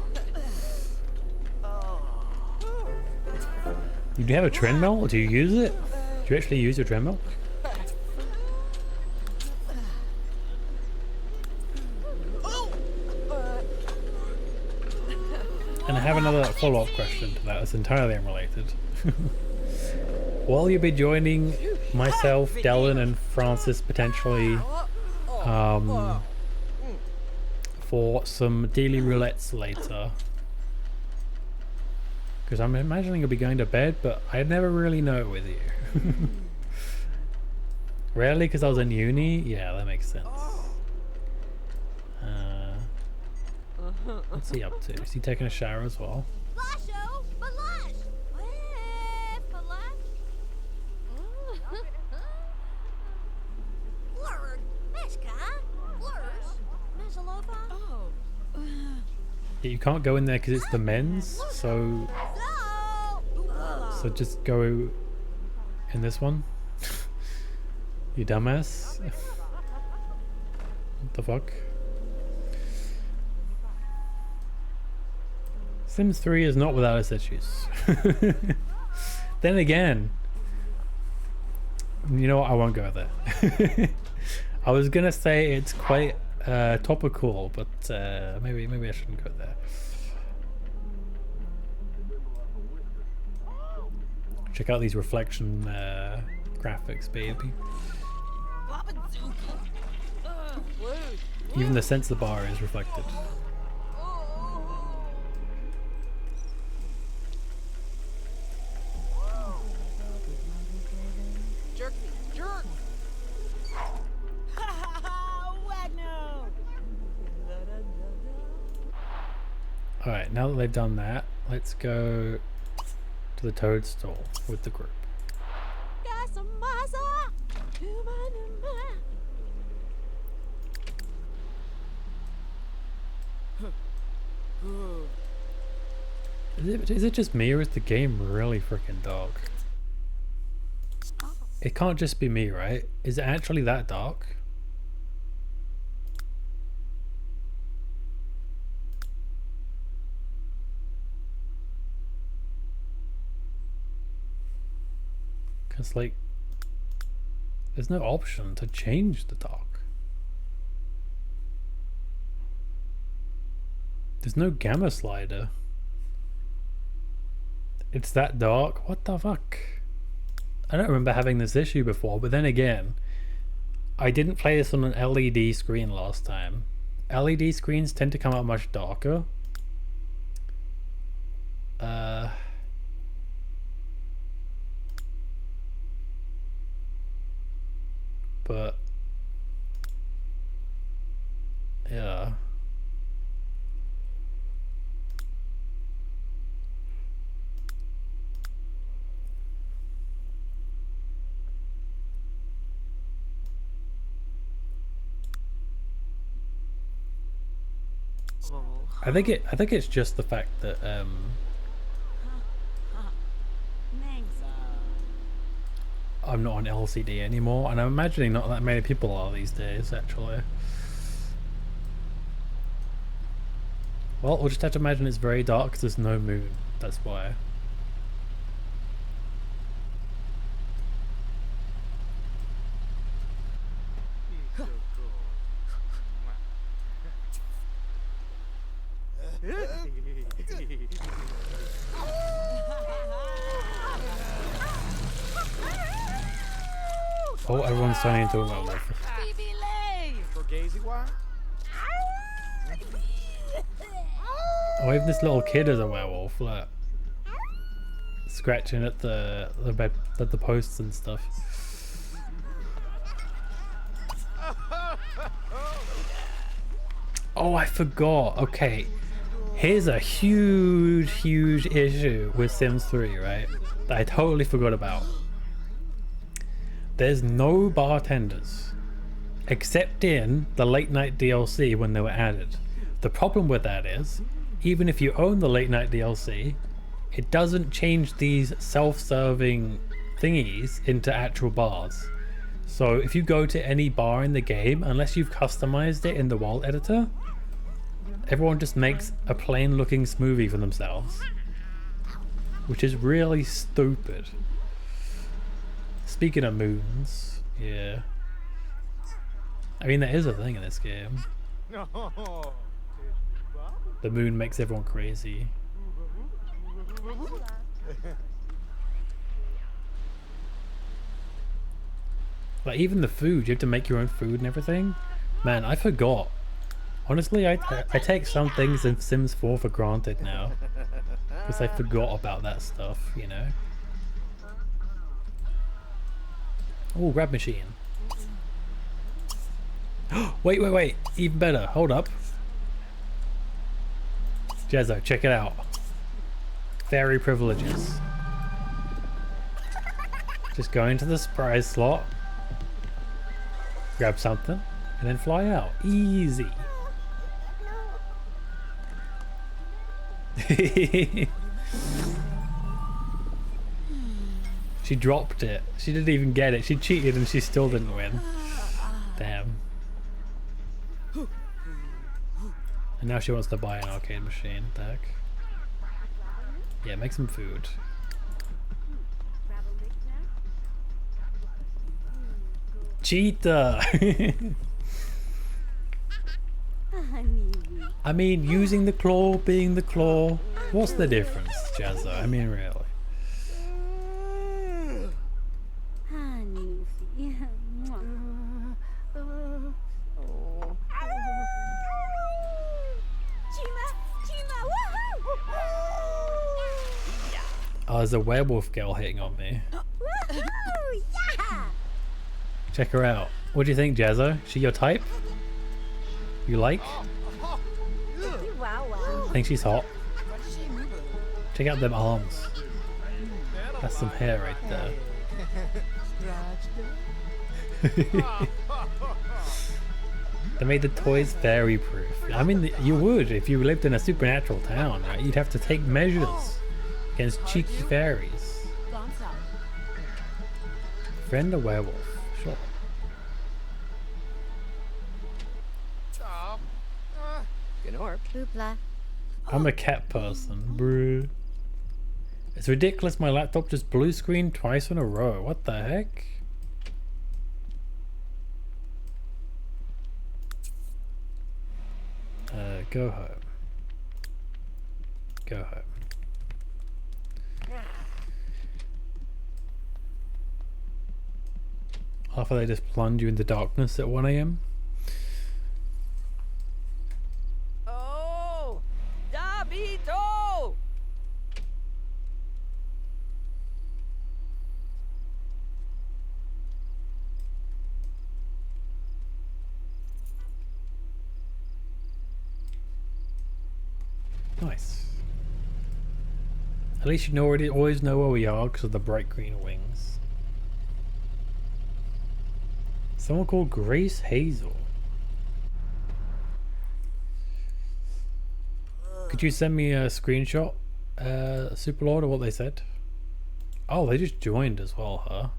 Do you have a treadmill? Do you use it? Do you actually use your treadmill? And I have another follow-up question to that that's entirely unrelated. Will you be joining myself, Dylan, and Francis potentially for some daily roulettes later? Because I'm imagining you'll be going to bed, but I never really know with you. Rarely, because I was in uni? Yeah, that makes sense. What's he up to? Is he taking a shower as well? Yeah, you can't go in there because it's the men's, so just go in this one. You dumbass. What the fuck? Sims 3 is not without its issues. Then again, you know what, I won't go there. I was gonna say it's quite topical, but maybe I shouldn't go there. Check out these reflection graphics, baby. Even the sensor bar is reflected. Alright, now that they've done that, let's go to the toadstool with the group. Is it just me, or is the game really freaking dark? It can't just be me, right? Is it actually that dark? Because, like, there's no option to change the dark. There's no gamma slider. It's that dark? What the fuck? I don't remember having this issue before, but then again, I didn't play this on an LED screen last time. LED screens tend to come out much darker. But yeah. I think it's just the fact that I'm not on LCD anymore, and I'm imagining not that many people are these days, actually. Well, we'll just have to imagine it's very dark because there's no moon. That's why. Oh, everyone's turning into a werewolf. Oh, even this little kid is a werewolf. Look, scratching at the bed, at the posts and stuff. Oh, I forgot. Okay, here's a huge issue with Sims 3, right? That I totally forgot about. There's no bartenders, except in the late night DLC when they were added. The problem with that is, even if you own the late night DLC, it doesn't change these self-serving thingies into actual bars. So if you go to any bar in the game, unless you've customized it in the world editor, everyone just makes a plain looking smoothie for themselves, which is really stupid. Speaking of moons, yeah. I mean, that is a thing in this game. The moon makes everyone crazy. Like, even the food, you have to make your own food and everything. Man, I forgot. Honestly, I take some things in Sims 4 for granted now. Because I forgot about that stuff, you know? Oh, grab machine. Wait. Even better. Hold up. Jezzo, check it out. Fairy privileges. Just go into the surprise slot. Grab something. And then fly out. Easy. She dropped it. She didn't even get it. She cheated and she still didn't win. Damn. And now she wants to buy an arcade machine. The heck? Yeah, make some food. Cheetah! I mean, using the claw, being the claw. What's the difference, Jazzo? I mean, really. Oh, there's a werewolf girl hitting on me. Check her out. What do you think, Jazzo? She your type? You like? Think she's hot? Check out them arms. That's some hair right there. They made the toys fairy proof. I mean, you would if you lived in a supernatural town, right? You'd have to take measures against cheeky fairies. Friend a werewolf, sure. I'm a cat person, bruh. It's ridiculous my laptop just blue screened twice in a row. What the heck? Go home. Go home. After they just plunge you into darkness at 1 AM? Oh, Dabito! Nice. At least you always know where we are because of the bright green wings. Someone called Grace Hazel. Could you send me a screenshot, Superlord, of what they said? Oh, they just joined as well, huh?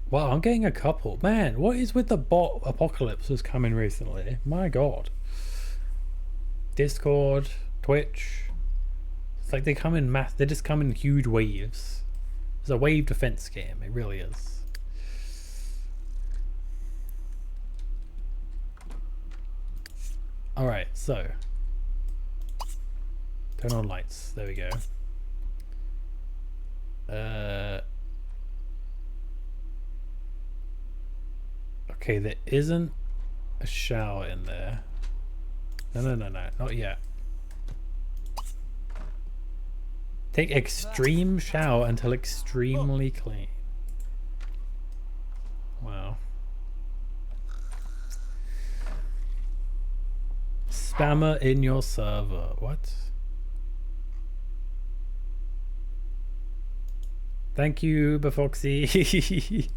Wow, I'm getting a couple. Man, what is with the bot apocalypse that's coming recently? My god. Discord, Twitch. It's like they come in mass. They just come in huge waves. It's a wave defense game. It really is. Alright, so. Turn on lights. There we go. Okay, there isn't a shower in there. No, not yet. Take extreme shower until extremely clean. Wow. Spammer in your server. What? Thank you, Bafoxy.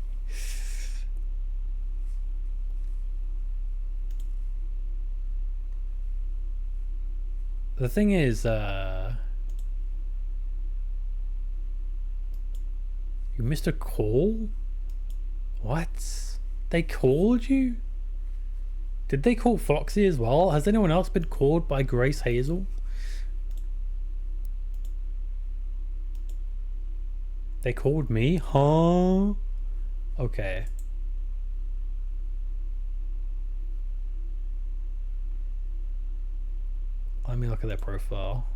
The thing is, you missed a call? What? They called you? Did they call Foxy as well? Has anyone else been called by Grace Hazel? They called me? Huh? Okay. Let me look at their profile.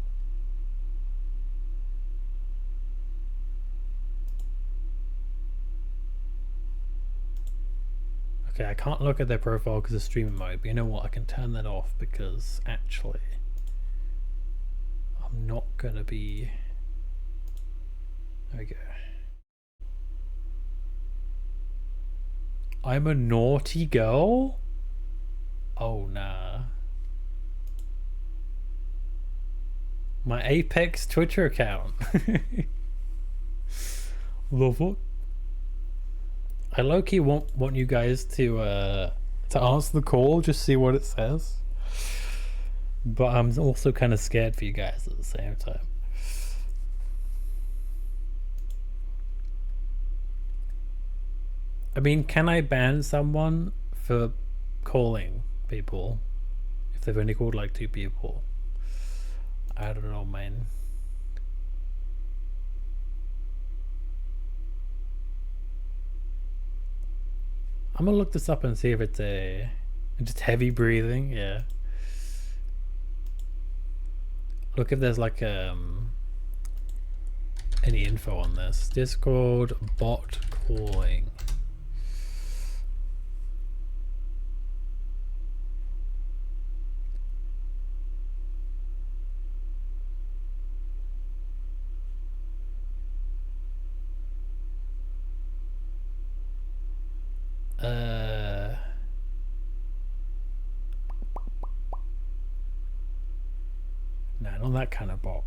Okay, I can't look at their profile because of streaming mode, but you know what? I can turn that off because actually I'm not gonna be... There we go. I'm a naughty girl? Oh nah. My Apex Twitter account. The fuck? I low-key want you guys to answer the call, just see what it says. But I'm also kind of scared for you guys at the same time. I mean, can I ban someone for calling people if they've only called like 2 people? I don't know, man. I'm gonna look this up and see if it's just heavy breathing. Yeah. Look if there's like any info on this. Discord bot calling. No, not that kind of bot.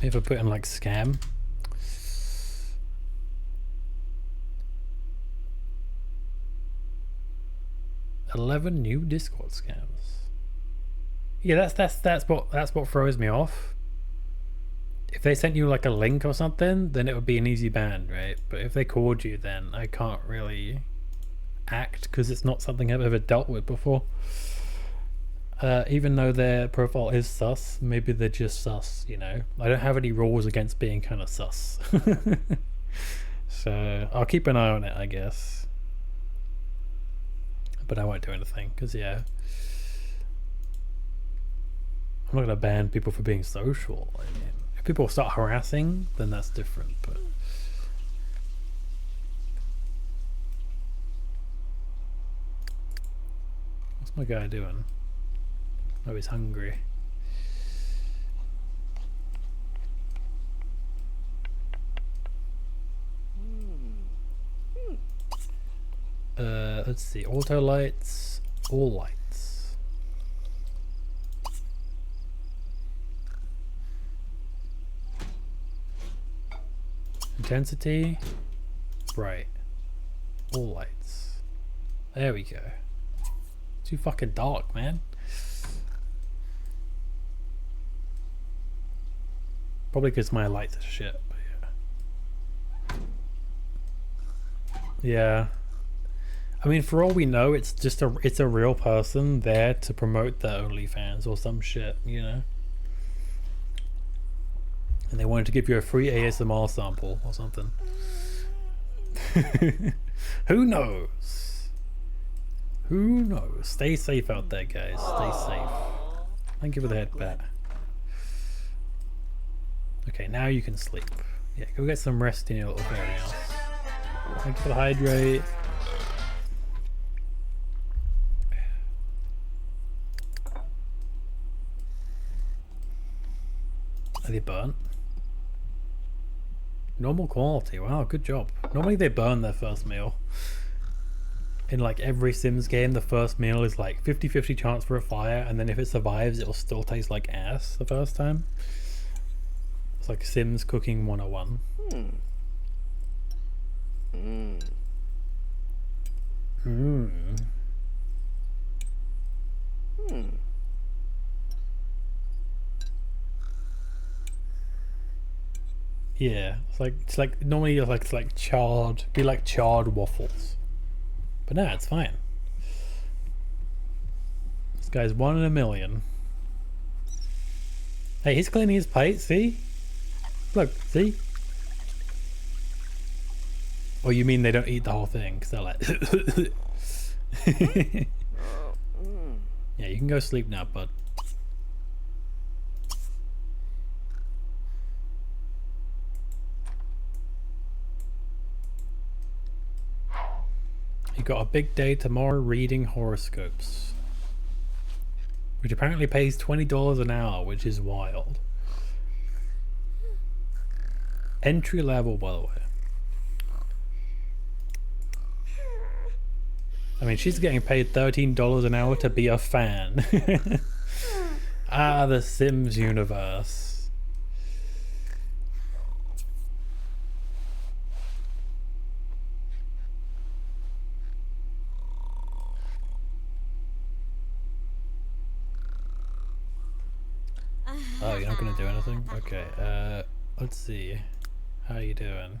If I put in like scam. "11 new Discord scams." Yeah, that's what throws me off. If they sent you like a link or something, then it would be an easy ban, right? But if they called you, then I can't really act because it's not something I've ever dealt with before. Even though their profile is sus, maybe they're just sus, you know? I don't have any rules against being kind of sus. So I'll keep an eye on it, I guess. But I won't do anything because, yeah, I'm not going to ban people for being social. I mean, if people start harassing, then that's different, but... What's my guy doing? Oh, he's hungry. Let's see. Auto lights, all lights. Intensity, bright. All lights. There we go. Too fucking dark, man. Probably because my lights are shit, but yeah. Yeah. I mean, for all we know, it's just it's a real person there to promote their OnlyFans or some shit, you know? And they wanted to give you a free ASMR sample or something. Who knows? Who knows? Stay safe out there, guys. Stay safe. Thank you for the head pat. Okay, now you can sleep. Yeah, go get some rest in your little fairy house. Thank you for the hydrate. Are they burnt? Normal quality. Wow, good job. Normally they burn their first meal. In like every Sims game, the first meal is like 50-50 chance for a fire, and then if it survives, it'll still taste like ass the first time. It's like Sims Cooking 101. Yeah, it's like normally it's like charred, be like charred waffles, but no, it's fine. This guy's 1 in a million. Hey, he's cleaning his plate. See, look, see. Or you mean they don't eat the whole thing? Cause they're like, yeah, you can go sleep now, bud. You got a big day tomorrow reading horoscopes, which apparently pays $20 an hour, which is wild. Entry level, by the way. I mean, she's getting paid $13 an hour to be a fan. Ah, the Sims universe. Oh, you're not gonna do anything? Okay, let's see. How you doing?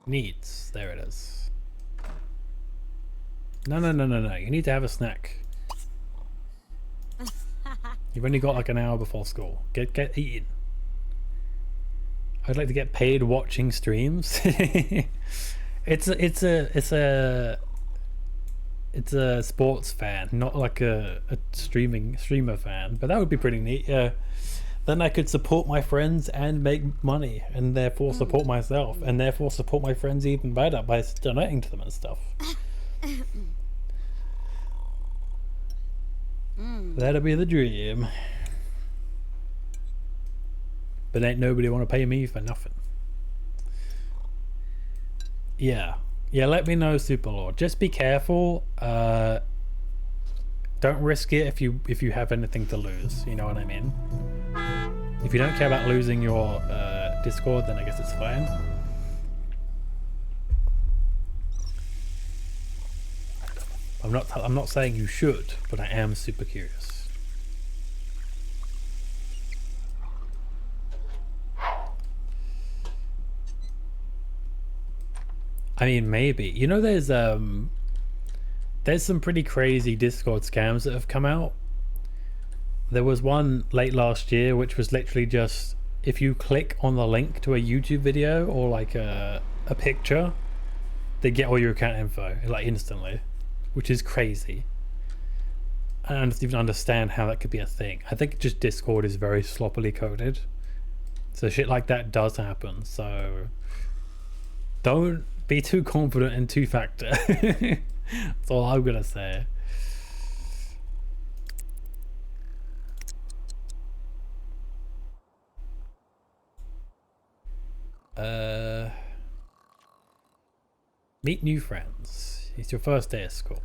Needs. There it is. No. You need to have a snack. You've only got like an hour before school. Get eating. I'd like to get paid watching streams. It's a sports fan, not like a streamer fan, but that would be pretty neat. Yeah, then I could support my friends and make money, and therefore support myself, and therefore support my friends even better by donating to them and stuff. That'll be the dream. But ain't nobody want to pay me for nothing. Yeah, let me know, Superlord. Just be careful. Don't risk it if you have anything to lose, you know what I mean? If you don't care about losing your Discord, then I guess it's fine. I'm not saying you should, but I am super curious. I mean, maybe. You know, there's some pretty crazy Discord scams that have come out. There was one late last year which was literally just if you click on the link to a YouTube video or like a picture, they get all your account info like instantly, which is crazy. I don't even understand how that could be a thing. I think just Discord is very sloppily coded, so shit like that does happen. So don't be too confident in two-factor. That's all I'm gonna say. Meet new friends. It's your first day of school.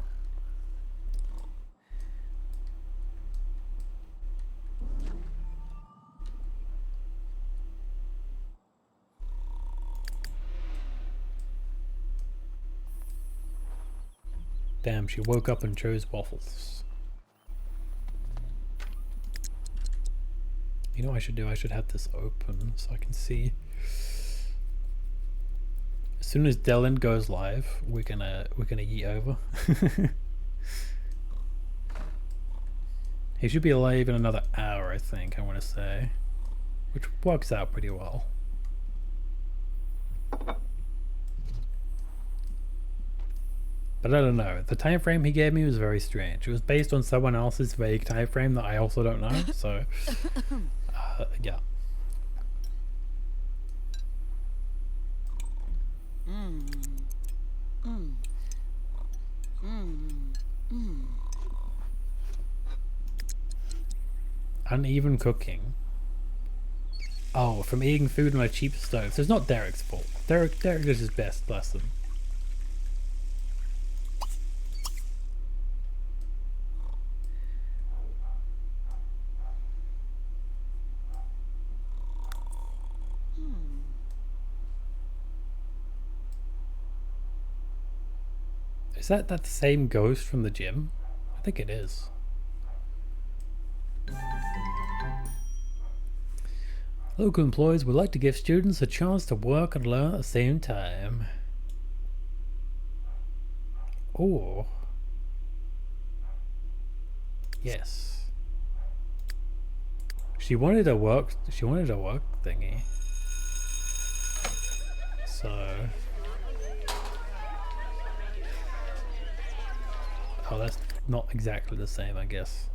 Damn, she woke up and chose waffles. You know what I should do? I should have this open so I can see. As soon as Dylan goes live, we're gonna yeet over. He should be live in another hour, I think, I want to say. Which works out pretty well. But I don't know. The time frame he gave me was very strange. It was based on someone else's vague time frame that I also don't know. So, yeah. Uneven cooking. Oh, from eating food on a cheap stove. So it's not Derek's fault. Derek does his best, bless him. Is that the same ghost from the gym? I think it is. Local employers would like to give students a chance to work and learn at the same time. Or yes. She wanted a work thingy. So oh, that's not exactly the same, I guess.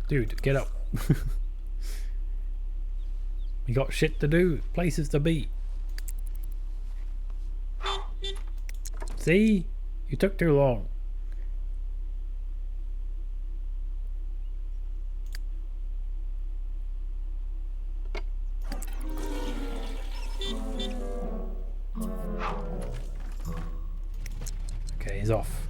Dude, get up. We got shit to do, places to be. See? You took too long. Okay, he's off.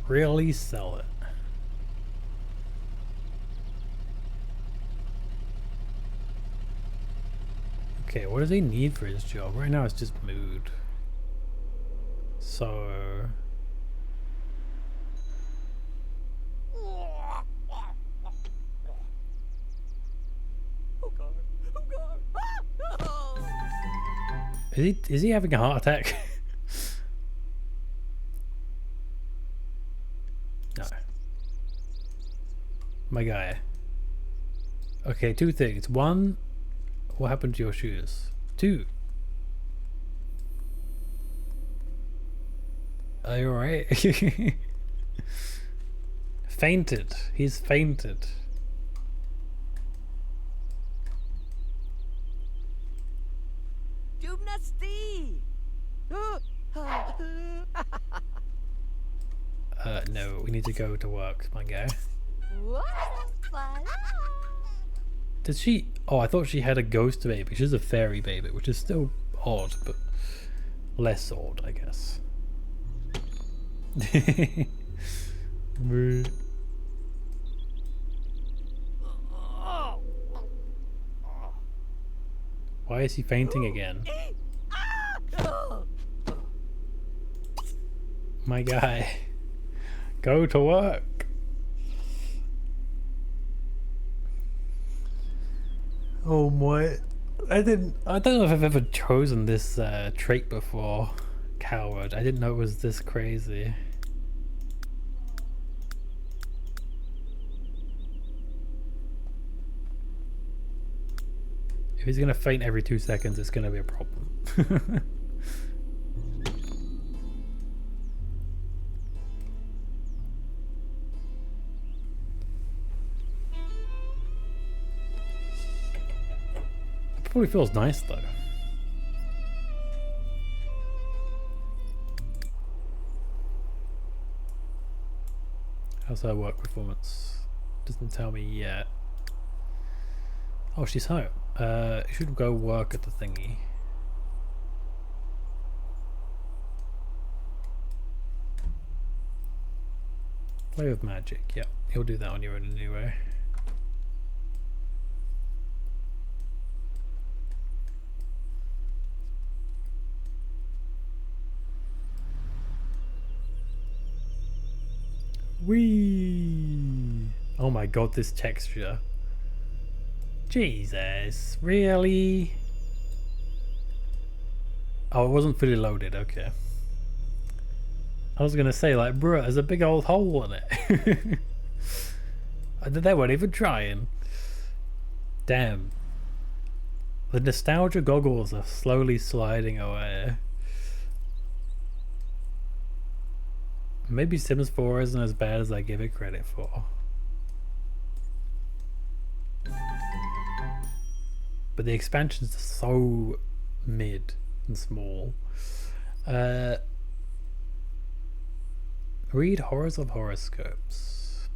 Really sell it. Okay, what does he need for his job? Right now it's just mood. So is he having a heart attack? No. My guy. Okay, two things. One, what happened to your shoes? Two, are you alright? Fainted. He's fainted. Gymnasty. No, we need to go to work, my guy. Did she? Oh, I thought she had a ghost baby. She's a fairy baby, which is still odd, but less odd, I guess. Why is he fainting again? My guy, go to work. Oh my, I don't know if I've ever chosen this trait before. Coward. I didn't know it was this crazy. If he's gonna faint every 2 seconds, it's gonna be a problem. Probably feels nice though. How's her work performance? Doesn't tell me yet. Oh, she's home. You should go work at the thingy. Play with magic, yeah. You'll do that on your own anyway. Whee! Oh my god, this texture. Jesus, really? Oh, it wasn't fully loaded, okay. I was gonna say, like, bruh, there's a big old hole in it. They weren't even trying. Damn. The nostalgia goggles are slowly sliding away. Maybe Sims 4 isn't as bad as I give it credit for. But the expansions are so mid and small. Read Horrors of Horoscopes.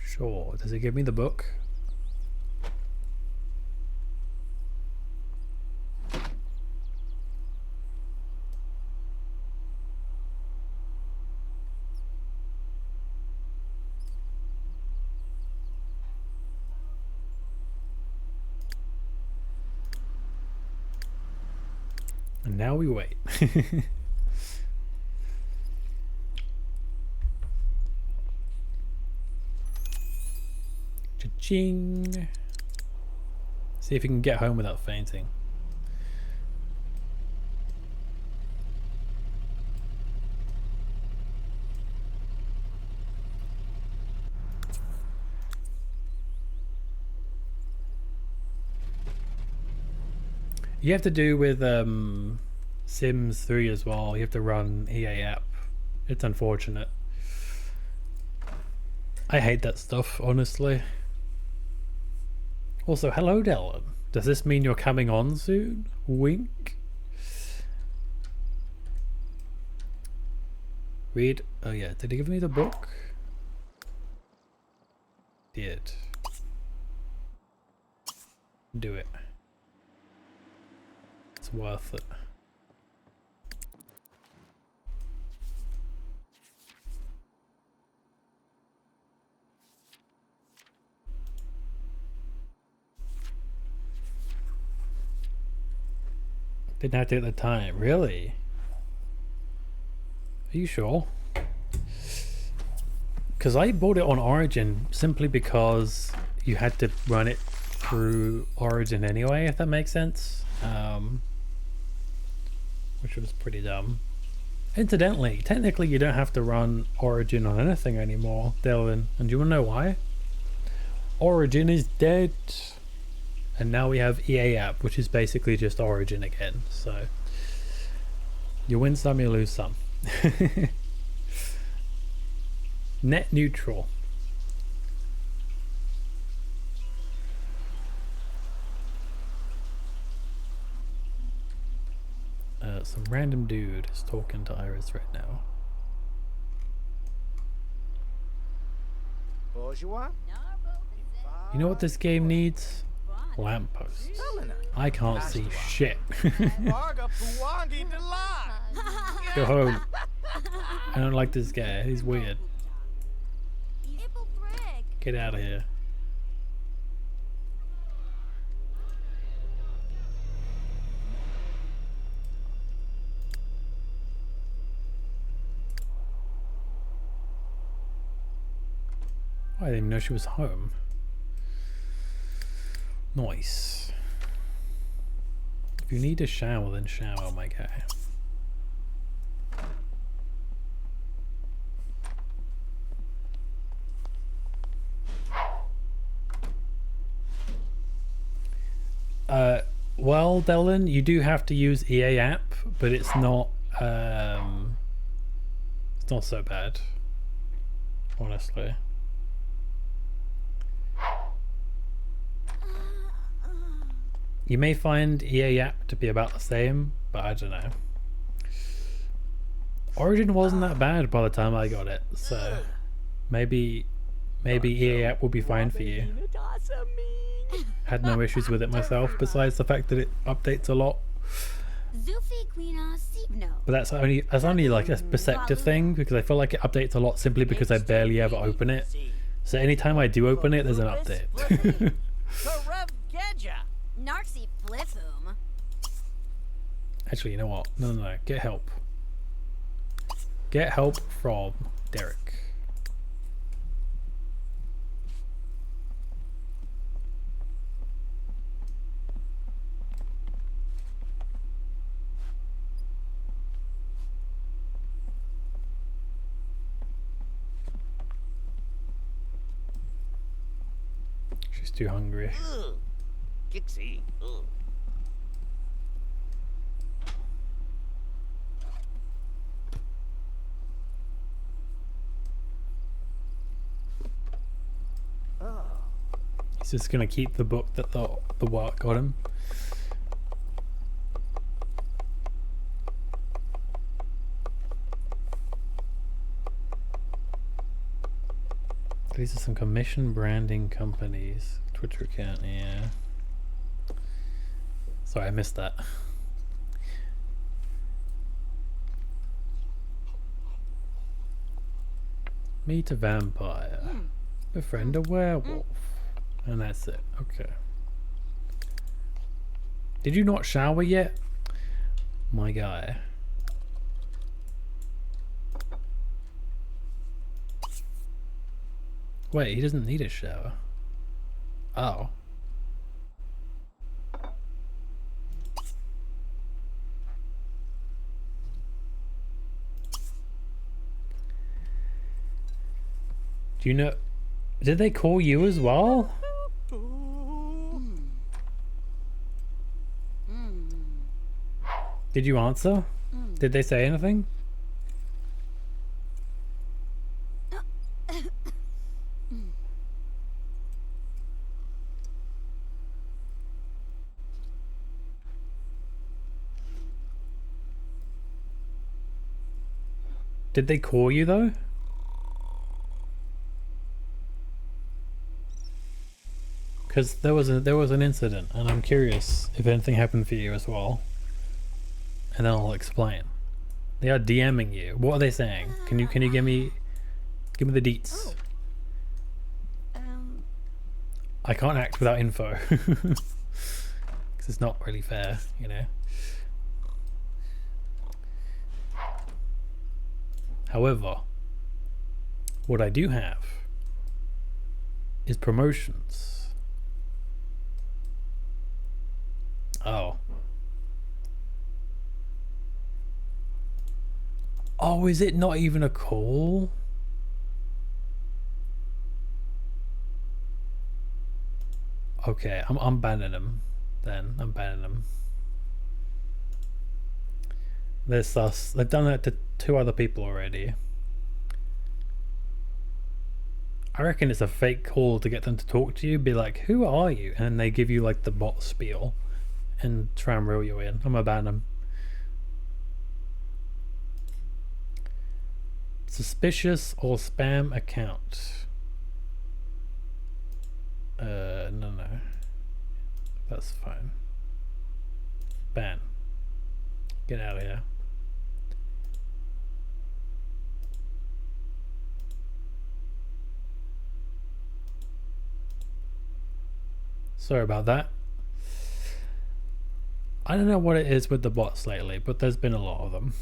Sure. Does it give me the book? And now we wait. Cha-ching. See if you can get home without fainting. You have to do with Sims 3 as well. You have to run EA app. It's unfortunate. I hate that stuff, honestly. Also, hello Dylan. Does this mean you're coming on soon? Wink. Read. Oh yeah, did he give me the book? Did. Do it. It's worth it. Didn't have to at the time. Really? Are you sure? Because I bought it on Origin simply because you had to run it through Origin anyway, if that makes sense. Which was pretty dumb. Incidentally, technically you don't have to run Origin on anything anymore, Dylan. And do you want to know why? Origin is dead. And now we have EA app, which is basically just Origin again. So you win some, you lose some. Net neutral. Some random dude is talking to Iris right now. Bourgeois? You know what this game needs? Lampposts. I can't see shit. Go home. I don't like this guy. He's weird. Get out of here. I didn't even know she was home. Nice. If you need a shower, then shower, my guy. Well, Dylan, you do have to use EA app, but it's not so bad, honestly. You may find EA app to be about the same, but I don't know. Origin wasn't that bad by the time I got it, so maybe EA app will be fine for you. Had no issues with it myself, besides the fact that it updates a lot. Zufi Quina Sivno. But that's only like a perceptive thing, because I feel like it updates a lot simply because I barely ever open it. So anytime I do open it, there's an update. Karev Gedja. Narxi Flifum. Actually, you know what? No. Get help. Get help from Derek. She's too hungry. Ugh. Kixie. Ugh. He's just gonna keep the book that the work got him. These are some commission branding companies. Twitter account, yeah. Sorry, I missed that. Meet a vampire. Befriend a werewolf. And that's it. Okay. Did you not shower yet? My guy. Wait, he doesn't need a shower. Oh. Do you know... Did they call you as well? Did you answer? Did they say anything? Did they call you though? Because there was an incident, and I'm curious if anything happened for you as well. And then I'll explain. They are DMing you. What are they saying? Can you give me the deets? I can't act without info. Because it's not really fair, you know. However, what I do have is promotions. Oh. Oh, is it not even a call? Okay, I'm banning him then. I'm banning him. They're sus. They've done that to 2 other people already. I reckon it's a fake call to get them to talk to you. Be like, who are you? And they give you like the bot spiel and try and reel you in. I'm gonna ban them. Suspicious or spam account. No. That's fine. Ban. Get out of here. Sorry about that. I don't know what it is with the bots lately, but there's been a lot of them.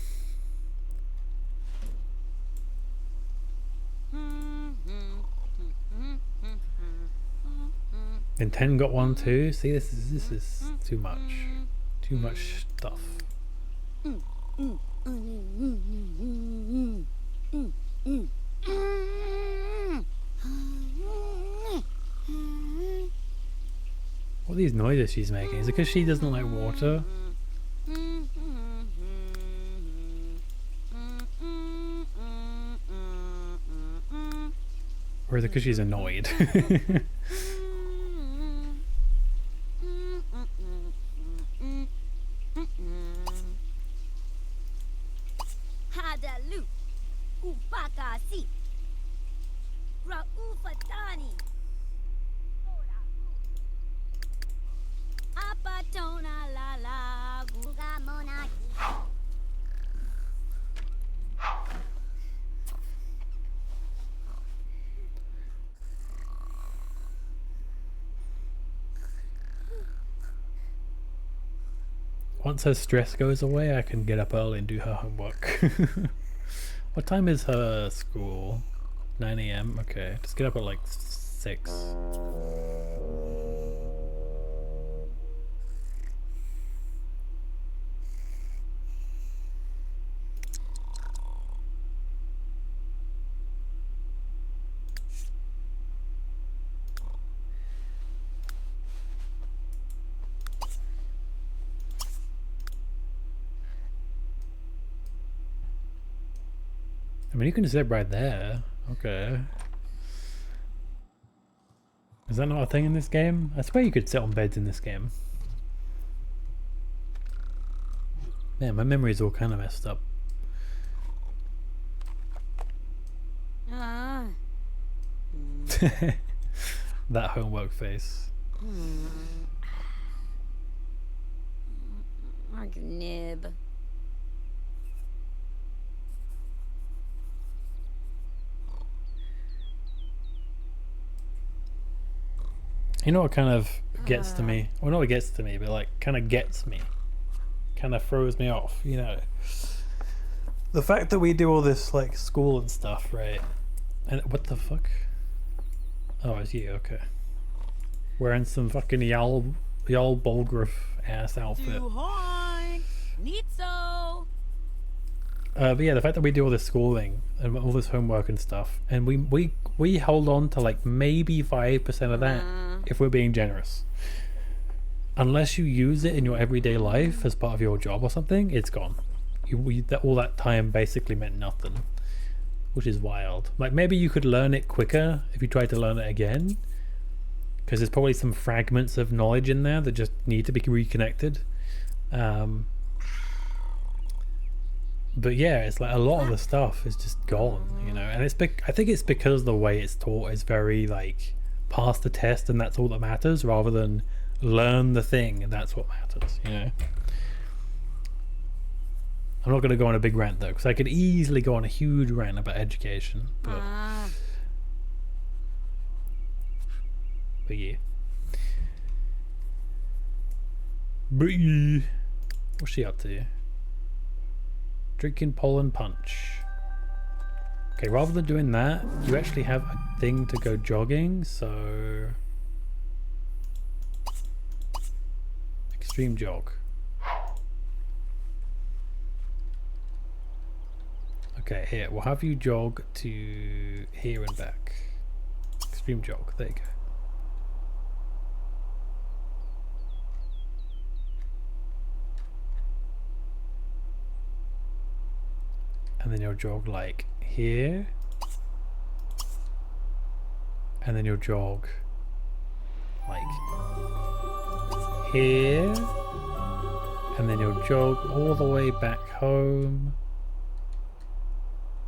And 10 got one too. See, this is too much. Too much stuff. What are these noises she's making? Is it because she doesn't like water? Or is it because she's annoyed? Hadalu. Upakasi. Raufatani. Apatona la la. Guga mona once her stress goes away, I can get up early and do her homework. What time is her school? 9 a.m. Okay, just get up at like 6. I mean, you can sit right there. Okay. Is that not a thing in this game? I swear you could sit on beds in this game. Man, my memory's all kind of messed up. That homework face. Mark nib. You know what kind of gets to me? Well, not what gets to me, but like kind of gets me. Kind of throws me off, you know. The fact that we do all this like school and stuff, right? And what the fuck? Oh, it's you, okay. Wearing some fucking Yal Bulgriff ass outfit. But yeah, the fact that we do all this schooling and all this homework and stuff, and we hold on to like maybe 5% of that if we're being generous. Unless you use it in your everyday life as part of your job or something, it's gone. All that time basically meant nothing, which is wild. Like maybe you could learn it quicker if you tried to learn it again, because there's probably some fragments of knowledge in there that just need to be reconnected. But yeah, it's like a lot of the stuff is just gone, you know. And I think it's because the way it's taught is very like pass the test and that's all that matters, rather than learn the thing and that's what matters, you know. I'm not going to go on a big rant though, because I could easily go on a huge rant about education, but yeah. What's she up to? Drinking pollen punch. Okay, rather than doing that, you actually have a thing to go jogging, so extreme jog. Okay, here, we'll have you jog to here and back. Extreme jog, there you go. And then you'll jog like here, and then you'll jog like here, and then you'll jog all the way back home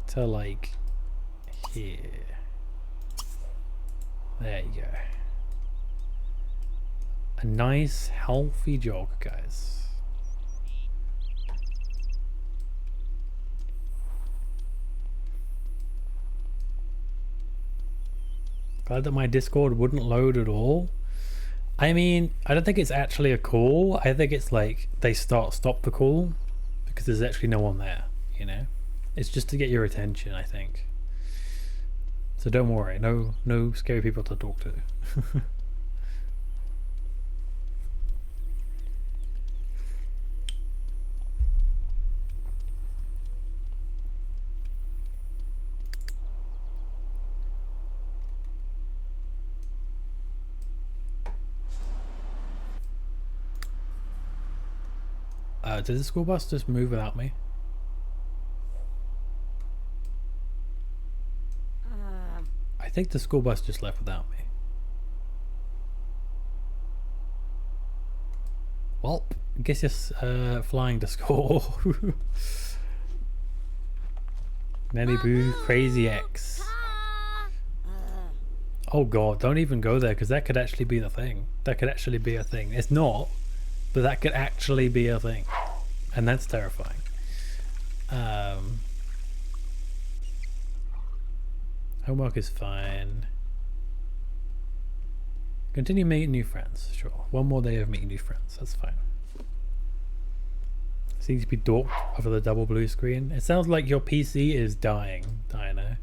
to like here. There you go. A nice healthy jog, guys. Glad that my Discord wouldn't load at all. I mean, I don't think it's actually a call. I think it's like they stop the call because there's actually no one there, you know. It's just to get your attention, I think. So don't worry, no scary people to talk to. Did the school bus just move without me? I think the school bus just left without me. Well, I guess you're flying to school. Nanny Boo, Crazy X. Oh god, don't even go there, because that could actually be the thing. That could actually be a thing. It's not, but that could actually be a thing. And that's terrifying. Homework is fine. Continue meeting new friends, sure. One more day of meeting new friends, that's fine. Seems to be dorked over the double blue screen. It sounds like your PC is dying, Dino.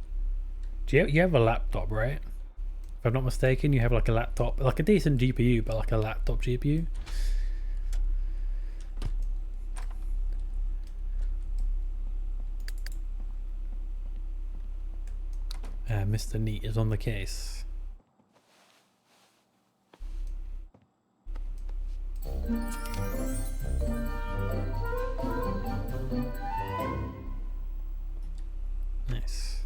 You have a laptop, right? If I'm not mistaken, you have like a laptop, like a decent GPU, but like a laptop GPU. Mr. Neat is on the case. Nice.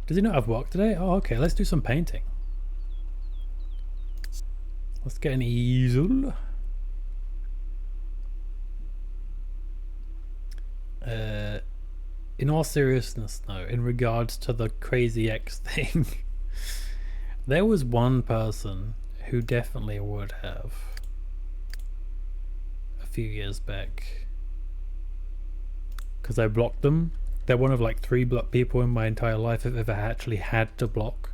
Does he not have work today? Oh, okay, let's do some painting. Let's get an easel. In all seriousness though, in regards to the Crazy X thing, there was one person who definitely would have a few years back, because I blocked them. They're one of like 3 block people in my entire life I've ever actually had to block.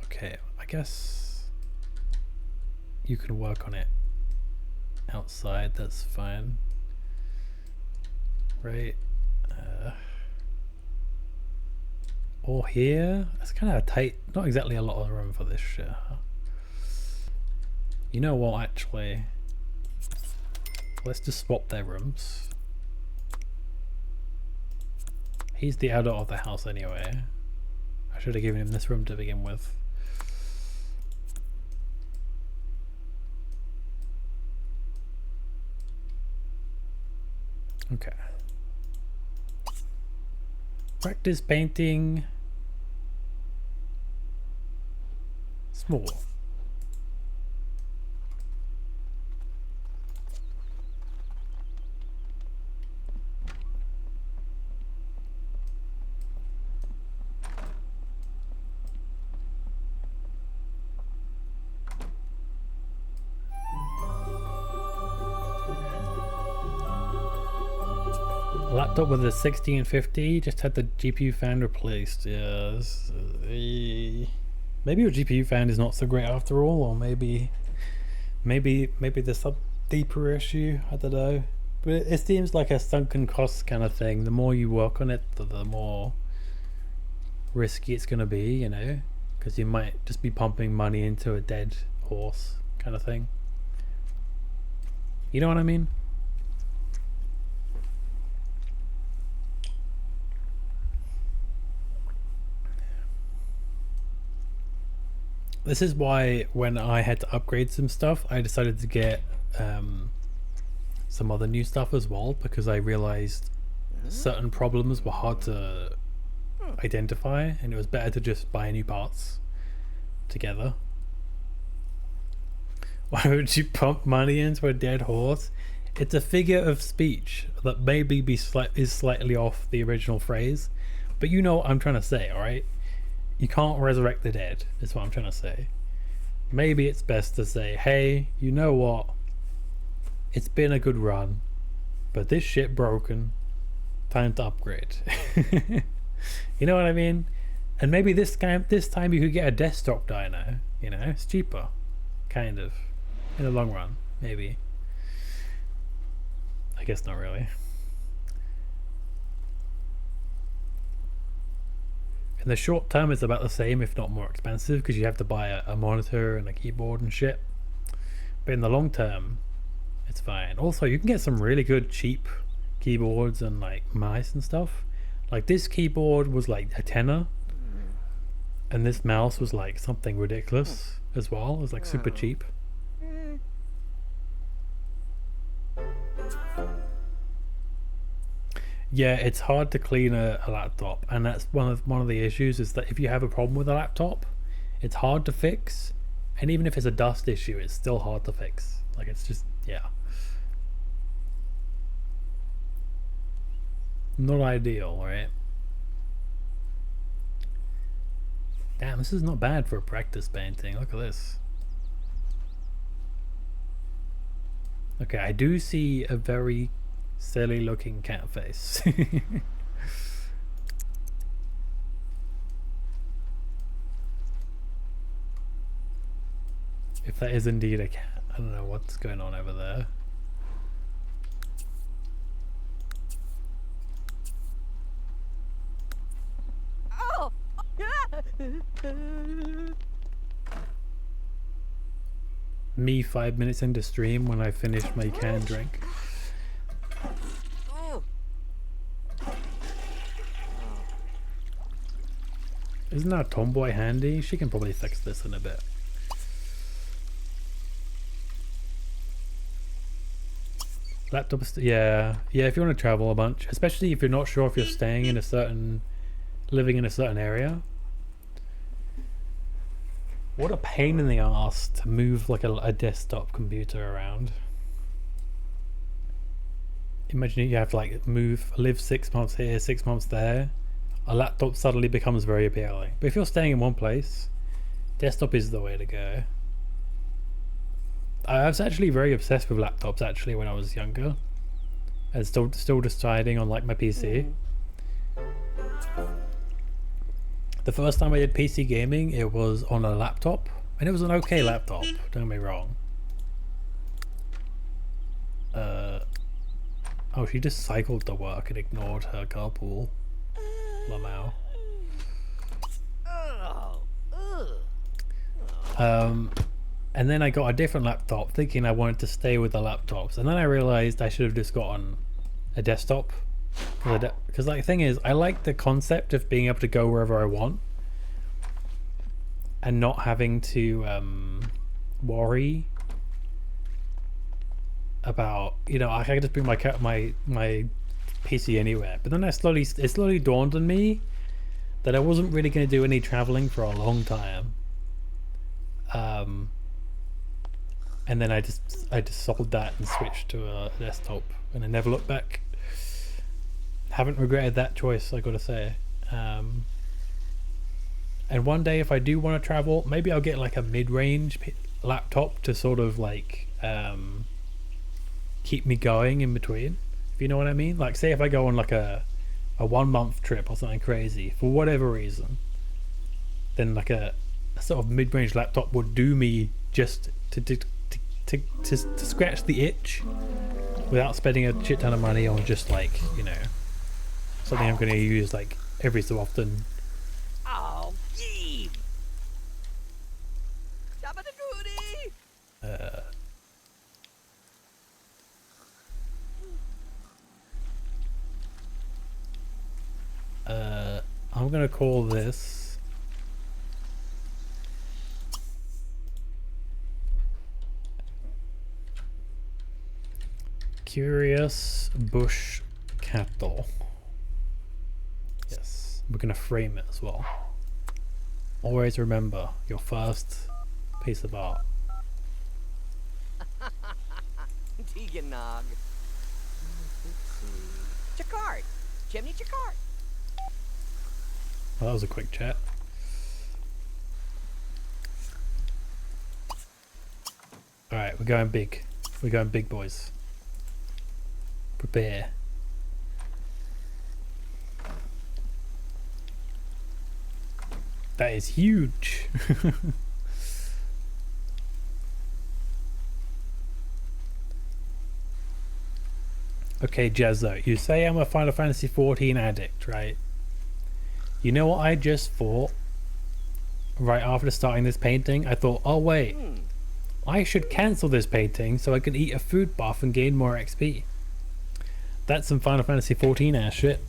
Okay, I guess you can work on it outside, that's fine. Right. Or here. It's kind of tight, not exactly a lot of room for this shit. You know what, actually, let's just swap their rooms. He's the adult of the house anyway. I should have given him this room to begin with. Okay. Practice painting small. A laptop with a 1650 just had the GPU fan replaced. Yeah, maybe your GPU fan is not so great after all, or maybe there's some deeper issue. I don't know, but it seems like a sunken cost kind of thing. The more you work on it, the more risky it's gonna be, you know, because you might just be pumping money into a dead horse kind of thing. You know what I mean? This is why when I had to upgrade some stuff, I decided to get some other new stuff as well, because I realized certain problems were hard to identify, and it was better to just buy new parts together. Why would you pump money into a dead horse? It's a figure of speech that maybe is slightly off the original phrase, but you know what I'm trying to say, alright? You can't resurrect the dead, is what I'm trying to say. Maybe it's best to say, hey, you know what? It's been a good run, but this shit broken. Time to upgrade. You know what I mean? And maybe this time you could get a desktop dino. You know, it's cheaper. Kind of. In the long run, maybe. I guess not really. In the short term, it's about the same, if not more expensive, because you have to buy a monitor and a keyboard and shit. But in the long term, it's fine. Also, you can get some really good cheap keyboards and like mice and stuff. Like this keyboard was like a tenner, and this mouse was like something ridiculous as well. It was like super cheap. Yeah, it's hard to clean a laptop, and that's one of the issues, is that if you have a problem with a laptop, it's hard to fix, and even if it's a dust issue, it's still hard to fix. Like, it's just, yeah, not ideal, right? Damn, this is not bad for a practice painting. Look at this. Okay, I do see a very silly looking cat face. If that is indeed a cat, I don't know what's going on over there. Oh! Me 5 minutes into stream when I finish my canned drink. Oh. Isn't our tomboy handy? She can probably fix this in a bit. Laptops, yeah, if you want to travel a bunch, especially if you're not sure if you're staying in a certain, living in a certain area. What a pain in the ass to move like a desktop computer around. Imagine you have to like live 6 months here, 6 months there. A laptop suddenly becomes very appealing. But if you're staying in one place, desktop is the way to go. I was actually very obsessed with laptops actually when I was younger, and still deciding on like my PC. The first time I did PC gaming, it was on a laptop, and it was an okay laptop, don't get me wrong. Oh, she just cycled to work and ignored her carpool. Lamau. And then I got a different laptop thinking I wanted to stay with the laptops, and then I realized I should have just gotten a desktop, because like the thing is, I like the concept of being able to go wherever I want and not having to worry about, you know, I can just bring my PC anywhere. But then it slowly dawned on me that I wasn't really going to do any traveling for a long time. And then I just sold that and switched to a desktop, and I never looked back. Haven't regretted that choice, I gotta say. And one day, if I do want to travel, maybe I'll get like a mid-range laptop to sort of like keep me going in between, if you know what I mean. Like, say if I go on like a 1 month trip or something crazy for whatever reason, then like a sort of mid-range laptop would do me just to scratch the itch without spending a shit ton of money on just like, you know, something I'm going to use like every so often. Oh, Gabe! Dabba-da-goody! I'm going to call this Curious Bush Cattle. Yes, we're gonna frame it as well. Always remember your first piece of art. Tiganog. Chakart! Chimney Chakart! Well, that was a quick chat. Alright, we're going big. We're going big, boys. Prepare. That is huge. Okay, Jazzo, you say I'm a Final Fantasy XIV addict, right? You know what I just thought? Right after starting this painting, I thought, oh wait, I should cancel this painting so I can eat a food buff and gain more XP. That's some Final Fantasy XIV ass shit.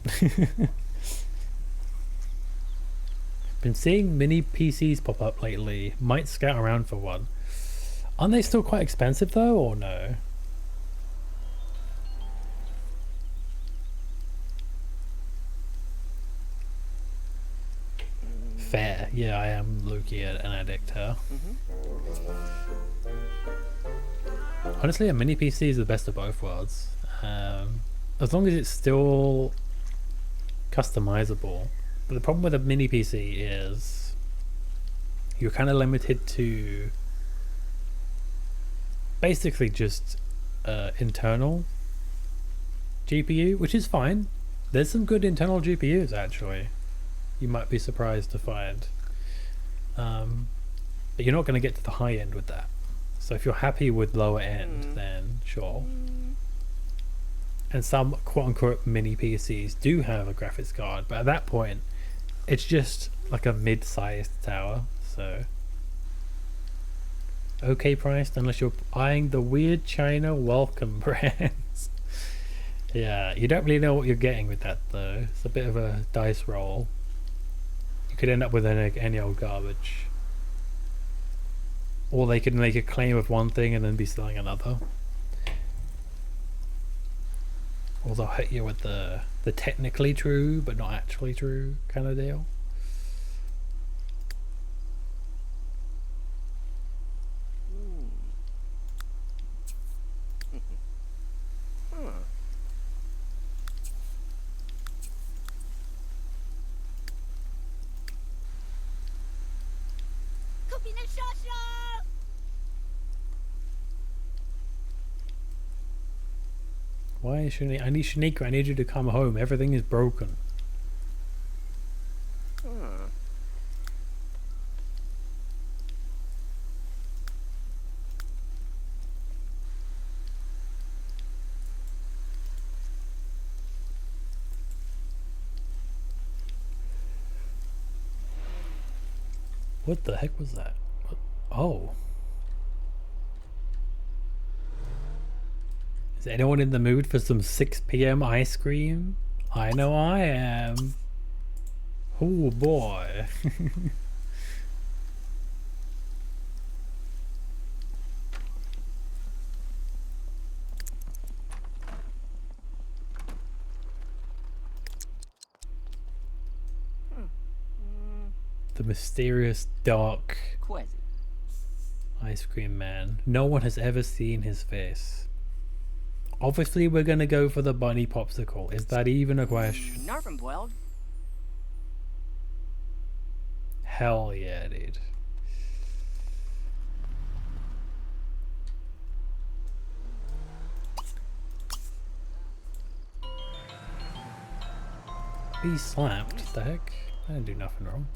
Been seeing mini PCs pop up lately. Might scout around for one. Aren't they still quite expensive though, or no? Fair. Yeah, I am low-key an addict, huh? Honestly, a mini PC is the best of both worlds. As long as it's still customizable. But the problem with a mini PC is you're kind of limited to basically just internal GPU, which is fine. There's some good internal GPUs actually. You might be surprised to find. But you're not going to get to the high end with that. So if you're happy with lower end, then sure. And some quote-unquote mini PCs do have a graphics card, but at that point, it's just like a mid-sized tower, so... Okay priced, unless you're eyeing the weird China welcome brands. Yeah, you don't really know what you're getting with that though. It's a bit of a dice roll. You could end up with any old garbage. Or they could make a claim of one thing and then be selling another. Or they'll hit you with the technically true but not actually true kind of deal. Why is Shanika? I need Shanika. I need you to come home. Everything is broken. What the heck was that? Oh. Is anyone in the mood for some 6 p.m. ice cream? I know I am. Oh boy. The mysterious dark ice cream man. No one has ever seen his face. Obviously, we're gonna go for the bunny popsicle. Is that even a question? Narfenbweld. Hell yeah, dude. Be slapped. What the heck? I didn't do nothing wrong.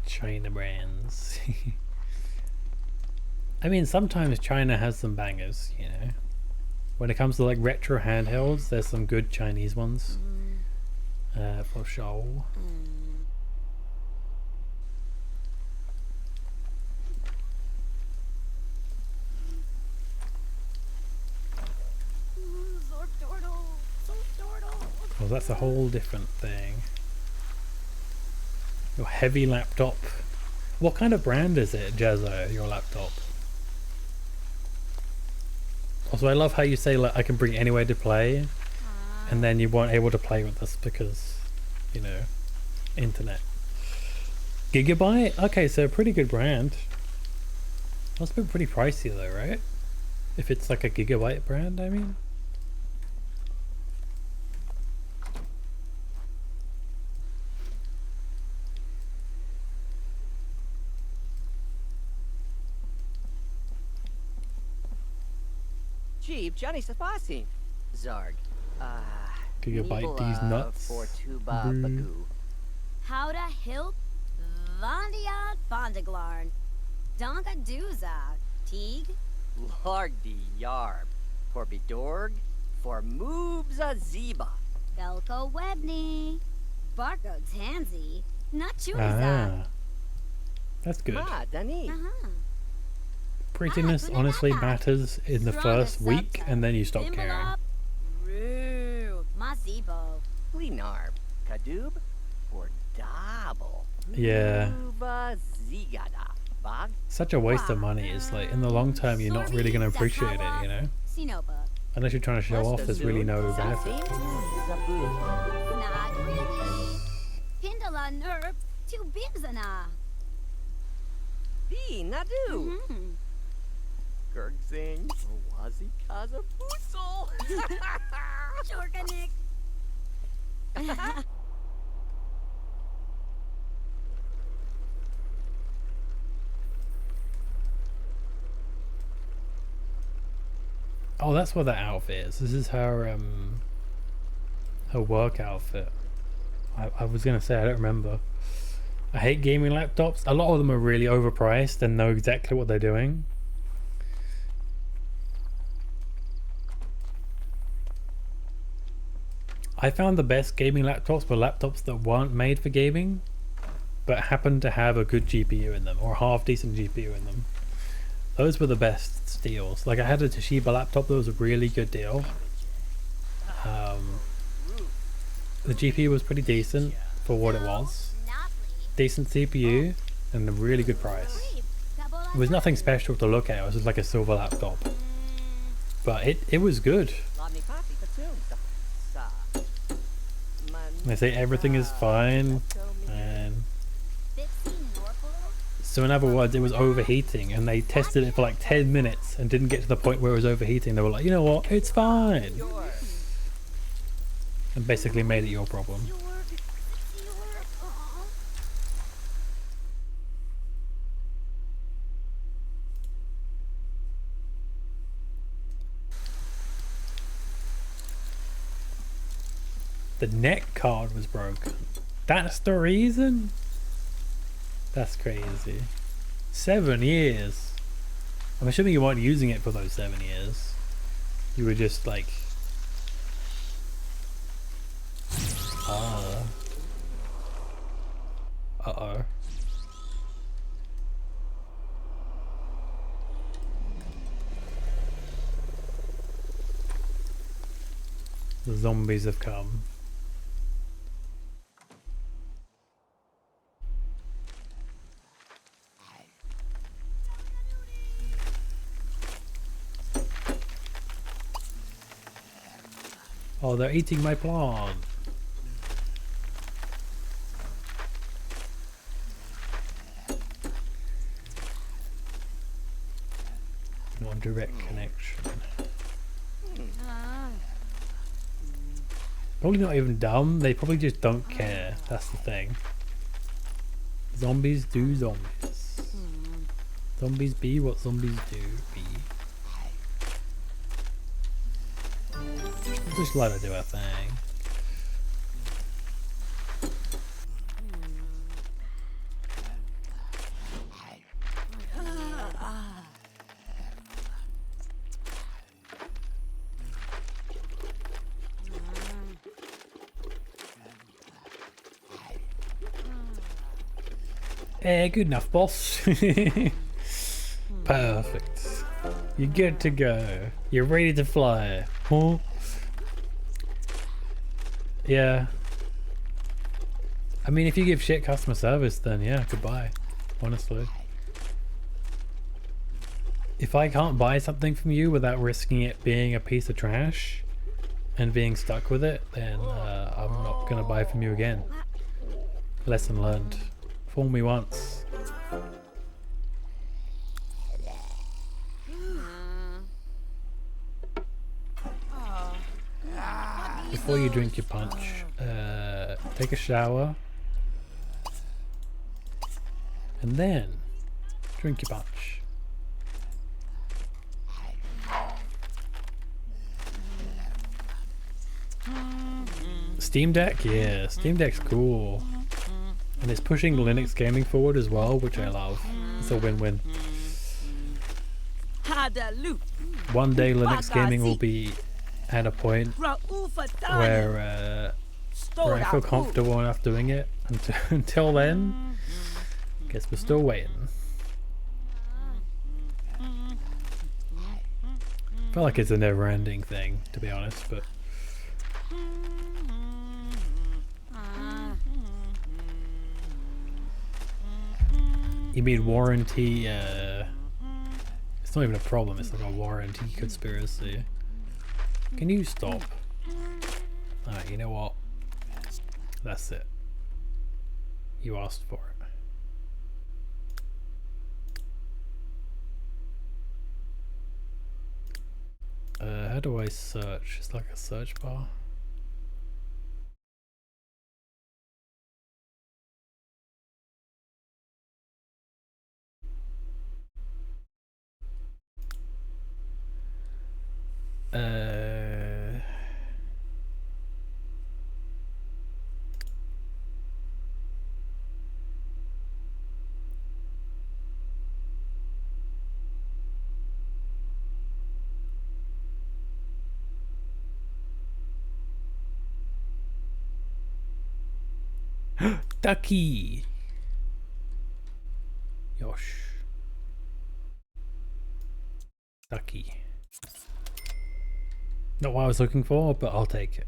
China brands. I mean, sometimes China has some bangers, you know. When it comes to like retro handhelds, there's some good Chinese ones. For sure. Oh, that's a whole different thing. Your heavy laptop. What kind of brand is it, Jazzo, your laptop? Also, I love how you say, like, I can bring it anywhere to play, and then you weren't able to play with this because, you know, internet. Gigabyte? Okay, so a pretty good brand. Must be pretty pricey though, right? If it's like a Gigabyte brand, I mean. Jeep, Johnny Safasi. Zarg. Gigabyte these nuts. For Tuba Bagoo. How the hilt? Vandiat Bondaglarn. Donga Duza. Teague? Largdi Yarb. For Bidorg. For Moobza Ziba. Velko Webney. Barco Tansy. Nachuza. That's good. Ma, Dani. Prettiness honestly matters in the first week, and then you stop caring. Roo. Mazibo. Linarb. Kadub. For Dabble. Yeah. Tuba Zigada. Bog. Such a waste of money. It's like, in the long term, you're not really going to appreciate it, you know? Sinopa. Unless you're trying to show off, there's really no benefit. Not really. Pindala Nerb to Bibzana. B. Nadu. Gergzing. Wazi Kaza Boosel. Jorganik. Oh, that's what that outfit is. This is her her work outfit. I was gonna say I don't remember. I hate gaming laptops. A lot of them are really overpriced and know exactly what they're doing. I found the best gaming laptops were laptops that weren't made for gaming, but happened to have a good GPU in them, or half decent GPU in them. Those were the best steals. Like I had a Toshiba laptop that was a really good deal. The GPU was pretty decent for what it was. Decent CPU and a really good price. It was nothing special to look at, it was just like a silver laptop. But it was good. They say everything is fine, and so in other words it was overheating, and they tested it for like 10 minutes and didn't get to the point where it was overheating. They were like, you know what, it's fine, and basically made it your problem. The neck card was broken. That's the reason? That's crazy. 7 years. I'm assuming you weren't using it for those 7 years. You were just like... Uh-oh. The zombies have come. Oh, they're eating my plant. Not direct connection. Probably not even dumb, they probably just don't care. That's the thing. Zombies do zombies. Zombies be what zombies do be. Just let her do her thing. Good enough, boss. Perfect. You're good to go. You're ready to fly. Huh? Yeah. I mean, if you give shit customer service, then yeah, goodbye. Honestly. If I can't buy something from you without risking it being a piece of trash and being stuck with it, then I'm not gonna buy from you again. Lesson learned. Fool me once. Before you drink your punch, take a shower and then drink your punch. Steam Deck? Yeah, Steam Deck's cool. And it's pushing Linux gaming forward as well, which I love. It's a win-win. One day Linux gaming will be at a point where I feel comfortable enough doing it. Until then, guess we're still waiting. I feel like it's a never-ending thing, to be honest, but... You mean warranty, it's not even a problem, it's like a warranty conspiracy. Can you stop? Alright, you know what? That's it. You asked for it. How do I search? It's like a search bar. Ducky. Yosh. Ducky. Not what I was looking for, but I'll take it.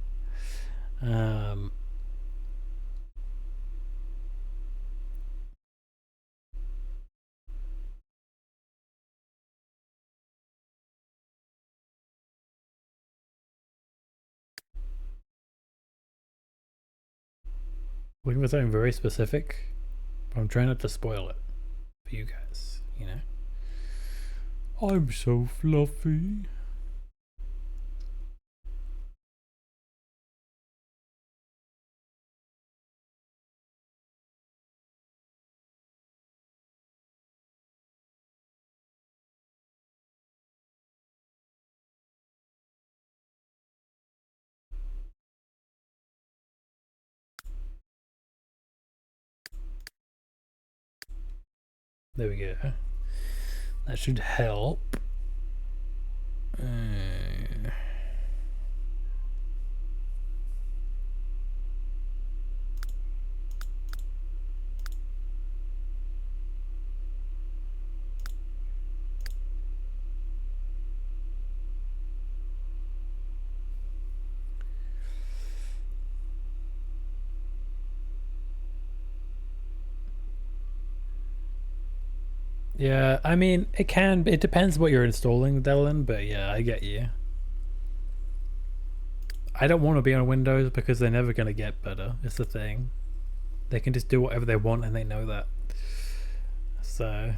Looking for something very specific. I'm trying not to spoil it for you guys, you know. I'm so fluffy. There we go. That should help. Yeah, I mean, it depends what you're installing, Dylan, but yeah, I get you. I don't want to be on Windows because they're never going to get better. It's the thing. They can just do whatever they want and they know that. So,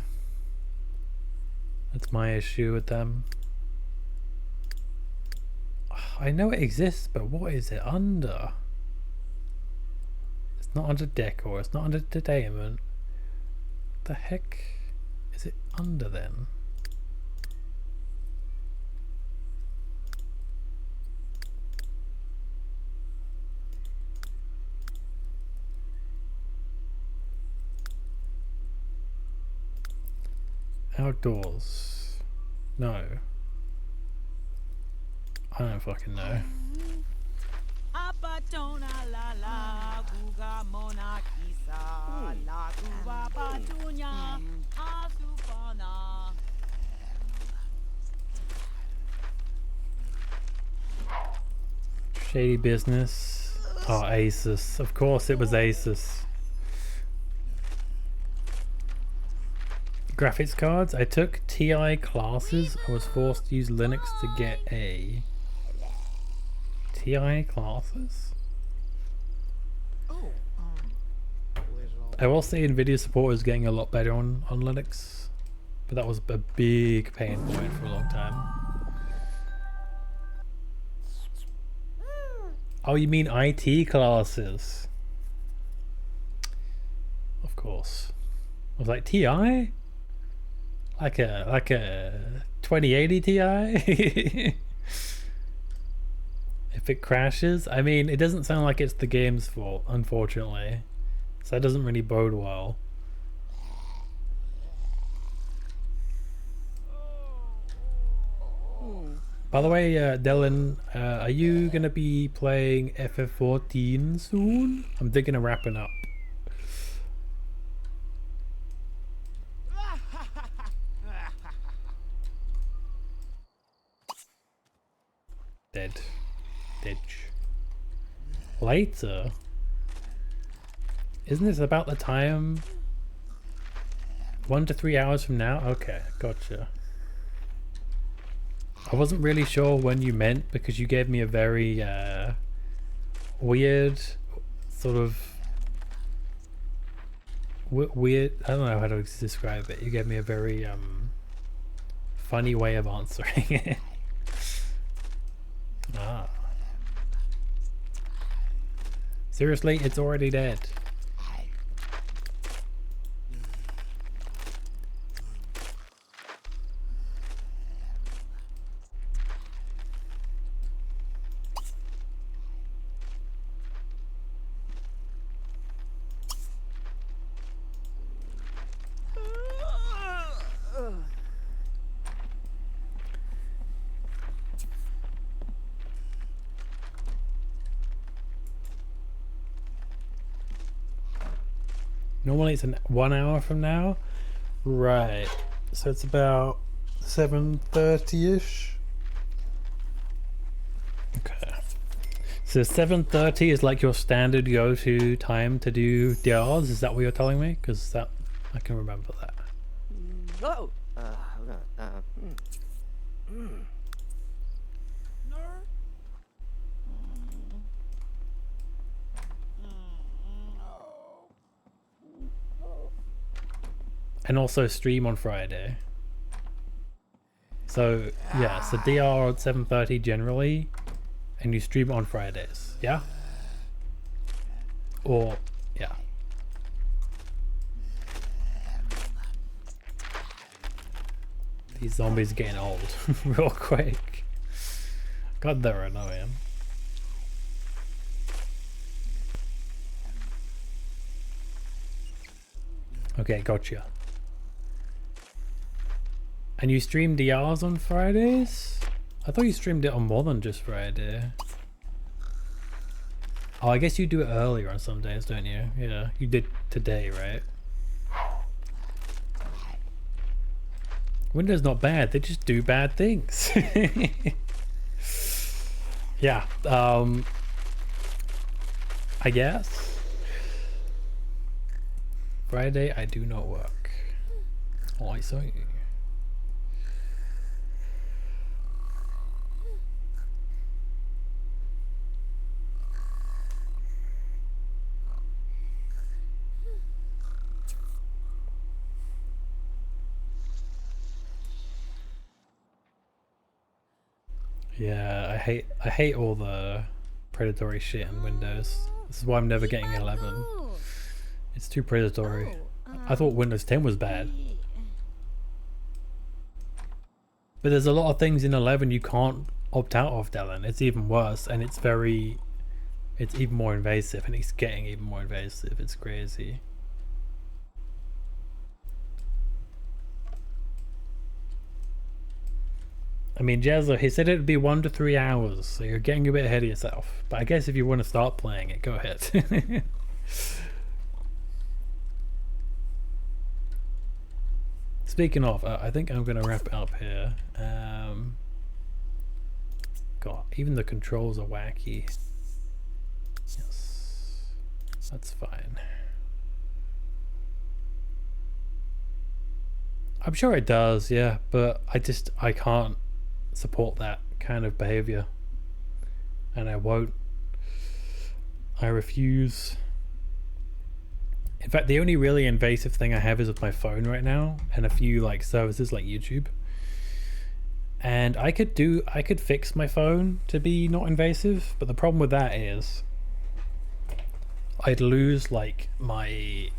that's my issue with them. I know it exists, but what is it under? It's not under decor, it's not under entertainment. What the heck is it under then? Outdoors. No. I don't fucking know. Shady business. Oh, Asus. Of course it was Asus. Graphics cards. I took TI classes. I was forced to use Linux to get a TI classes. I will say Nvidia support is getting a lot better on Linux, but that was a big pain point for a long time. Oh, you mean IT classes? Of course. I was like, TI? Like a 2080 Ti? If it crashes, I mean, it doesn't sound like it's the game's fault, unfortunately. So that doesn't really bode well. By the way, Dylan, are you gonna be playing FF14 soon? I'm thinking of wrapping up. Dead. Ditch. Later? Isn't this about the time? 1 to 3 hours from now? Okay, gotcha. I wasn't really sure when you meant because you gave me a very weird sort of weird, I don't know how to describe it. You gave me a very funny way of answering it. Ah. Seriously, it's already dead. Normally it's 1 hour from now. Right. So it's about 7:30ish. Okay. So 7:30 is like your standard go-to time to do DRs. Is that what you're telling me? Because that I can remember that. Oh. And also stream on Friday. So yeah, so DR at 7:30 generally, and you stream on Fridays. Yeah. Or yeah. These zombies are getting old real quick. God, they're annoying. Okay, gotcha. And you stream DRs on Fridays? I thought you streamed it on more than just Friday. Oh, I guess you do it earlier on some days, don't you? Yeah, you did today, right? Windows not bad, they just do bad things. Yeah, I guess. Friday I do not work. Oh, I saw you. Yeah, I hate all the predatory shit in Windows. This is why I'm never getting 11. It's too predatory. I thought Windows 10 was bad. But there's a lot of things in 11 you can't opt out of, Dylan. It's even worse, and it's even more invasive, and it's getting even more invasive. It's crazy. I mean, Jazza, he said it'd be 1 to 3 hours, so you're getting a bit ahead of yourself. But I guess if you want to start playing it, go ahead. Speaking of, I think I'm going to wrap it up here. God, even the controls are wacky. Yes, that's fine. I'm sure it does, yeah, but I can't support that kind of behavior, and I won't. I refuse. In fact, the only really invasive thing I have is with my phone right now, and a few like services like YouTube. And I could fix my phone to be not invasive, but the problem with that is I'd lose like my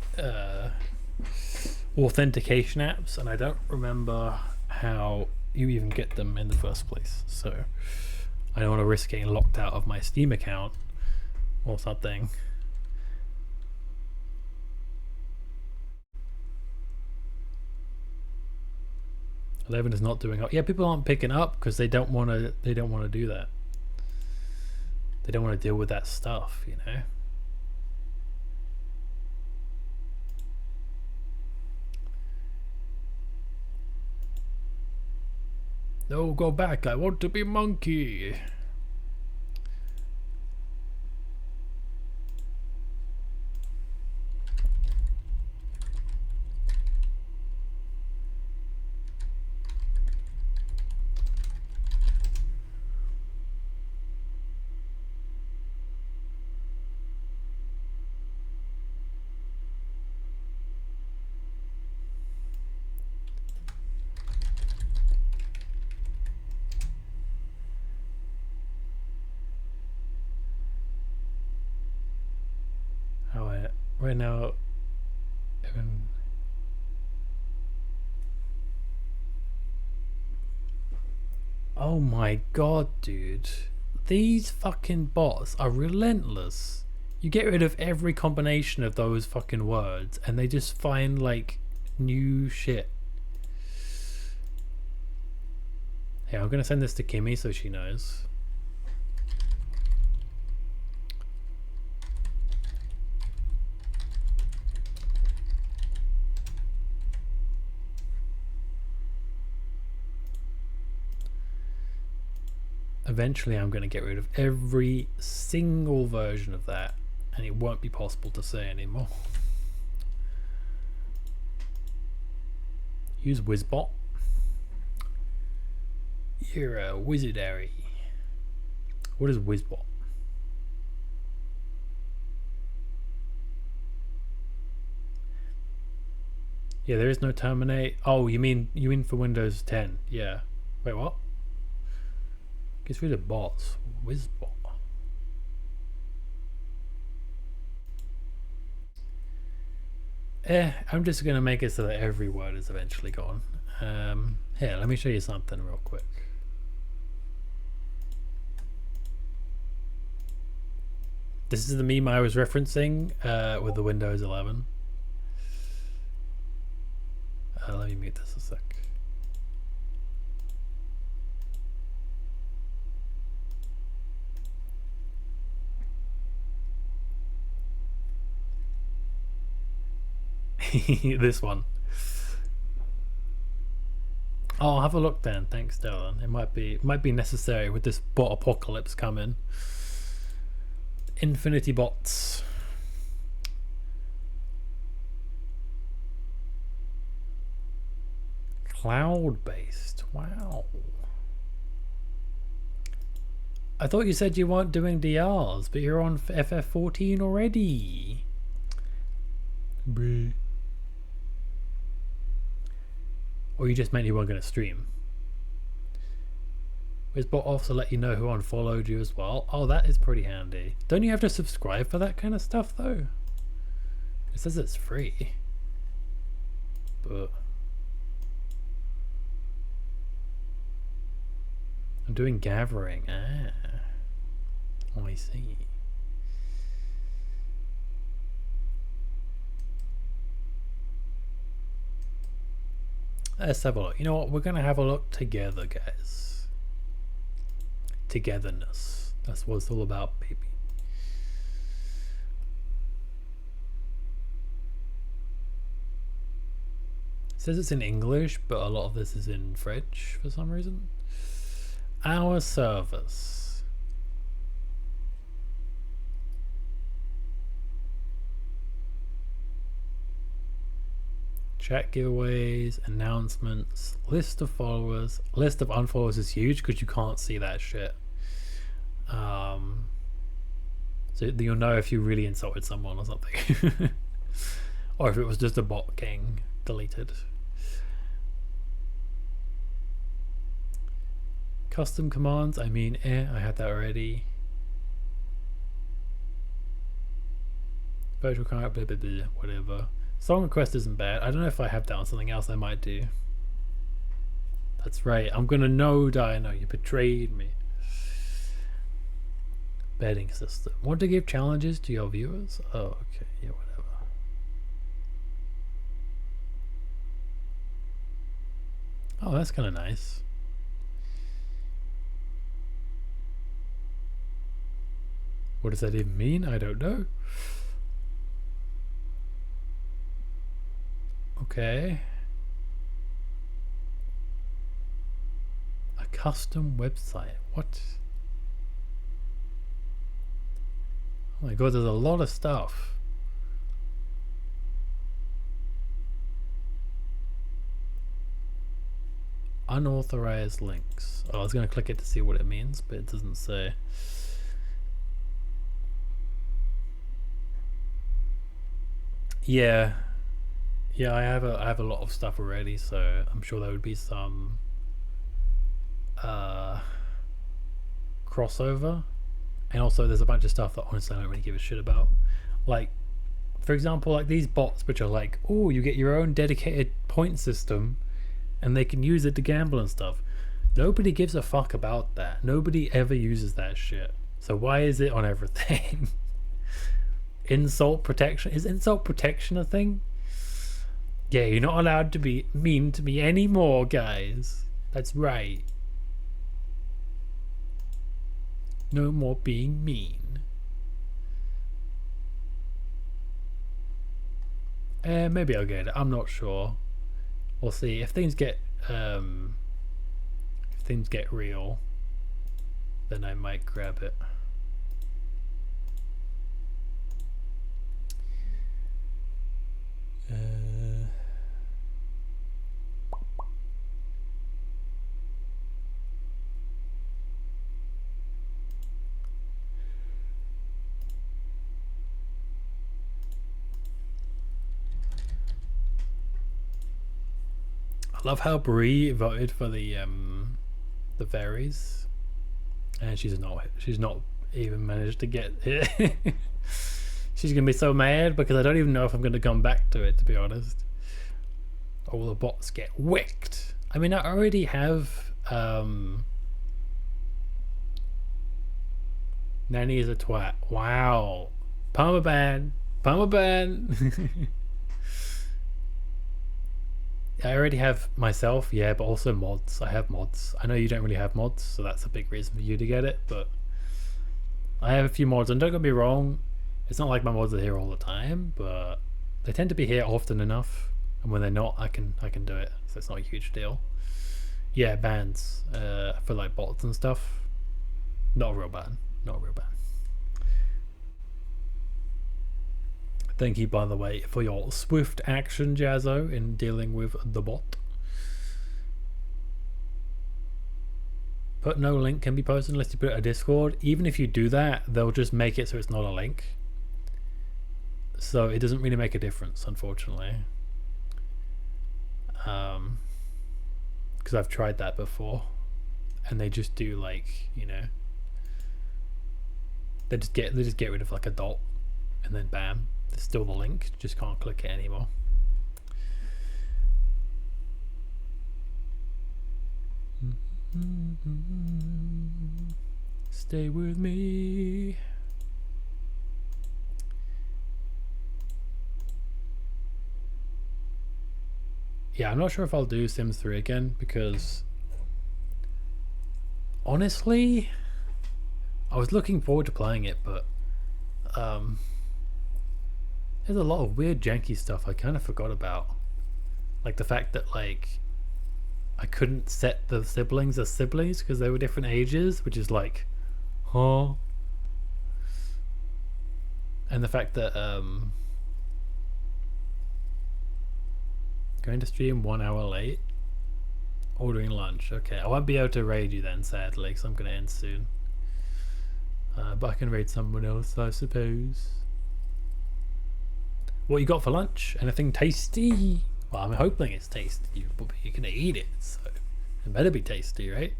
authentication apps, and I don't remember how you even get them in the first place, so I don't want to risk getting locked out of my Steam account or something. Eleven is not doing up. Yeah, people aren't picking up because they don't want to do that. They don't want to deal with that stuff, you know. No, go back. I want to be monkey. Right now, oh my god, dude, these fucking bots are relentless. You get rid of every combination of those fucking words and they just find like new shit. Hey, I'm gonna send this to Kimmy so she knows. Eventually I'm going to get rid of every single version of that, and it won't be possible to say anymore. Use Wizbot. You're a wizardary. What is Wizbot? Yeah, there is no terminate. Oh, you mean for Windows 10? Yeah. Wait, what? Gets rid of bots. Wizbot. I'm just gonna make it so that every word is eventually gone. Here, let me show you something real quick. This is the meme I was referencing with the Windows 11. Let me mute this a sec. This one. Oh, I'll have a look then. Thanks, Dylan. It might be necessary with this bot apocalypse coming. Infinity bots. Cloud-based. Wow. I thought you said you weren't doing DRs, but you're on FF14 already. Bruh. Or you just meant you weren't going to stream. Wizbot also let you know who unfollowed you as well. Oh, that is pretty handy. Don't you have to subscribe for that kind of stuff though? It says it's free. But I'm doing gathering. Ah. Oh, I see. Let's have a look. You know what? We're going to have a look together, guys. Togetherness. That's what it's all about, baby. It says it's in English, but a lot of this is in French for some reason. Our service. Chat giveaways, announcements, list of followers. List of unfollowers is huge because you can't see that shit. So you'll know if you really insulted someone or something. Or if it was just a bot getting deleted. Custom commands, I mean, I had that already. Virtual current, blah blah blah, whatever. Song request isn't bad. I don't know if I have that on something else I might do. That's right. I'm gonna know, Dino. You betrayed me. Betting system. Want to give challenges to your viewers? Oh, okay. Yeah, whatever. Oh, that's kind of nice. What does that even mean? I don't know. Okay. A custom website. What? Oh my god, there's a lot of stuff. Unauthorized links. Oh, I was going to click it to see what it means, but it doesn't say. Yeah. Yeah, I have a lot of stuff already, so I'm sure there would be some crossover. And also there's a bunch of stuff that honestly I don't really give a shit about. Like, for example, like these bots which are like, oh, you get your own dedicated point system and they can use it to gamble and stuff. Nobody gives a fuck about that. Nobody ever uses that shit. So why is it on everything? Insult protection? Is insult protection a thing? Yeah, you're not allowed to be mean to me anymore, guys. That's right. No more being mean. Maybe I'll get it. I'm not sure. We'll see if things get real. then I might grab it. I love how Bree voted for the fairies, and she's not even managed to get it. She's gonna be so mad because I don't even know if I'm gonna come back to it, to be honest. All the bots get wicked. I mean, I already have Nanny is a twat. Wow. Permaban. I already have myself, yeah, but also mods. I have mods. I know you don't really have mods, so that's a big reason for you to get it, but I have a few mods, and don't get me wrong, it's not like my mods are here all the time, but they tend to be here often enough, and when they're not, I can do it, so it's not a huge deal. Yeah, bans for like bots and stuff. Not a real ban. Thank you, by the way, for your swift action, Jazzo, in dealing with the bot. Put no link can be posted unless you put it in a Discord. Even if you do that, they'll just make it so it's not a link. So it doesn't really make a difference, unfortunately. Because I've tried that before. And they just do, like, you know, they just get rid of like a dot, and then bam, there's still the link, just can't click it anymore. Stay with me. Yeah, I'm not sure if I'll do Sims 3 again, because honestly, I was looking forward to playing it, but there's a lot of weird janky stuff I kind of forgot about. Like the fact that, like, I couldn't set the siblings as siblings because they were different ages, which is like, huh? And the fact that going to stream 1 hour late, ordering lunch. Okay, I won't be able to raid you then, sadly, because I'm going to end soon. But I can raid someone else, I suppose. What you got for lunch? Anything tasty? Well, I'm hoping it's tasty, but you're going to eat it, so it better be tasty, right?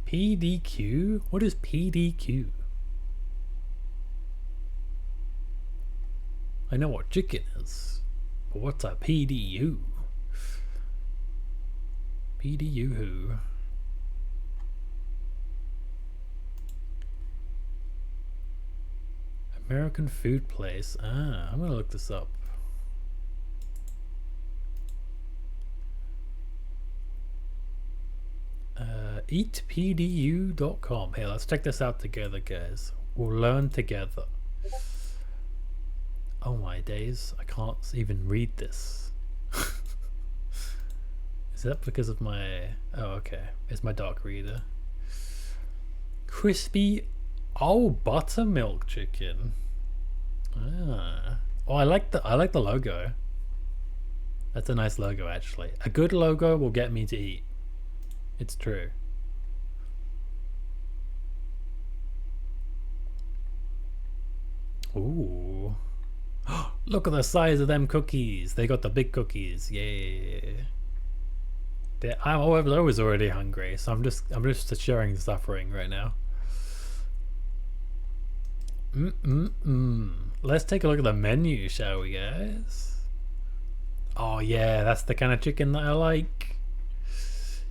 PDQ? What is PDQ? I know what chicken is, but what's a PDU? PDU who? American food place. Ah, I'm gonna look this up. Eatpdu.com. Hey, let's check this out together, guys. We'll learn together. Oh my days, I can't even read this. Is that because of my... Oh, okay. It's my dark reader. Crispy... Oh, buttermilk chicken. Ah. Oh, I like the logo. That's a nice logo, actually. A good logo will get me to eat. It's true. Ooh. Look at the size of them cookies. They got the big cookies. Yeah. I was already hungry, so I'm just sharing the suffering right now. Let's take a look at the menu, shall we, guys? Oh yeah, that's the kind of chicken that I like.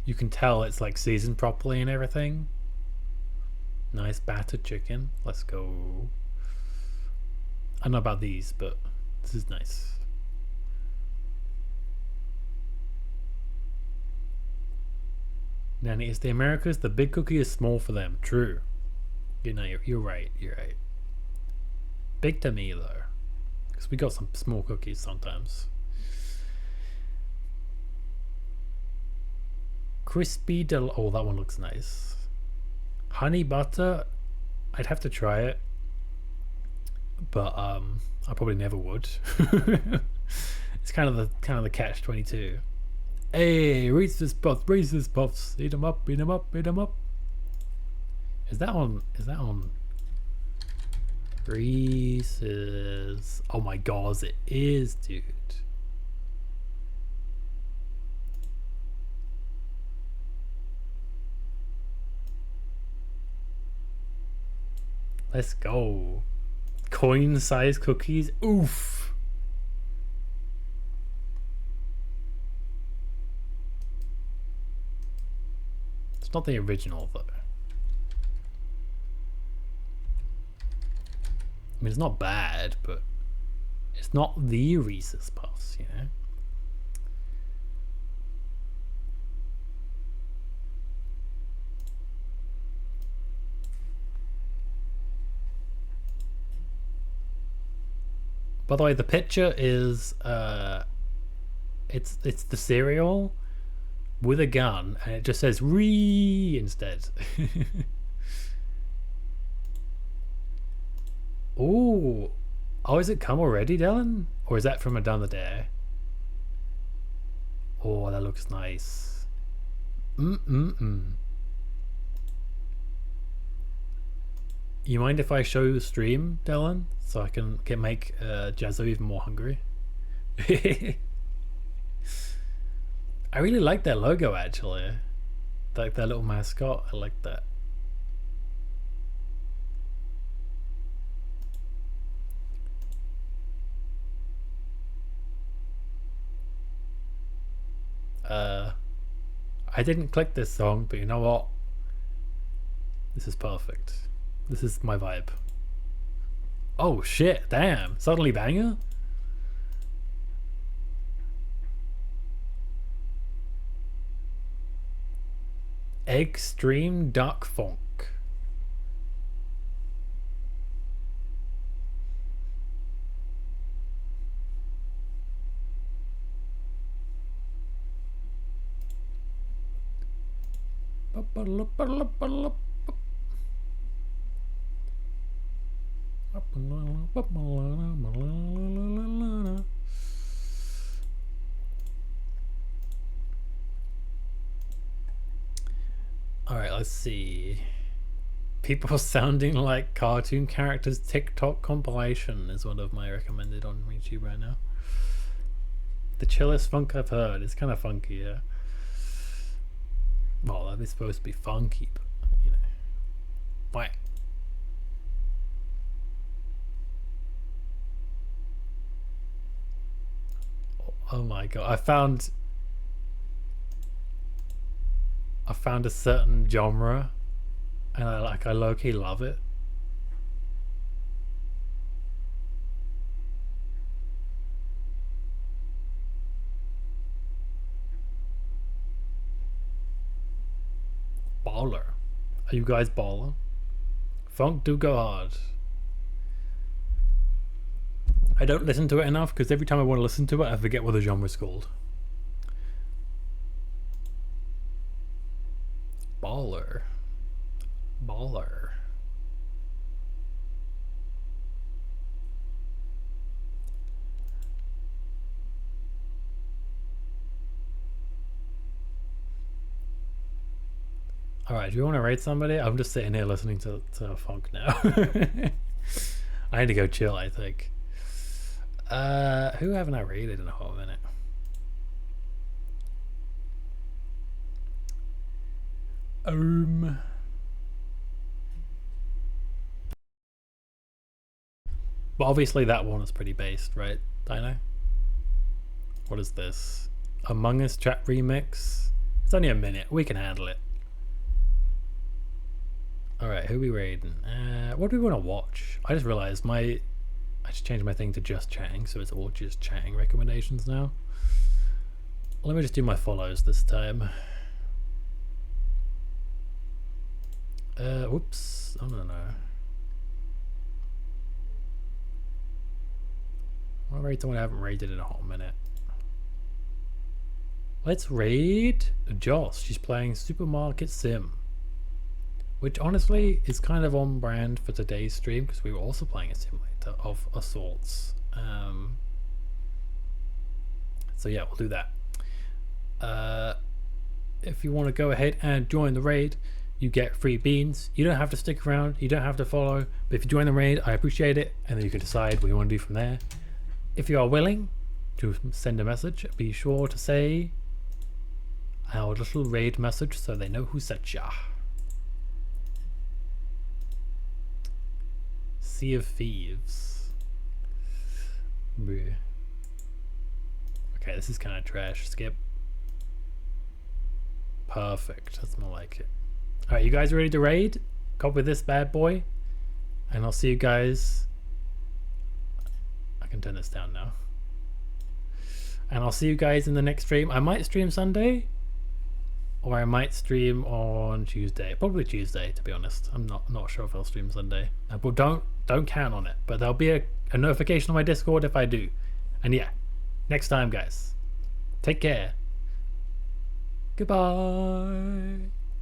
You can tell it's like seasoned properly and everything. Nice battered chicken. Let's go. I don't know about these, but this is nice. Nanny, it's the Americas. The big cookie is small for them. True. You know, you're right. You're right. Big to me though. Because we got some small cookies sometimes. Crispy del... Oh, that one looks nice. Honey butter, I'd have to try it. But I probably never would. It's kind of the catch-22. Hey, Reese's Puffs, eat 'em up, eat 'em up, eat 'em up. Is that on Reese's? Oh my god, it is, dude. Let's go. Coin-sized cookies. Oof. It's not the original though. I mean, it's not bad, but it's not the Reese's Puffs, you know? By the way, the picture is it's the cereal with a gun, and it just says "Ree" instead. Oh, has it come already, Dylan? Or is that from another day? Oh, that looks nice. You mind if I show you the stream, Dylan? So I can make Jazzo even more hungry? I really like their logo, actually. Like their little mascot. I like that. I didn't click this song, but you know what? This is perfect. This is my vibe. Oh shit, damn. Suddenly banger? Extreme Duck Funk. Alright, let's see. People sounding like cartoon characters TikTok compilation is one of my recommended on YouTube right now. The chillest funk I've heard. It's kind of funky, yeah. Well, that is supposed to be funky, but you know. Why? Oh my god! I found a certain genre, and I low-key love it. Baller. Are you guys baller? Funk do go hard. I don't listen to it enough because every time I want to listen to it, I forget what the genre's called. Baller. Baller. Alright, do you want to rate somebody? I'm just sitting here listening to funk now. I need to go chill, I think. Who haven't I rated in a whole minute? But obviously that one is pretty based, right, Dino? What is this? Among Us chat remix? It's only a minute. We can handle it. Alright, who are we raiding? What do we want to watch? I just realized I just changed my thing to just chatting, so it's all just chatting recommendations now. Let me just do my follows this time. Whoops. Oh no. want to raid someone I haven't raided in a hot minute. Let's raid Joss. She's playing Supermarket Sim, which honestly is kind of on brand for today's stream because we were also playing a simulator of assaults. So yeah, we'll do that. If you want to go ahead and join the raid, you get free beans. You don't have to stick around, you don't have to follow, but if you join the raid, I appreciate it, and then you can decide what you want to do from there. If you are willing to send a message, be sure to say our little raid message so they know who sent ya. Sea of Thieves. Bleh. Okay, this is kind of trash. Skip. Perfect. That's more like it. Alright, you guys ready to raid? Copy this bad boy. And I'll see you guys. I can turn this down now. And I'll see you guys in the next stream. I might stream Sunday. Or I might stream on Tuesday. Probably Tuesday, to be honest. I'm not sure if I'll stream Sunday. But don't count on it. But there'll be a notification on my Discord if I do. And yeah, next time, guys. Take care. Goodbye.